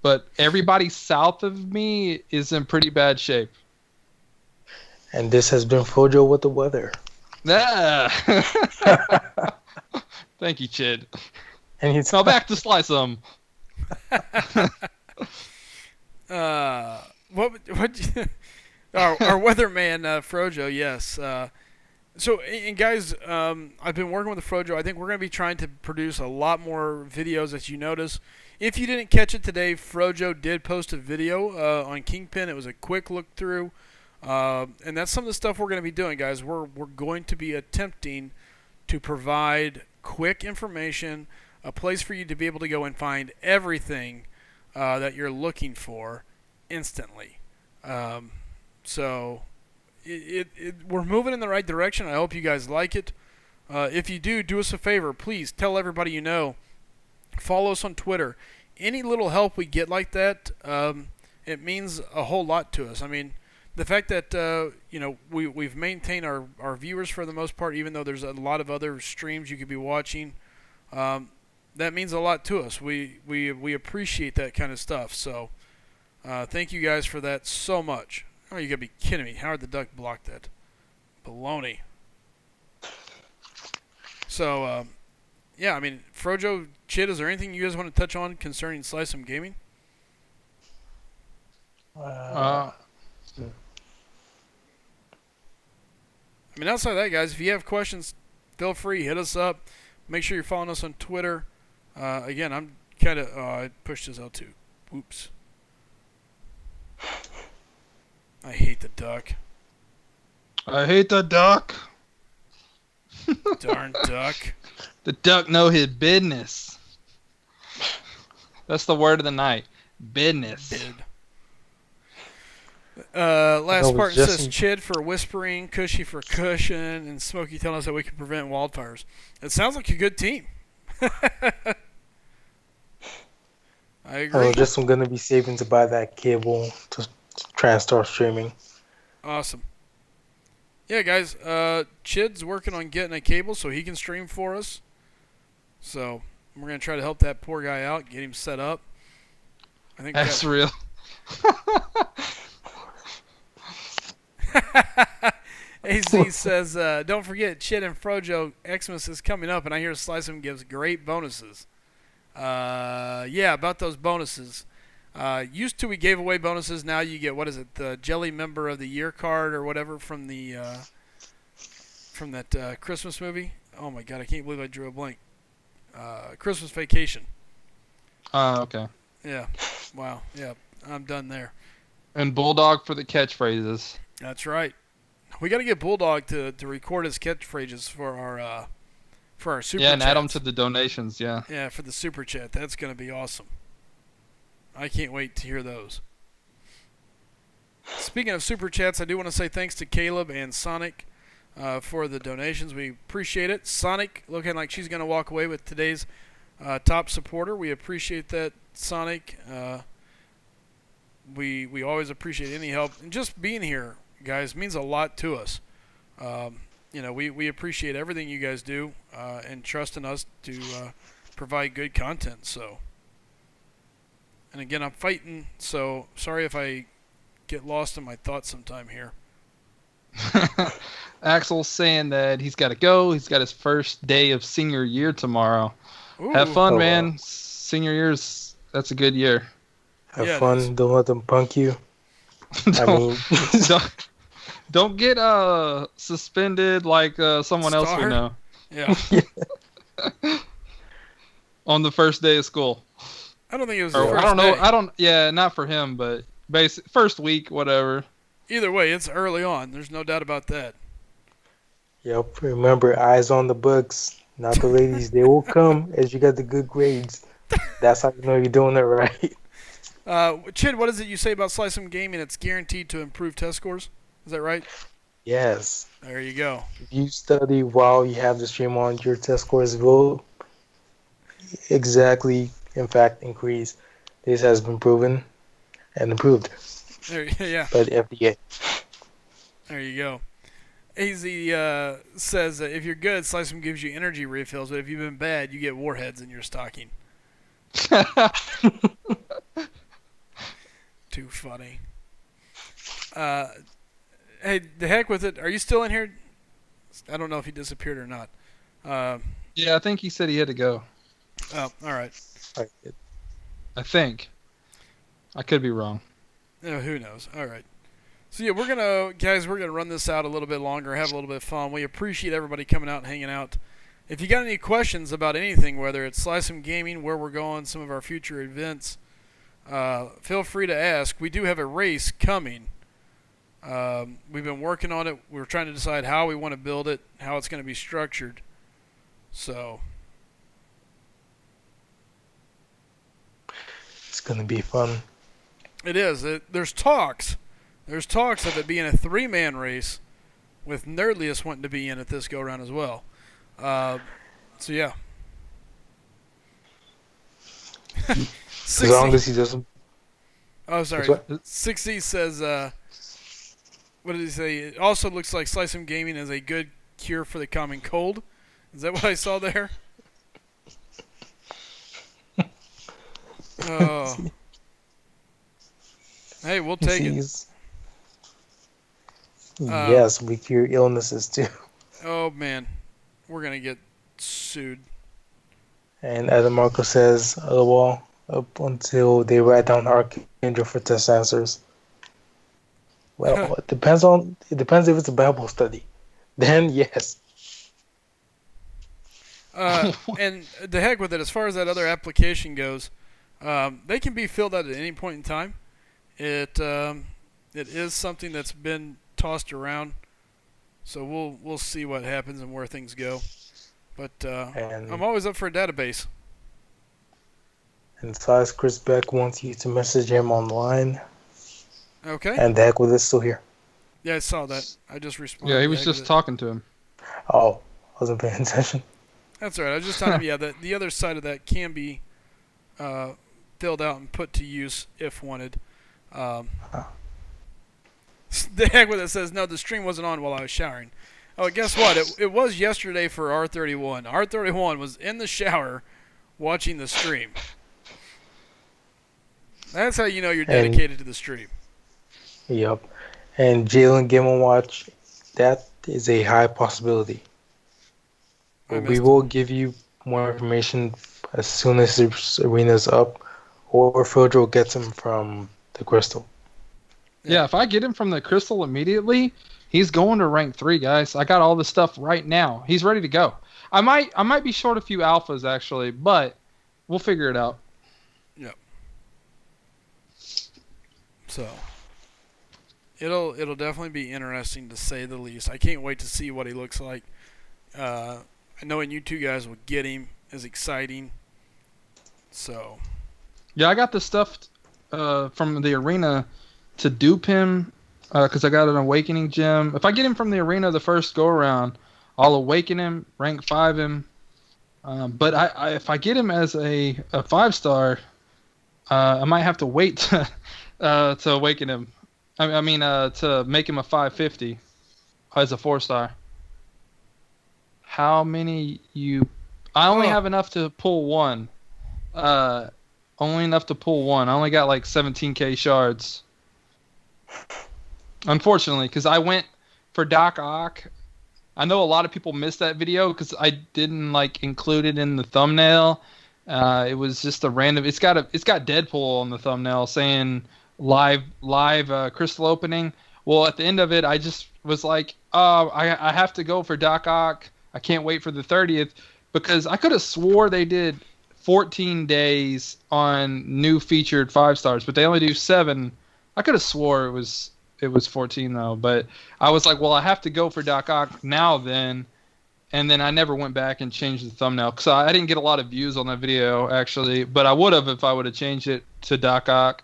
but everybody south of me is in pretty bad shape.
And this has been Fojo with the weather.
Yeah. Thank you, Chid.
And it's
now back to Slycem.
Our weatherman Frojo, yes. So, and guys, I've been working with the Frojo. I think we're going to be trying to produce a lot more videos, as you notice. If you didn't catch it today, Frojo did post a video on Kingpin. It was a quick look through, and that's some of the stuff we're going to be doing, guys. We're going to be attempting to provide quick information, a place for you to be able to go and find everything that you're looking for instantly. So we're moving in the right direction. I hope you guys like it. If you do us a favor. Please tell everybody you know. Follow us on Twitter. Any little help we get like that, it means a whole lot to us. I mean, the fact that we've maintained our viewers for the most part, even though there's a lot of other streams you could be watching. That means a lot to us. We appreciate that kind of stuff. So thank you guys for that so much. Oh, you gotta be kidding me! Howard the Duck blocked that. Baloney. So yeah, I mean, Frojo, Chid, is there anything you guys want to touch on concerning SlycemGaming? I mean, outside of that, guys, if you have questions, feel free, hit us up. Make sure you're following us on Twitter. Again, I'm kind of... I pushed his L2. Oops. I hate the duck.
I hate the duck.
Darn duck.
The duck know his business. That's the word of the night. Business.
Bid. Last part says Chid for whispering, Cushy for cushion, and Smokey telling us that we can prevent wildfires. It sounds like a good team. I agree.
I'm going to be saving to buy that cable to try and start streaming.
Awesome. Yeah, guys, Chid's working on getting a cable so he can stream for us. So we're going to try to help that poor guy out, get him set up. I think
that's real.
AZ says, don't forget, Chid and Frojo, Xmas is coming up, and I hear Slycem gives great bonuses. Yeah, about those bonuses. Used to we gave away bonuses. Now you get, what is it, the Jelly Member of the Year card or whatever from the from that Christmas movie. Oh my God, I can't believe I drew a blank. Christmas Vacation.
Okay.
Yeah. Wow. Yeah, I'm done there.
And Bulldog for the catchphrases.
That's right. We got to get Bulldog to record his catchphrases for our super
yeah, and
chats.
add them to the donations. Yeah.
Yeah, for the super chat. That's going to be awesome. I can't wait to hear those. Speaking of super chats, I do want to say thanks to Caleb and Sonic for the donations. We appreciate it. Sonic looking like she's going to walk away with today's top supporter. We appreciate that, Sonic. We always appreciate any help. And just being here, guys, means a lot to us. We appreciate everything you guys do and trusting us to provide good content. So, and again, I'm fighting, so sorry if I get lost in my thoughts sometime here.
Axel's saying that he's got to go. He's got his first day of senior year tomorrow.
Ooh.
Have fun, man. Senior year's, that's a good year.
Have fun. Don't let them punk you.
Don't get suspended like someone else we know.
Yeah.
On the first day of school.
I don't think it was.
I don't know. Yeah, not for him, but first week, whatever.
Either way, it's early on. There's no doubt about that.
Yep. Remember, eyes on the books, not the ladies. They will come as you got the good grades. That's how you know you're doing it right.
Chid, what is it you say about SlycemGaming? It's guaranteed to improve test scores. Is that right?
Yes.
There you go.
If you study while you have the stream on, your test scores will exactly, in fact, increase. This has been proven and improved
yeah.
by the FDA.
There you go. AZ says if you're good, Slycem gives you energy refills, but if you've been bad, you get warheads in your stocking. Too funny. Hey, the heck with it. Are you still in here? I don't know if he disappeared or not.
Yeah, I think he said he had to go.
Oh, all right.
I think. I could be wrong.
Oh, who knows? All right. So yeah, we're gonna run this out a little bit longer, have a little bit of fun. We appreciate everybody coming out and hanging out. If you got any questions about anything, whether it's SlycemGaming, where we're going, some of our future events, feel free to ask. We do have a race coming. We've been working on it. We're trying to decide how we want to build it, how it's going to be structured. So
it's going to be fun.
It is. There's talks. There's talks of it being a 3-man race with Nerdliest wanting to be in it this go-around as well. So, yeah.
As long as he doesn't...
Oh, sorry. 60 says, what did he say? It also looks like SlycemGaming is a good cure for the common cold. Is that what I saw there? Oh. Hey, we'll take it.
Yes, we cure illnesses too.
Oh man, we're gonna get sued.
And Adam Marco says, "LOL, up until they write down Archangel for test answers." Well, it depends if it's a Bible study. Then yes.
And the heck with it. As far as that other application goes, they can be filled out at any point in time. It is something that's been tossed around, so we'll see what happens and where things go. But I'm always up for a database.
And besides, Chris Beck wants you to message him online.
Okay.
And the heck with it, still here.
Yeah, I saw that. I just responded.
Yeah, he was just talking to him.
Oh, I wasn't paying attention.
That's all right. I was just telling him, yeah, that the other side of that can be filled out and put to use if wanted. The heck with it says, no, the stream wasn't on while I was showering. Oh, guess what? It was yesterday for R31. R31 was in the shower watching the stream. That's how you know you're dedicated to the stream.
Yep. And Jalen Game & Watch, that is a high possibility. We will give you more information as soon as the arena's up, or Fodro gets him from the Crystal.
Yeah, if I get him from the Crystal immediately, he's going to rank 3, guys. I got all the stuff right now. He's ready to go. I might be short a few alphas actually, but we'll figure it out.
Yep. So it'll definitely be interesting to say the least. I can't wait to see what he looks like. Knowing you two guys will get him is exciting. So.
Yeah, I got the stuff from the arena to dupe him because I got an awakening gem. If I get him from the arena the first go around, I'll awaken him, rank 5 him. But if I get him as a 5-star, I might have to wait to awaken him. I mean to make him a 550 as a 4-star. How many you? I only have enough to pull one. Only enough to pull one. I only got like 17k shards. Unfortunately, because I went for Doc Ock. I know a lot of people missed that video because I didn't like include it in the thumbnail. It was just a random. It's got Deadpool on the thumbnail saying live crystal opening. Well, at the end of it, I just was like, oh, I have to go for Doc Ock. I can't wait for the 30th because I could have swore they did 14 days on new featured 5-stars, but they only do 7. I could have swore it was 14 though, but I was like, well, I have to go for Doc Ock now then, and then I never went back and changed the thumbnail because I didn't get a lot of views on that video actually, but I would have if I would have changed it to Doc Ock.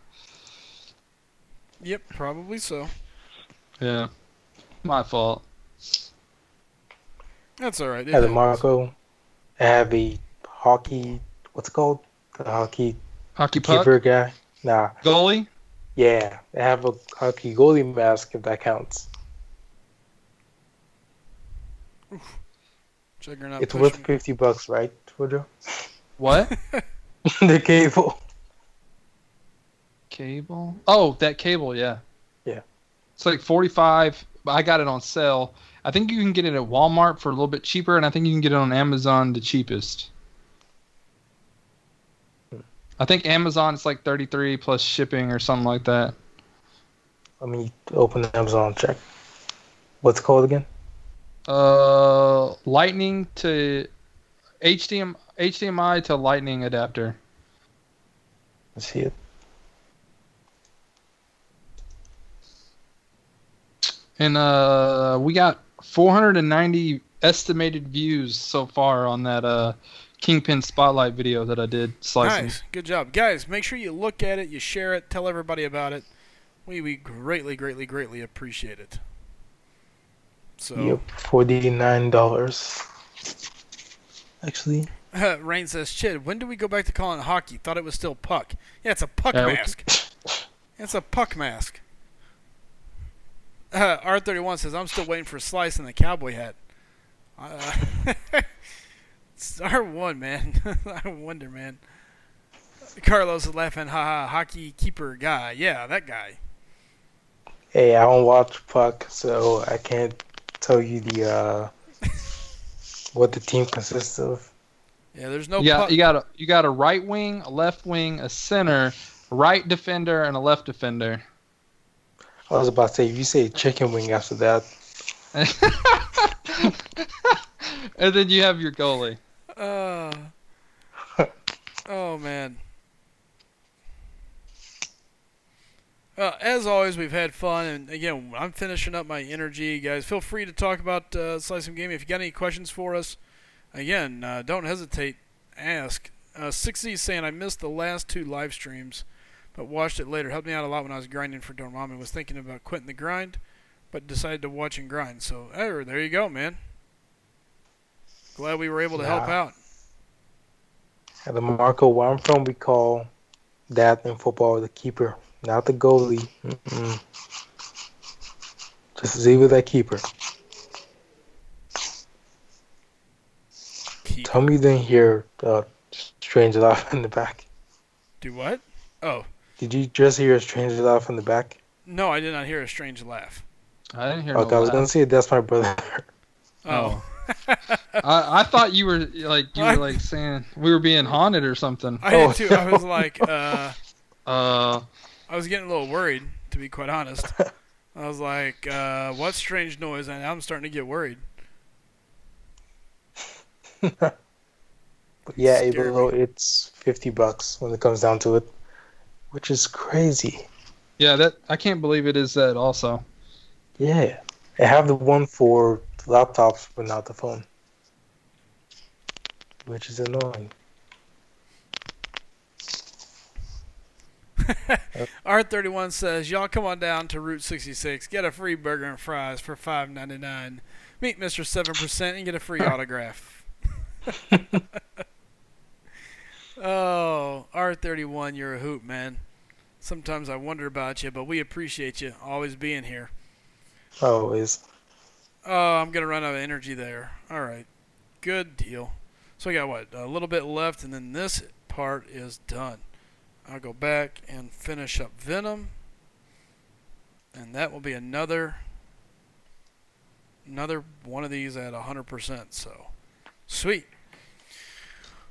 Yep, probably so.
Yeah, my fault.
That's all right.
As a Marco, I have a hockey. What's it called? The hockey
puck
keeper guy. Nah.
Goalie.
Yeah, I have a hockey goalie mask if that counts.
Oof. It's
worth $50, right, Woodrow?
What?
The cable.
Cable? Oh, that cable, yeah.
Yeah.
It's like 45. I got it on sale. I think you can get it at Walmart for a little bit cheaper, and I think you can get it on Amazon the cheapest. I think Amazon it's like 33 plus shipping or something like that.
Let me open Amazon, check. What's it called again?
Lightning to HDMI to Lightning adapter.
Let's see it.
And we got 490 estimated views so far on that Kingpin Spotlight video that I did. Slicing.
Nice. Good job. Guys, make sure you look at it, you share it, tell everybody about it. We greatly, greatly, greatly appreciate it. So.
Yep, $49. Actually.
Rain says, Chid, when do we go back to calling it hockey? Thought it was still puck. Yeah, it's a puck mask. It's a puck mask. R31 says, I'm still waiting for Slice in the cowboy hat. It's R1, man. I wonder, man. Carlos is laughing, haha, hockey keeper guy. Yeah, that guy.
Hey, I don't watch puck, so I can't tell you the what the team consists of.
Yeah, there's no
Yeah,
puck.
you got a right wing, a left wing, a center, right defender, and a left defender.
I was about to say, if you say chicken wing after that.
And then you have your goalie.
Oh, man. As always, we've had fun, and again, I'm finishing up my energy. Guys, feel free to talk about SlycemGaming. If you got any questions for us, again, don't hesitate. Ask. 6Z saying, I missed the last 2 live streams, but watched it later. Helped me out a lot when I was grinding for Dormammu. Was thinking about quitting the grind, but decided to watch and grind. So, there you go, man. Glad we were able to help out.
At the Marco, where I'm from, we call that in football the keeper, not the goalie. Just leave with that keeper. Tell me you didn't hear strange laugh in the back.
Do what? Oh.
Did you just hear a strange laugh in the back?
No, I did not hear a strange laugh.
I didn't hear.
Okay, I was gonna say that's my brother.
Oh.
I thought you were like saying we were being haunted or something.
I did too. I was like,
I
was getting a little worried, to be quite honest. I was like, what strange noise? And I'm starting to get worried.
But yeah, it's $50 when it comes down to it, which is crazy.
Yeah, that I can't believe it is that also.
Yeah, I have the one for laptops, but not the phone, which is annoying.
R31 says, y'all come on down to Route 66, get a free burger and fries for $5.99. Meet Mr. 7% and get a free autograph. Oh, R31, you're a hoot, man. Sometimes I wonder about you, but we appreciate you always being here.
Always.
Oh, I'm going to run out of energy there. All right. Good deal. So we got what? A little bit left, and then this part is done. I'll go back and finish up Venom. And that will be another one of these at 100%. So, sweet.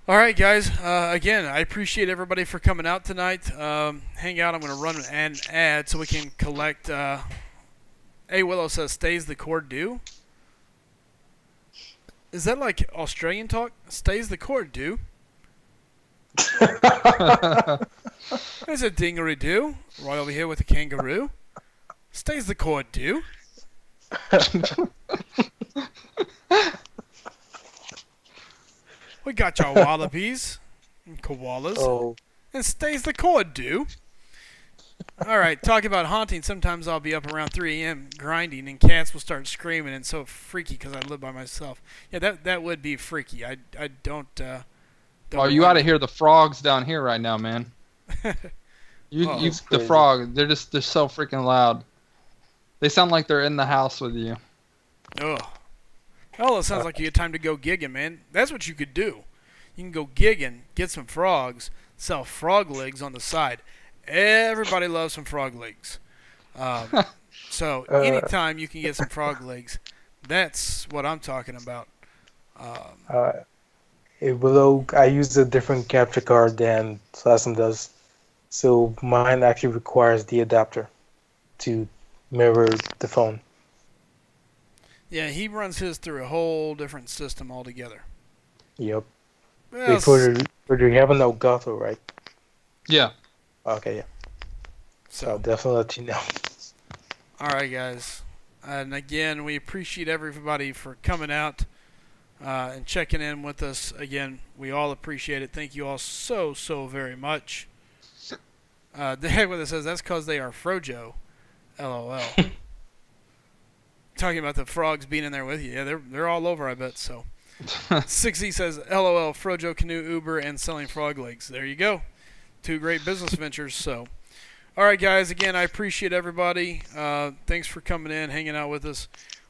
All right, guys. Again, I appreciate everybody for coming out tonight. Hang out. I'm going to run an ad so we can collect. Hey, Willow says, stays the cord do? Is that like Australian talk? Stays the cord do? There's a dingery-do. Right over here with the kangaroo. Stays the cord do? We got your wallabies and koalas.
Oh.
And stays the cord do? Alright, talking about haunting, sometimes I'll be up around 3 a.m. grinding and cats will start screaming and so freaky because I live by myself. Yeah, that would be freaky. I don't
oh, you ought to hear the frogs down here right now, man. The frog, they're so freaking loud. They sound like they're in the house with you.
Ugh. Oh, it sounds like you get time to go gigging, man. That's what you could do. You can go gigging, get some frogs, sell frog legs on the side. Everybody loves some frog legs. So anytime you can get some frog legs, that's what I'm talking about.
Willow, I use a different capture card than Slycem does. So mine actually requires the adapter to mirror the phone.
Yeah, he runs his through a whole different system altogether.
Yep.
Well,
For you have an Elgato, right?
Yeah.
Okay, yeah. So I'll definitely let you know.
All right, guys. And again, we appreciate everybody for coming out and checking in with us. Again, we all appreciate it. Thank you all so very much. The heck with it says that's because they are Frojo. LOL. Talking about the frogs being in there with you. Yeah, they're all over, I bet. So 6E says, LOL, Frojo, Canoe, Uber, and selling frog legs. There you go. 2 great business ventures. So All right, guys. Again, I appreciate everybody. Thanks for coming in, hanging out with us.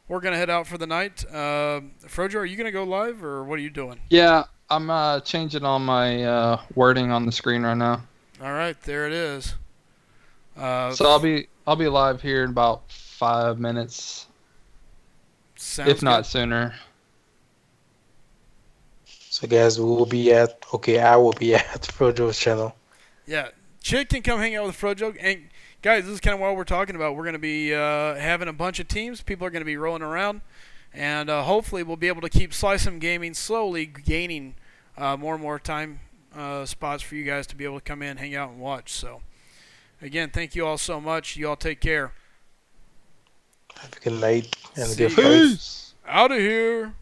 We're gonna head out for the night. Frojo, are you gonna go live or what are you doing?
Yeah, I'm changing all my wording on the screen right now.
All right, there it is.
So I'll be live here in about 5 minutes, if not sooner.
So guys, I will be at Frojo's channel.
Yeah, Chick can come hang out with Frojo. And guys, this is kind of what we're talking about. We're going to be having a bunch of teams. People are going to be rolling around. And hopefully we'll be able to keep SlycemGaming slowly gaining more and more time spots for you guys to be able to come in, hang out, and watch. So, again, thank you all so much. You all take care.
Have a good night and
See
good
you
fight.
guys. Out of here.